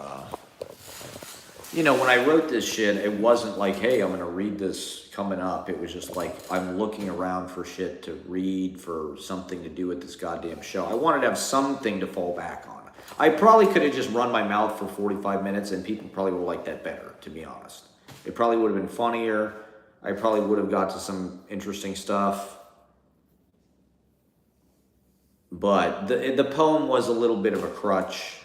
S1: when I wrote this shit, it wasn't hey, I'm going to read this coming up. It was just I'm looking around for shit to read, for something to do with this goddamn show. I wanted to have something to fall back on. I probably could have just run my mouth for 45 minutes and people probably would like that better, to be honest. It probably would have been funnier. I probably would have got to some interesting stuff. But the poem was a little bit of a crutch.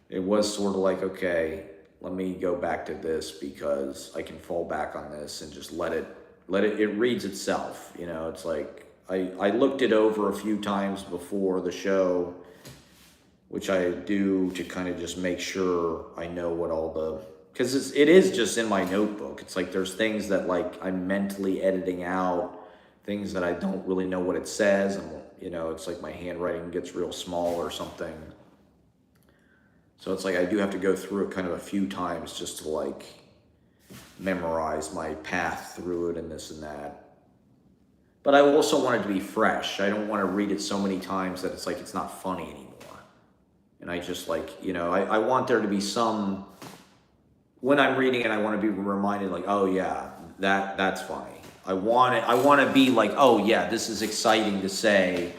S1: It was sort of okay, let me go back to this because I can fall back on this and just let it reads itself. It's I looked it over a few times before the show, which I do to kind of just make sure I know what because it is just in my notebook. It's there's things that I'm mentally editing out, things that I don't really know what it says, and it's my handwriting gets real small or something. So it's I do have to go through it kind of a few times just to memorize my path through it and this and that. But I also want it to be fresh. I don't want to read it so many times that it's not funny anymore. And I just I want there to be some, when I'm reading it, I want to be reminded oh yeah, that's funny. I want to be oh yeah, this is exciting to say.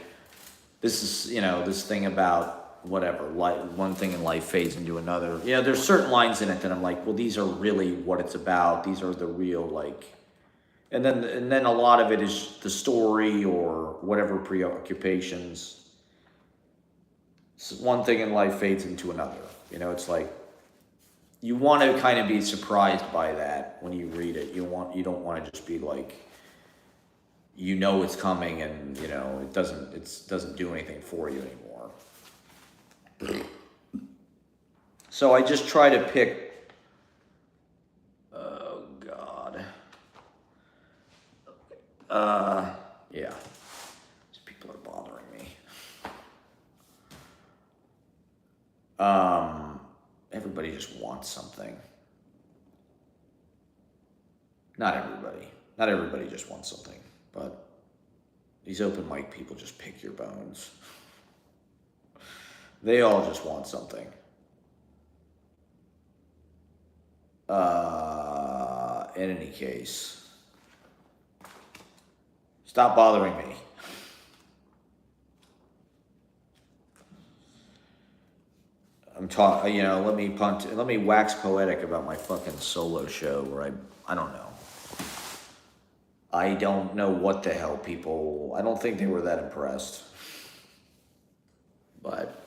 S1: This is, this thing about whatever, like one thing in life fades into another. Yeah, there's certain lines in it that I'm like, well, these are really what it's about. These are the real, like, and then a lot of it is the story or whatever preoccupations. So one thing in life fades into another. You know, it's like you want to kind of be surprised by that when you read it. You don't want to just be like, you know it's coming and you know it doesn't do anything for you anymore. So I just try to pick, oh God, yeah, these people are bothering me. Everybody just wants something. Not everybody just wants something, but these open mic people just pick your bones. They all just want something. In any case, stop bothering me. I'm talking, you know, let me wax poetic about my fucking solo show where I don't know. I don't know what the hell I don't think they were that impressed. But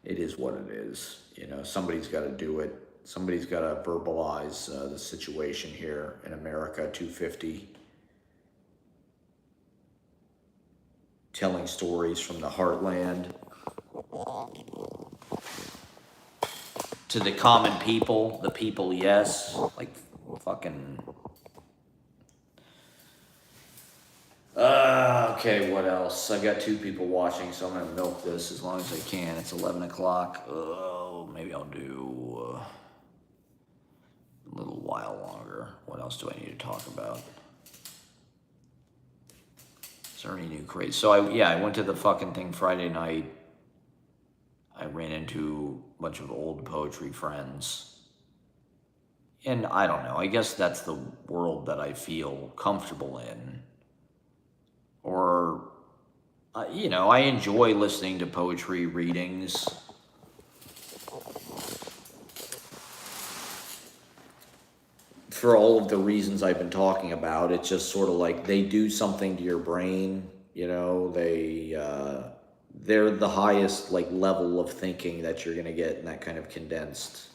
S1: it is what it is. You know, somebody's got to do it. Somebody's got to verbalize the situation here in America 250. Telling stories from the heartland to the common people. The people, yes. Like fucking... Okay, what else? I've got 2 people watching, so I'm gonna milk this as long as I can. It's 11 o'clock. Oh, maybe I'll do a little while longer. What else do I need to talk about? Is there any new craze? So I went to the fucking thing Friday night. I ran into a bunch of old poetry friends. And I don't know, I guess that's the world that I feel comfortable in. Or, you know, I enjoy listening to poetry readings. For all of the reasons I've been talking about, it's just sort of like they do something to your brain, you know, they're the highest like level of thinking that you're going to get in that kind of condensed,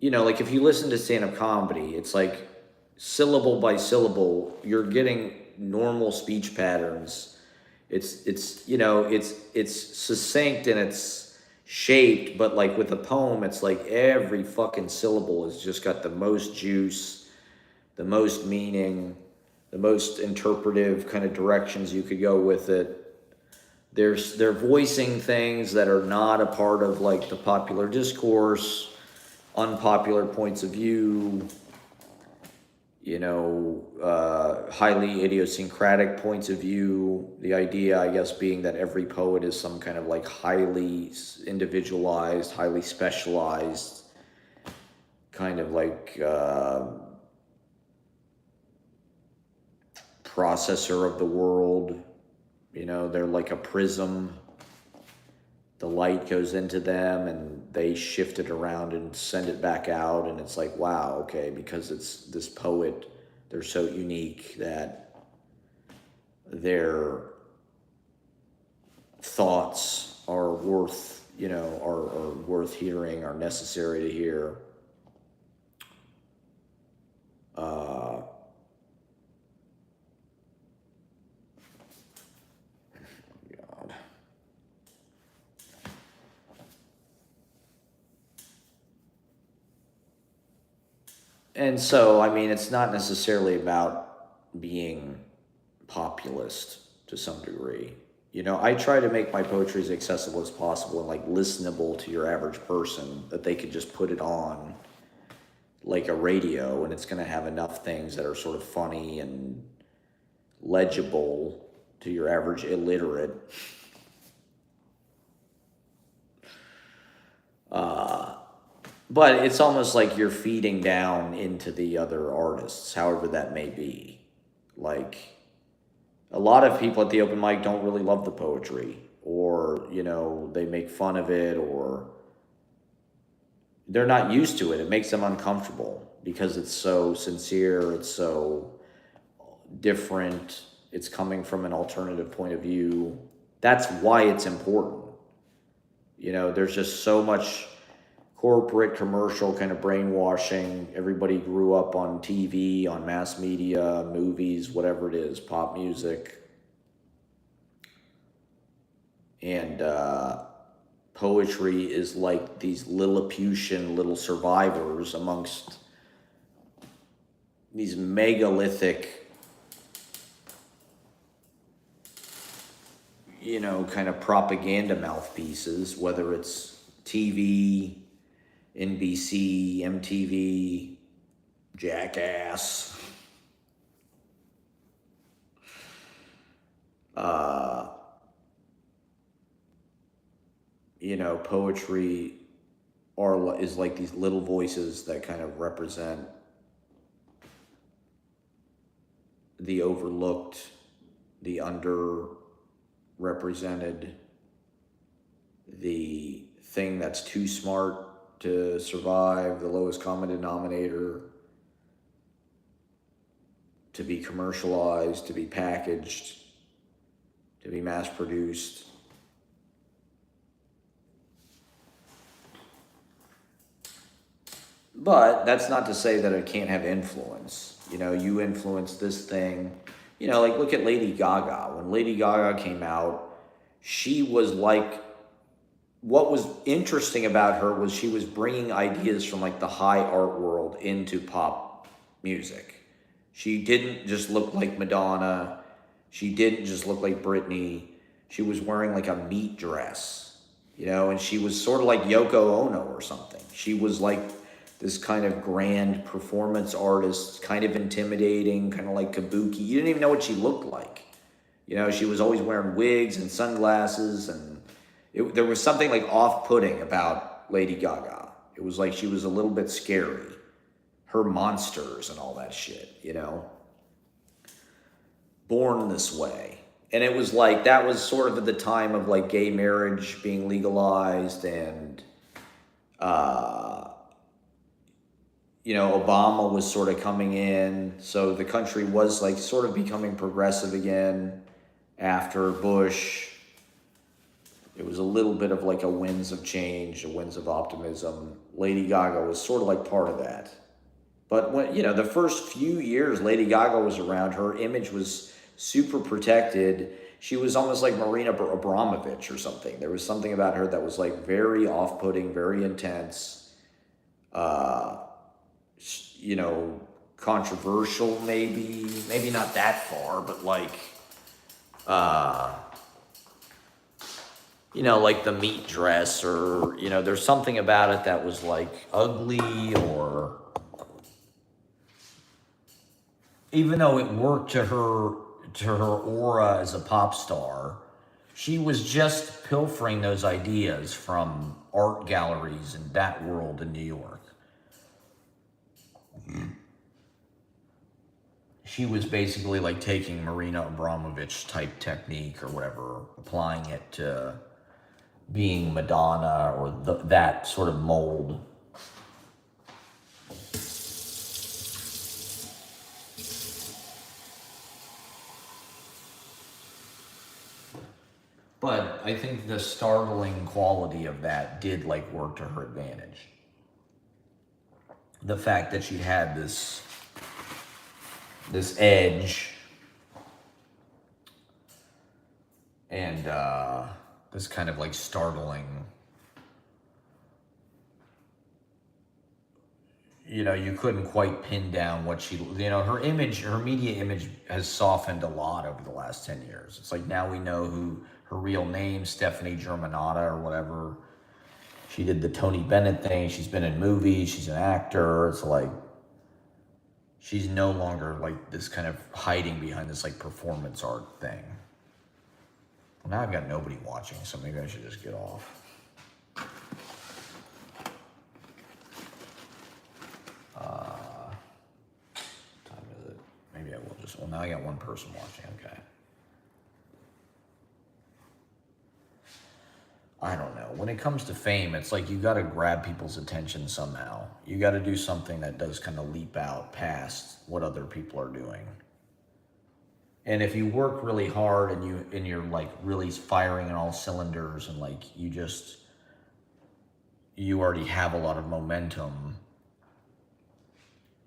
S1: you know, like if you listen to stand-up comedy, it's like syllable by syllable, you're getting normal speech patterns. It's you know, it's succinct and it's shaped, but like with a poem, it's like every fucking syllable has just got the most juice, the most meaning, the most interpretive kind of directions you could go with it. They're voicing things that are not a part of like the popular discourse, unpopular points of view, you know, highly idiosyncratic points of view. The idea, I guess, being that every poet is some kind of like highly individualized, highly specialized kind of like processor of the world. You know, they're like a prism. The light goes into them and they shift it around and send it back out. And it's like, wow, okay, because it's this poet, they're so unique that their thoughts are worth, you know, are worth hearing, are necessary to hear. And so, I mean, it's not necessarily about being populist to some degree. You know, I try to make my poetry as accessible as possible and like listenable to your average person, that they could just put it on like a radio and it's going to have enough things that are sort of funny and legible to your average illiterate. But it's almost like you're feeding down into the other artists, however that may be. Like, A lot of people at the open mic don't really love the poetry, or, they make fun of it, or they're not used to it. It makes them uncomfortable because it's so sincere, it's so different, it's coming from an alternative point of view. That's why it's important. There's just so much corporate, commercial kind of brainwashing. Everybody grew up on TV, on mass media, movies, whatever it is, pop music. And poetry is like these Lilliputian little survivors amongst these megalithic, kind of propaganda mouthpieces, whether it's TV, NBC, MTV, Jackass, poetry is like these little voices that kind of represent the overlooked, the underrepresented, the thing that's too smart to survive, the lowest common denominator, to be commercialized, to be packaged, to be mass produced. But that's not to say that it can't have influence. You influence this thing. Like look at Lady Gaga. When Lady Gaga came out, she was like, what was interesting about her was she was bringing ideas from like the high art world into pop music. She didn't just look like Madonna. She didn't just look like Britney. She was wearing like a meat dress, and she was sort of like Yoko Ono or something. She was like this kind of grand performance artist, kind of intimidating, kind of like kabuki. You didn't even know what she looked like. She was always wearing wigs and sunglasses, and there was something like off-putting about Lady Gaga. It was like she was a little bit scary. Her monsters and all that shit, Born this way. And it was like, that was sort of at the time of like gay marriage being legalized, and Obama was sort of coming in, so the country was like sort of becoming progressive again after Bush. It was a little bit of like a winds of change, a winds of optimism. Lady Gaga was sort of like part of that. But when, the first few years Lady Gaga was around, her image was super protected. She was almost like Marina Abramovich or something. There was something about her that was like very off-putting, very intense. Controversial, maybe not that far, but like, like the meat dress, or, there's something about it that was like ugly, or even though it worked to her aura as a pop star, she was just pilfering those ideas from art galleries and that world in New York. She was basically like taking Marina Abramovich type technique or whatever, applying it to being Madonna or that sort of mold. But I think the startling quality of that did like work to her advantage. The fact that she had this edge and this kind of like startling, you couldn't quite pin down what she, her image, her media image has softened a lot over the last 10 years. It's like now we know who her real name, Stephanie Germanotta or whatever. She did the Tony Bennett thing. She's been in movies. She's an actor. It's like, she's no longer like this kind of hiding behind this like performance art thing. Well, now I've got nobody watching, so maybe I should just get off. What time is it? Maybe I will just, well, now I got one person watching, okay. I don't know. When it comes to fame, it's like you got to grab people's attention somehow. You got to do something that does kind of leap out past what other people are doing. And if you work really hard and you're like really firing on all cylinders and like you already have a lot of momentum,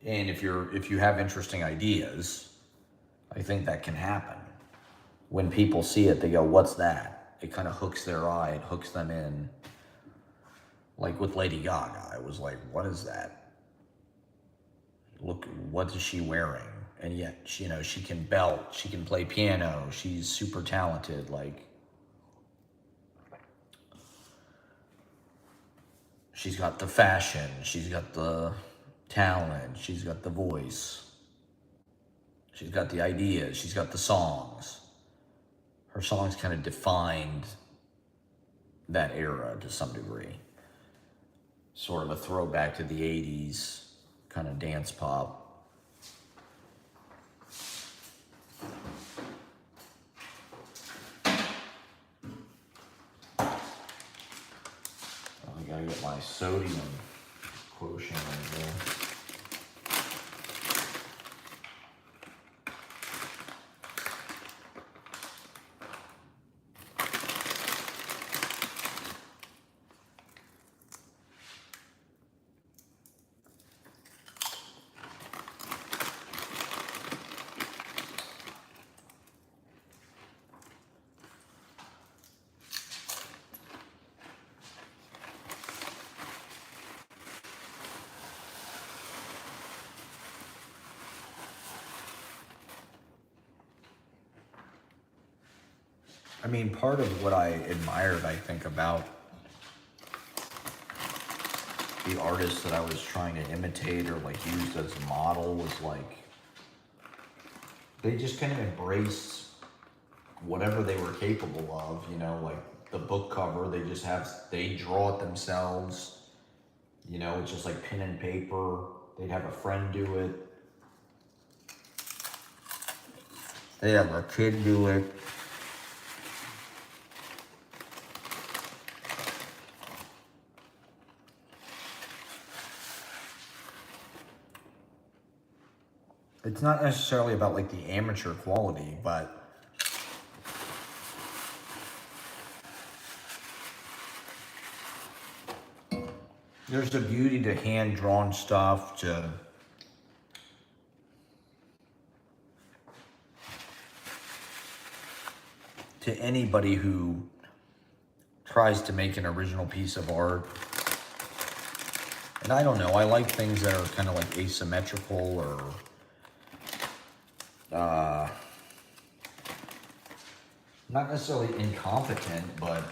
S1: and if you have interesting ideas, I think that can happen. When people see it, they go, "What's that?" It kind of hooks their eye, it hooks them in. Like with Lady Gaga, I was like, "What is that? Look, what is she wearing?" And yet, she can belt, she can play piano, she's super talented. Like, she's got the fashion, she's got the talent, she's got the voice, she's got the ideas, she's got the songs. Her songs kind of defined that era to some degree. Sort of a throwback to the 80s kind of dance pop. I gotta get my sodium quotient in here. I mean, part of what I admired, I think, about the artists that I was trying to imitate or like used as a model was like, they just kind of embraced whatever they were capable of, like the book cover, they draw it themselves, it's just like pen and paper. They'd have a friend do it. They have a kid do it. It's not necessarily about like the amateur quality, but there's a beauty to hand-drawn stuff, to anybody who tries to make an original piece of art. And I don't know, I like things that are kind of like asymmetrical or not necessarily incompetent, but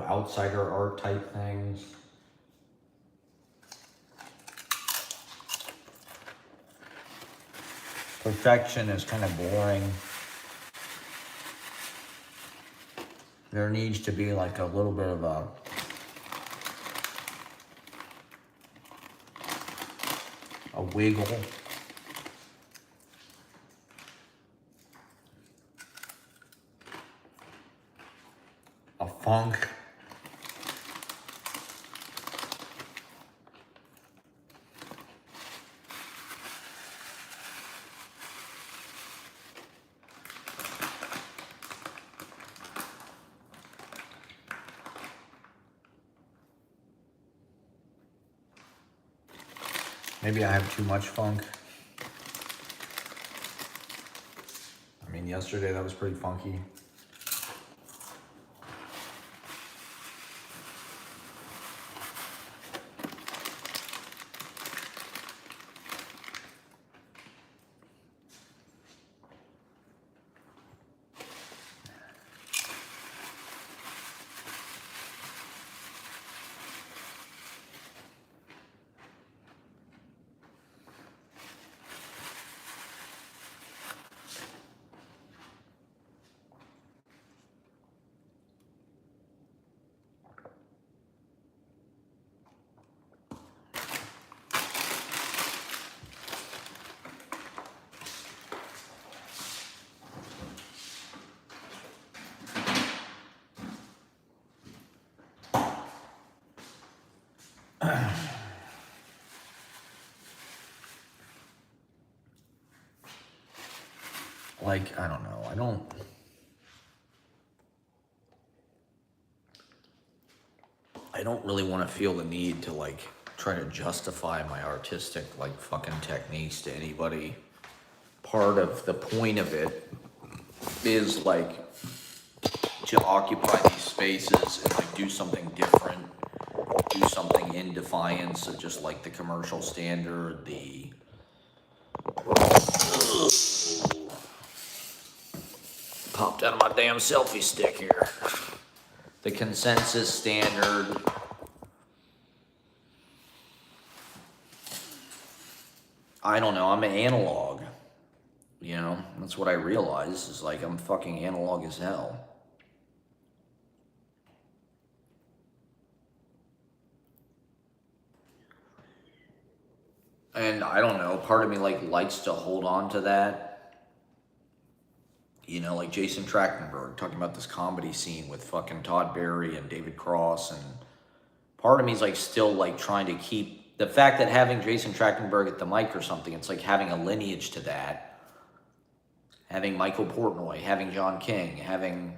S1: outsider art type things. Perfection is kind of boring. There needs to be like a little bit of a wiggle. A funk. Maybe I have too much funk. I mean, yesterday that was pretty funky. like, I don't know. I don't really want to feel the need to like try to justify my artistic like fucking techniques to anybody. Part of the point of it is like to occupy these spaces and like do something different, do something in defiance of just like the commercial standard, the popped out of my damn selfie stick here. The consensus standard. I don't know, I'm an analog. You know, that's what I realize is like I'm fucking analog as hell. And I don't know, part of me like likes to hold on to that. You know, like Jason Trachtenberg talking about this comedy scene with fucking Todd Barry and David Cross, and part of me is like still like trying to keep the fact that having Jason Trachtenberg at the mic or something, it's like having a lineage to that. Having Michael Portnoy, having John King, having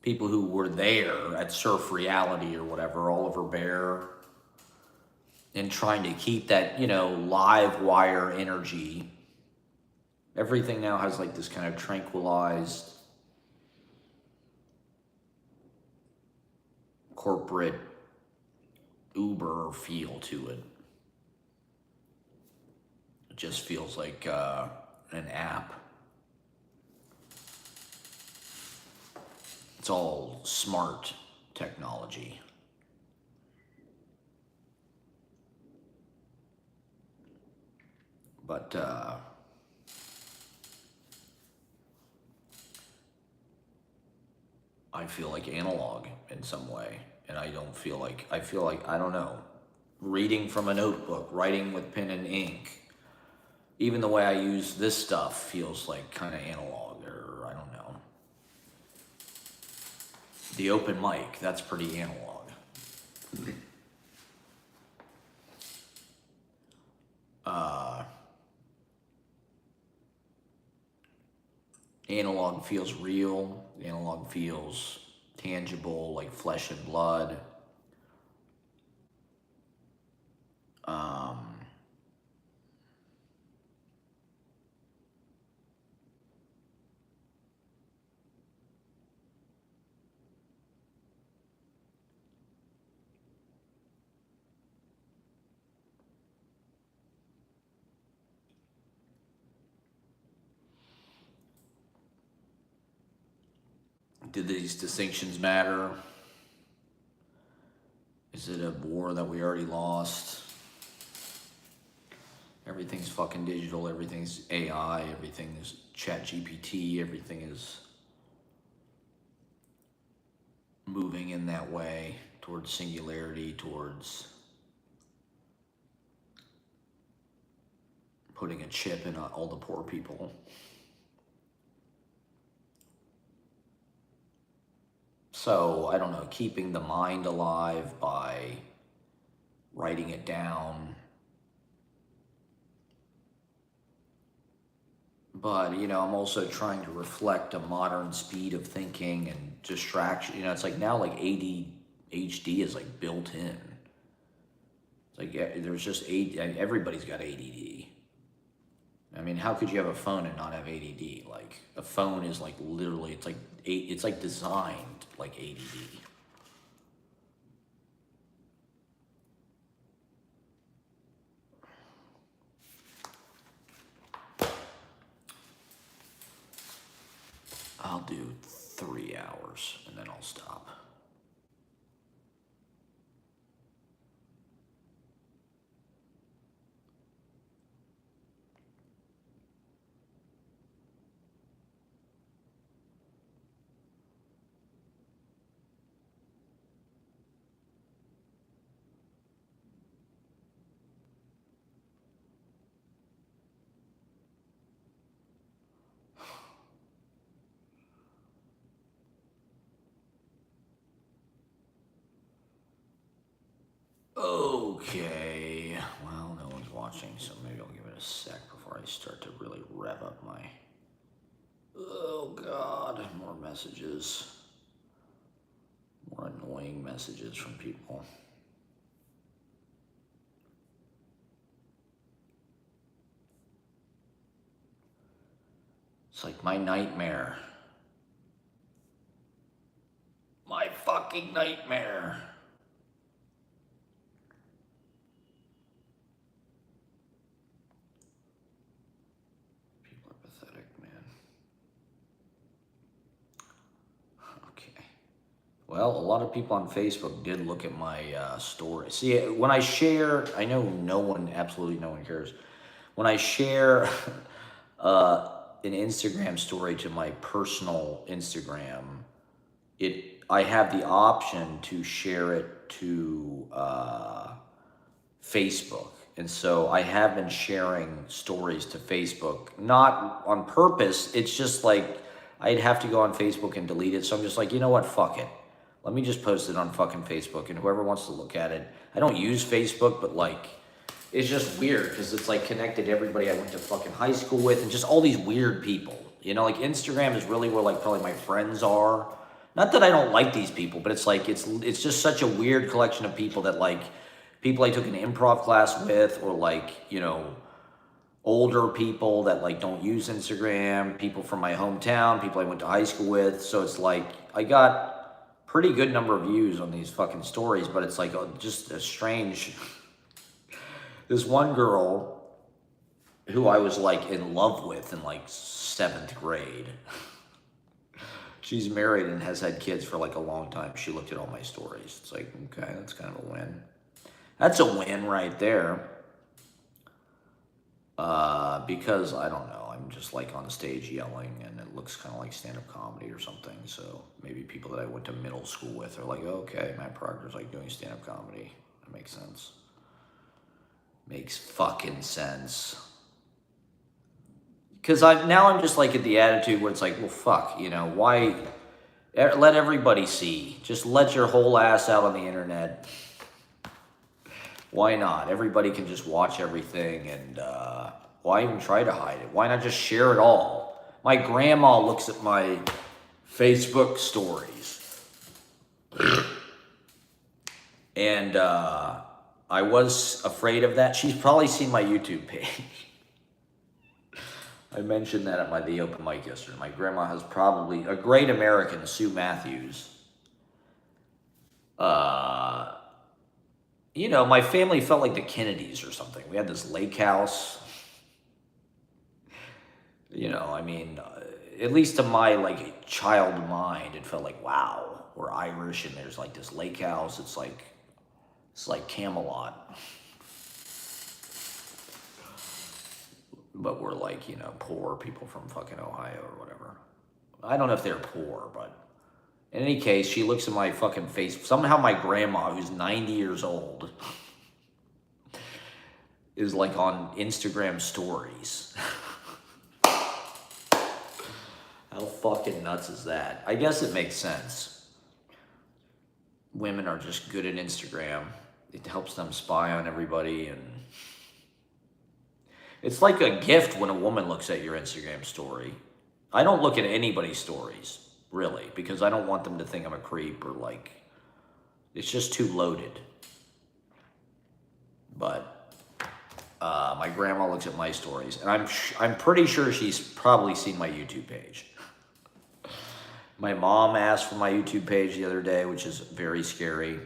S1: people who were there at Surf Reality or whatever, Oliver Bear, and trying to keep that, you know, live wire energy. Everything now has like this kind of tranquilized corporate Uber feel to it. It just feels like an app. It's all smart technology. But I feel like analog in some way. And I feel like, I don't know, reading from a notebook, writing with pen and ink, even the way I use this stuff feels like kind of analog, or I don't know. The open mic, that's pretty analog. Analog feels real. Analog feels tangible, like flesh and blood. Do these distinctions matter? Is it a war that we already lost? Everything's fucking digital, everything's AI, everything is ChatGPT, everything is moving in that way towards singularity, towards putting a chip in all the poor people. So, I don't know, keeping the mind alive by writing it down. But, you know, I'm also trying to reflect a modern speed of thinking and distraction. You know, it's like now like ADHD is like built in. It's like there's just everybody's got ADD. I mean, how could you have a phone and not have ADD? Like a phone is like literally, it's like designed like ADD. I'll do 3 hours and then I'll stop. Okay, well, no one's watching, so maybe I'll give it a sec before I start to really rev up my... Oh, God, more messages. More annoying messages from people. It's like my nightmare. My fucking nightmare. People are pathetic, man. Okay. Well, a lot of people on Facebook did look at my story. See, when I share, I know absolutely no one cares. When I share an Instagram story to my personal Instagram, I have the option to share it to Facebook. And so I have been sharing stories to Facebook, not on purpose. It's just like I'd have to go on Facebook and delete it. So I'm just like, you know what? Fuck it. Let me just post it on fucking Facebook, and whoever wants to look at it. I don't use Facebook, but like, it's just weird because it's like connected to everybody I went to fucking high school with and just all these weird people. You know, like Instagram is really where like probably my friends are. Not that I don't like these people, but it's like, it's just such a weird collection of people that like, people I took an improv class with, or like, you know, older people that like don't use Instagram, people from my hometown, people I went to high school with. So it's like, I got pretty good number of views on these fucking stories, but it's like just a strange... This one girl who I was like in love with in like 7th grade. She's married and has had kids for like a long time. She looked at all my stories. It's like, okay, that's kind of a win. That's a win right there. Because I don't know, I'm just like on stage yelling and it looks kind of like stand-up comedy or something. So maybe people that I went to middle school with are like, okay, Matt Proctor's like doing stand-up comedy. That makes sense. Makes fucking sense. Because now I'm just like at the attitude where it's like, well, fuck, you know, why? Let everybody see. Just let your whole ass out on the internet. Why not? Everybody can just watch everything, and why even try to hide it? Why not just share it all? My grandma looks at my Facebook stories. And I was afraid of that. She's probably seen my YouTube page. I mentioned that at the open mic yesterday. My grandma has probably a great American, Sue Matthews. You know, my family felt like the Kennedys or something. We had this lake house. You know, I mean, at least to my like child mind, it felt like, wow, we're Irish and there's like this lake house. It's like Camelot. But we're like, you know, poor people from fucking Ohio or whatever. I don't know if they're poor, but in any case, she looks at my fucking face. Somehow my grandma, who's 90 years old, is like on Instagram stories. How fucking nuts is that? I guess it makes sense. Women are just good at Instagram. It helps them spy on everybody, and it's like a gift when a woman looks at your Instagram story. I don't look at anybody's stories, really, because I don't want them to think I'm a creep or like, it's just too loaded. But my grandma looks at my stories, and I'm pretty sure she's probably seen my YouTube page. My mom asked for my YouTube page the other day, which is very scary.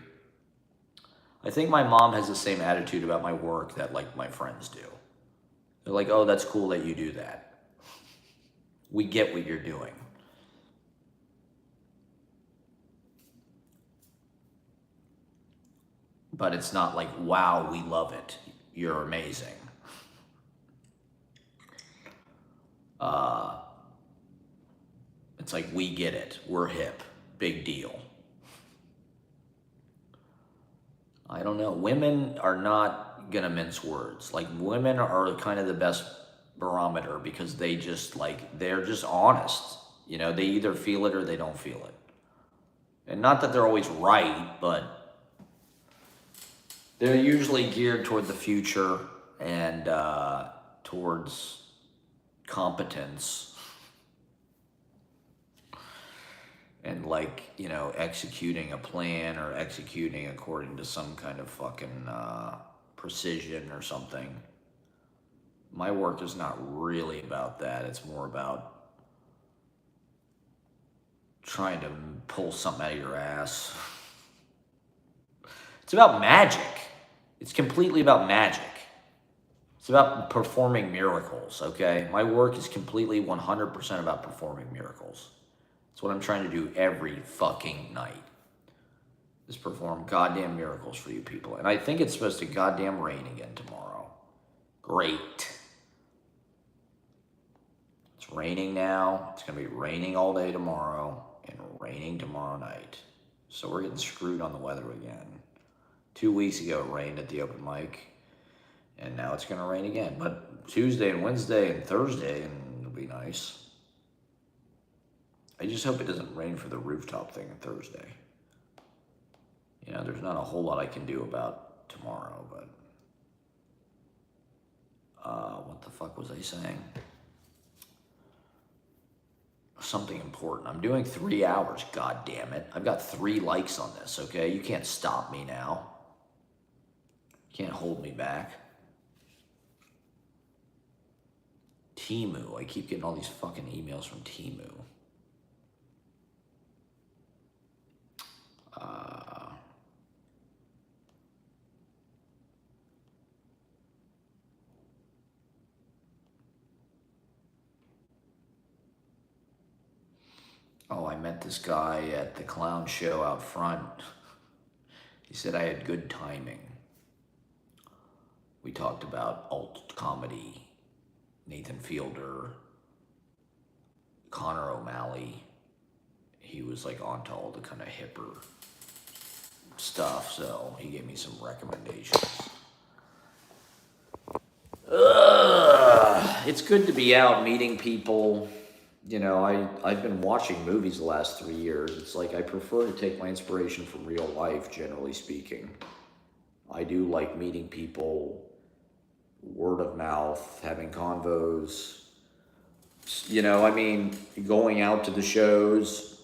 S1: I think my mom has the same attitude about my work that like my friends do. They're like, oh, that's cool that you do that. We get what you're doing. But it's not like, wow, we love it. You're amazing. It's like, we get it. We're hip. Big deal. I don't know. Women are not going to mince words. Like, women are kind of the best barometer because they just, like, they're just honest. You know, they either feel it or they don't feel it. And not that they're always right, but they're usually geared toward the future and towards competence and like, you know, executing a plan or executing according to some kind of fucking precision or something. My work is not really about that. It's more about trying to pull something out of your ass. It's about magic. It's completely about magic. It's about performing miracles, okay? My work is completely 100% about performing miracles. It's what I'm trying to do every fucking night, is perform goddamn miracles for you people. And I think it's supposed to goddamn rain again tomorrow. Great. It's raining now. It's going to be raining all day tomorrow and raining tomorrow night. So we're getting screwed on the weather again. 2 weeks ago it rained at the open mic, and now it's going to rain again. But Tuesday and Wednesday and Thursday, and it'll be nice. I just hope it doesn't rain for the rooftop thing on Thursday. You know, there's not a whole lot I can do about tomorrow, but what the fuck was I saying? Something important. I'm doing 3 hours, god damn it. I've got 3 likes on this, okay? You can't stop me now. You can't hold me back. Temu. I keep getting all these fucking emails from Temu. Oh, I met this guy at the clown show out front. He said I had good timing. We talked about alt comedy, Nathan Fielder, Connor O'Malley. He was like onto all the kind of hipper stuff, so he gave me some recommendations. It's good to be out meeting people. You know, I've been watching movies the last 3 years. It's like I prefer to take my inspiration from real life, generally speaking. I do like meeting people, word of mouth, having convos. You know, I mean, going out to the shows.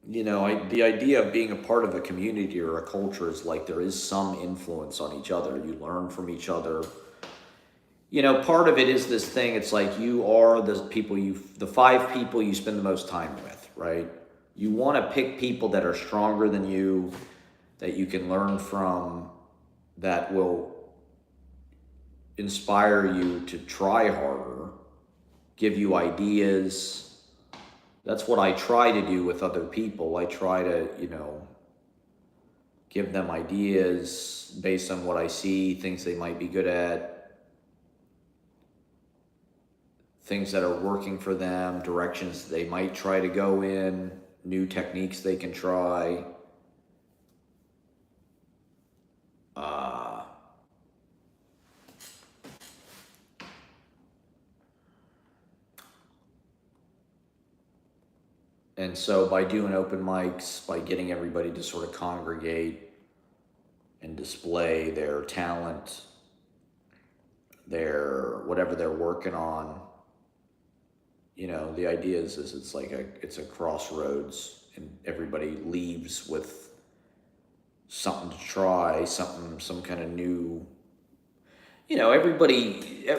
S1: You know, the idea of being a part of a community or a culture is like there is some influence on each other. You learn from each other. You know, part of it is this thing. It's like you are the 5 people you spend the most time with, right? You want to pick people that are stronger than you, that you can learn from, that will inspire you to try harder, give you ideas. That's what I try to do with other people. I try to, you know, give them ideas based on what I see, things they might be good at, things that are working for them, directions they might try to go in, new techniques they can try. And so by doing open mics, by getting everybody to sort of congregate and display their talent, their whatever they're working on, you know, the idea is it's like it's a crossroads, and everybody leaves with something to try, some kind of new, you know,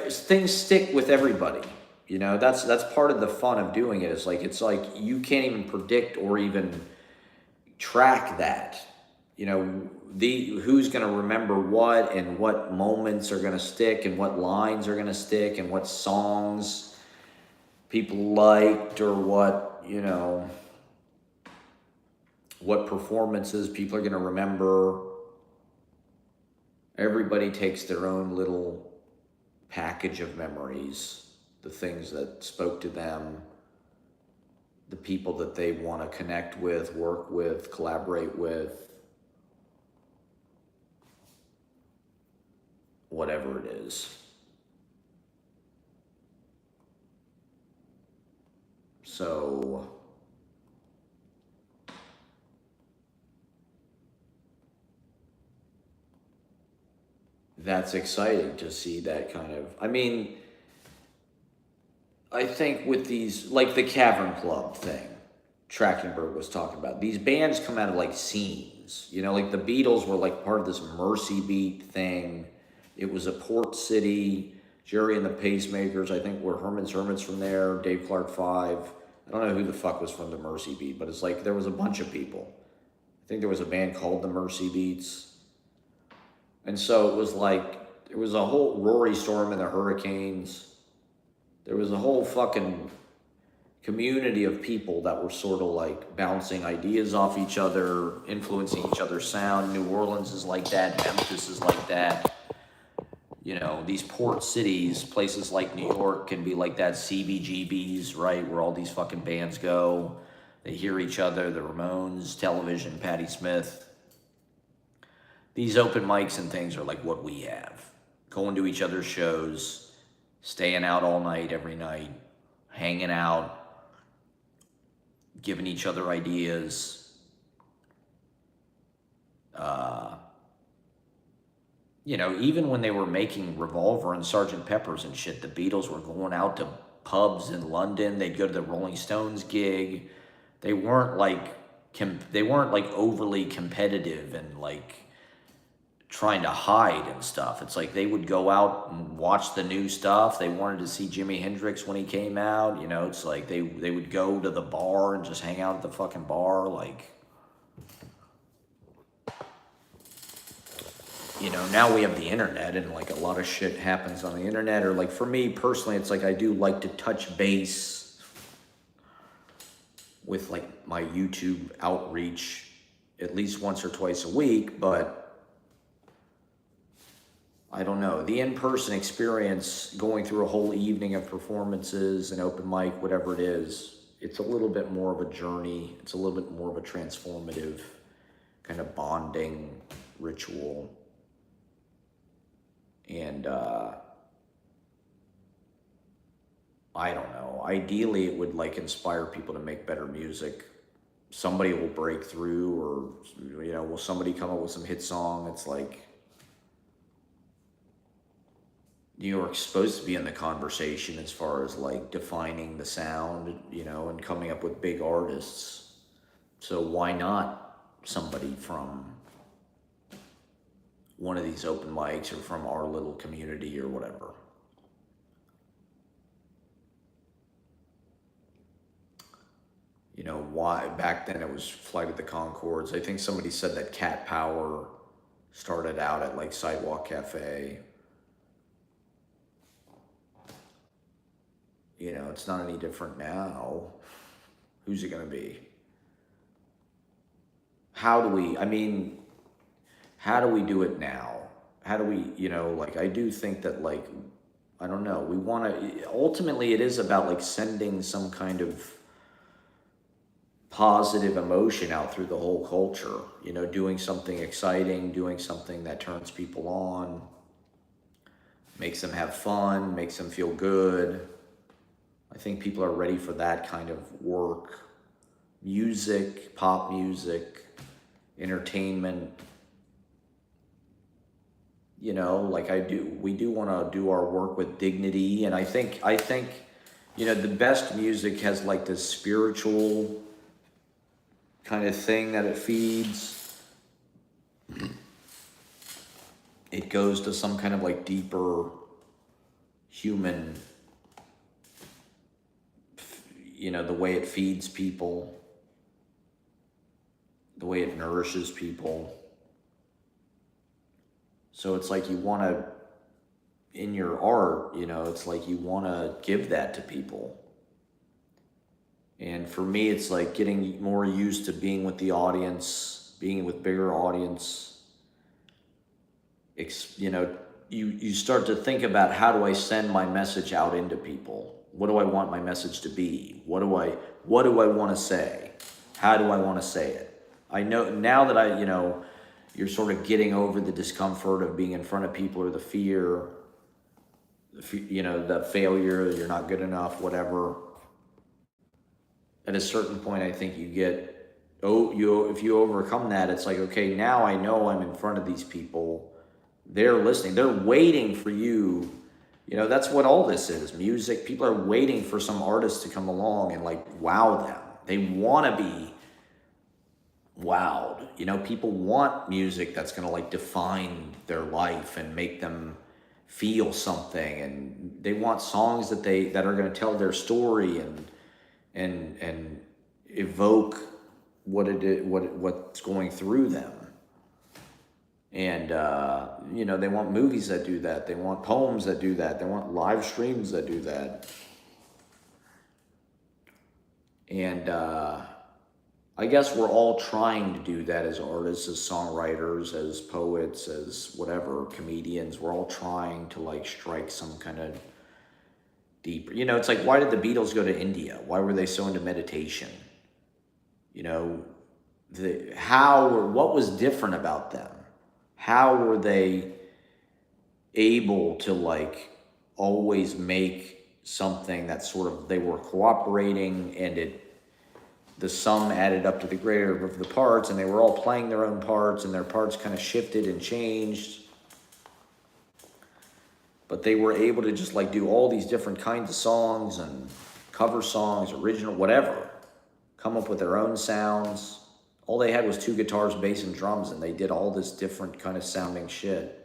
S1: things stick with everybody. You know, that's part of the fun of doing it. It's like you can't even predict or even track that. You know, who's going to remember what, and what moments are going to stick, and what lines are going to stick, and what songs people liked, or what, you know, what performances people are going to remember. Everybody takes their own little package of memories, the things that spoke to them, the people that they want to connect with, work with, collaborate with, whatever it is. So that's exciting to see that kind of. I mean, I think with these, like the Cavern Club thing, Trachtenberg was talking about, these bands come out of like scenes. You know, like the Beatles were like part of this Mercy Beat thing. It was a port city. Jerry and the Pacemakers, I think, were Herman's Hermits from there. Dave Clark Five. I don't know who the fuck was from the Mercy Beat, but it's like there was a bunch of people. I think there was a band called the Mercy Beats. And so it was like, there was a whole Rory Storm and the Hurricanes. There was a whole fucking community of people that were sort of like bouncing ideas off each other, influencing each other's sound. New Orleans is like that. Memphis is like that. You know, these port cities, places like New York can be like that. CBGBs, right, where all these fucking bands go. They hear each other. The Ramones, Television, Patti Smith. These open mics and things are like what we have. Going to each other's shows, staying out all night, every night, hanging out, giving each other ideas. You know, even when they were making Revolver and Sgt. Pepper's and shit, the Beatles were going out to pubs in London. They'd go to the Rolling Stones gig. They weren't like overly competitive and like trying to hide and stuff. It's like they would go out and watch the new stuff. They wanted to see Jimi Hendrix when he came out. You know, it's like they would go to the bar and just hang out at the fucking bar. Like, you know, now we have the internet and like a lot of shit happens on the internet. Or like for me personally, it's like I do like to touch base with like my YouTube outreach at least once or twice a week, but I don't know. The in-person experience, going through a whole evening of performances and open mic, whatever it is, it's a little bit more of a journey. It's a little bit more of a transformative kind of bonding ritual. And I don't know. Ideally, it would like inspire people to make better music. Somebody will break through, or, you know, will somebody come up with some hit song? It's like, New York's supposed to be in the conversation as far as like defining the sound, you know, and coming up with big artists. So why not somebody from one of these open mics or from our little community or whatever? You know, why back then it was Flight of the Conchords. I think somebody said that Cat Power started out at like Sidewalk Cafe. You know, it's not any different now. Who's it going to be? How do we do it now? How do we, you know, like, I do think that, like, I don't know, we want to, ultimately it is about like sending some kind of positive emotion out through the whole culture, you know, doing something exciting, doing something that turns people on, makes them have fun, makes them feel good. I think people are ready for that kind of work. Music, pop music, entertainment. You know, like we do want to do our work with dignity. And I think, you know, the best music has like this spiritual kind of thing that it feeds. It goes to some kind of like deeper human, you know, the way it feeds people, the way it nourishes people. So it's like you want to, in your art, you know, it's like you want to give that to people. And for me, it's like getting more used to being with the audience, being with bigger audience. You know, you start to think about, how do I send my message out into people? What do I want my message to be? What do I want to say? How do I want to say it? I know now that you know, you're sort of getting over the discomfort of being in front of people, or the fear, you know, the failure, you're not good enough, whatever. At a certain point, I think if you overcome that, it's like, okay, now I know I'm in front of these people. They're listening. They're waiting for you. You know, that's what all this is. Music. People are waiting for some artist to come along and like wow them. They want to be wowed. You know, people want music that's going to like define their life and make them feel something, and they want songs that are going to tell their story and evoke what's going through them. And you know, they want movies that do that. They want poems that do that. They want live streams that do that. And I guess we're all trying to do that as artists, as songwriters, as poets, as whatever, comedians. We're all trying to like strike some kind of deeper. You know, it's like, why did the Beatles go to India? Why were they so into meditation? You know, what was different about them? How were they able to like always make something that sort of, they were cooperating, and the sum added up to the greater of the parts, and they were all playing their own parts, and their parts kind of shifted and changed. But they were able to just like do all these different kinds of songs and cover songs, original, whatever, come up with their own sounds. All they had was 2 guitars, bass, and drums, and they did all this different kind of sounding shit.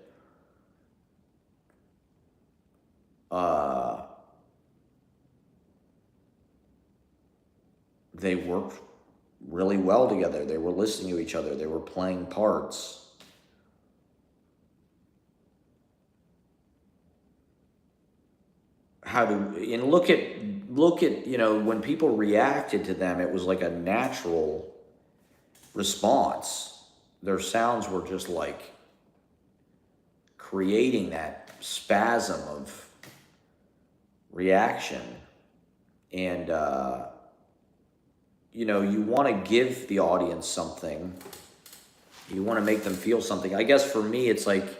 S1: They worked really well together. They were listening to each other. They were playing parts. Look at, you know, when people reacted to them, it was like a natural response. Their sounds were just like creating that spasm of reaction. And, you know, you want to give the audience something. You want to make them feel something. I guess for me, it's like,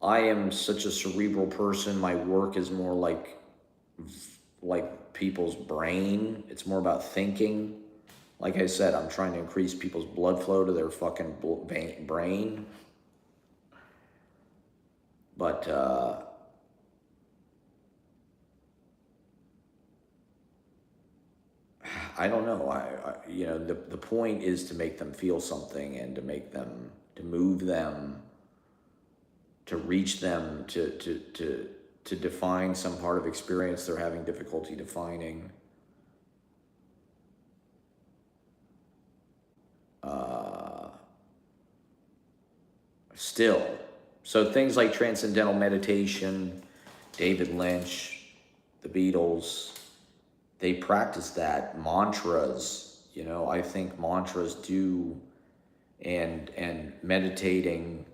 S1: I am such a cerebral person. My work is more like people's brain. It's more about thinking. Like I said, I'm trying to increase people's blood flow to their fucking brain. But, I don't know. You know, the point is to make them feel something, and to make them, to move them, to reach them, to define some part of experience they're having difficulty defining. Still. So things like transcendental meditation, David Lynch, the Beatles, they practice that. Mantras, you know, I think mantras do, and meditating,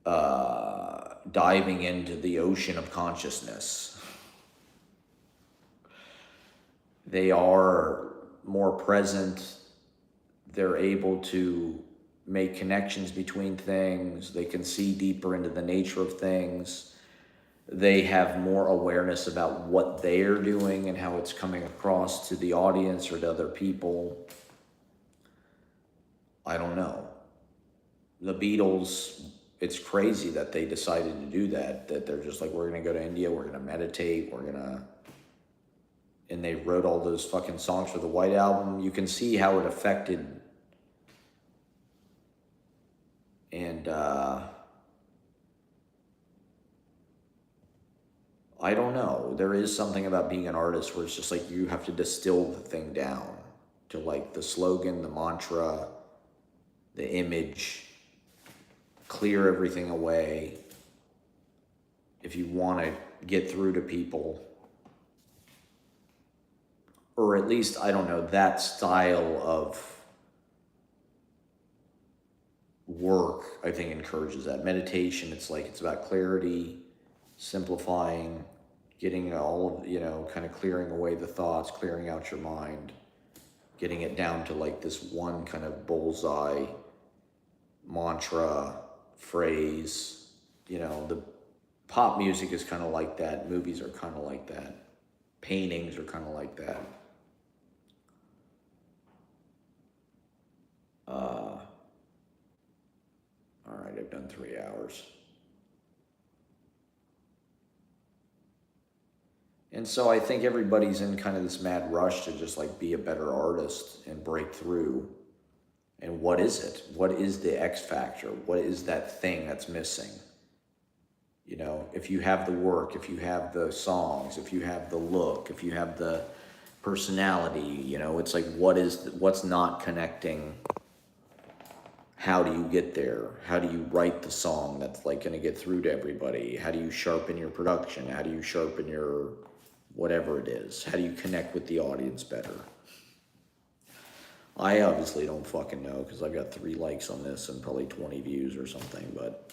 S1: diving into the ocean of consciousness. They are more present. They're able to make connections between things. They can see deeper into the nature of things. They have more awareness about what they're doing and how it's coming across to the audience or to other people. I don't know. The Beatles, it's crazy that they decided to do that they're just like, we're going to go to India, we're going to meditate, and they wrote all those fucking songs for the White Album. You can see how it affected. And I don't know. There is something about being an artist where it's just like you have to distill the thing down to like the slogan, the mantra, the image, clear everything away if you want to get through to people. Or at least, I don't know, that style of work, I think, encourages that. Meditation, it's like, it's about clarity, simplifying, getting all of, you know, kind of clearing away the thoughts, clearing out your mind, getting it down to like this one kind of bullseye mantra, phrase. You know, the pop music is kind of like that. Movies are kind of like that. Paintings are kind of like that. All right, I I've done 3 hours. And so I think everybody's in kind of this mad rush to just like be a better artist and break through. And what is it? What is the X factor? What is that thing that's missing? You know, if you have the work, if you have the songs, if you have the look, if you have the personality, you know, it's like, what's not connecting? How do you get there? How do you write the song that's like going to get through to everybody? How do you sharpen your production? How do you sharpen your whatever it is? How do you connect with the audience better? I obviously don't fucking know because I've got 3 likes on this and probably 20 views or something, but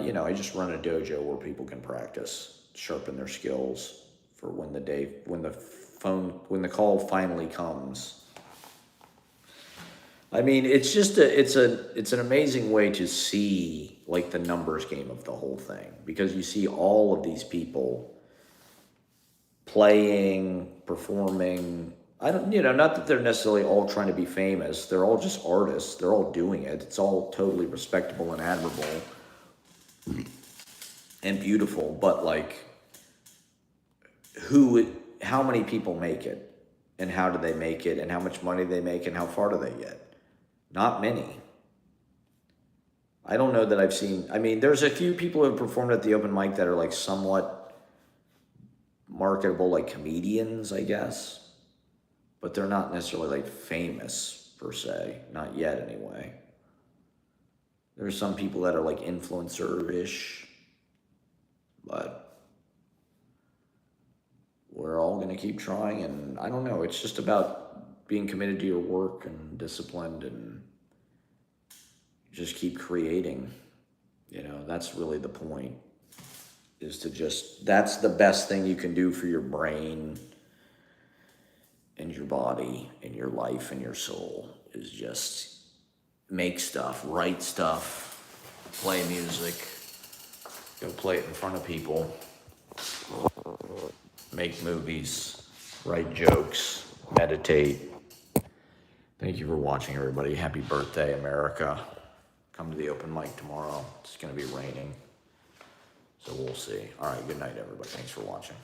S1: you know, I just run a dojo where people can practice, sharpen their skills for when the call finally comes. I mean, it's just it's an amazing way to see like the numbers game of the whole thing, because you see all of these people playing, performing. I don't, you know, not that they're necessarily all trying to be famous. They're all just artists. They're all doing it. It's all totally respectable and admirable and beautiful. But like, how many people make it, and how do they make it, and how much money they make, and how far do they get? Not many. I don't know that I've seen. I mean, there's a few people who have performed at the open mic that are like somewhat marketable, like comedians, I guess. But they're not necessarily like famous per se, not yet anyway. There's some people that are like influencer-ish, but we're all gonna keep trying, and I don't know, it's just about being committed to your work and disciplined and just keep creating. You know, that's really the point, is to just, that's the best thing you can do for your brain and your body and your life and your soul, is just make stuff, write stuff, play music, go play it in front of people, make movies, write jokes, meditate. Thank you for watching, everybody. Happy birthday, America. Come to the open mic tomorrow. It's going to be raining, so we'll see. All right, good night, everybody. Thanks for watching.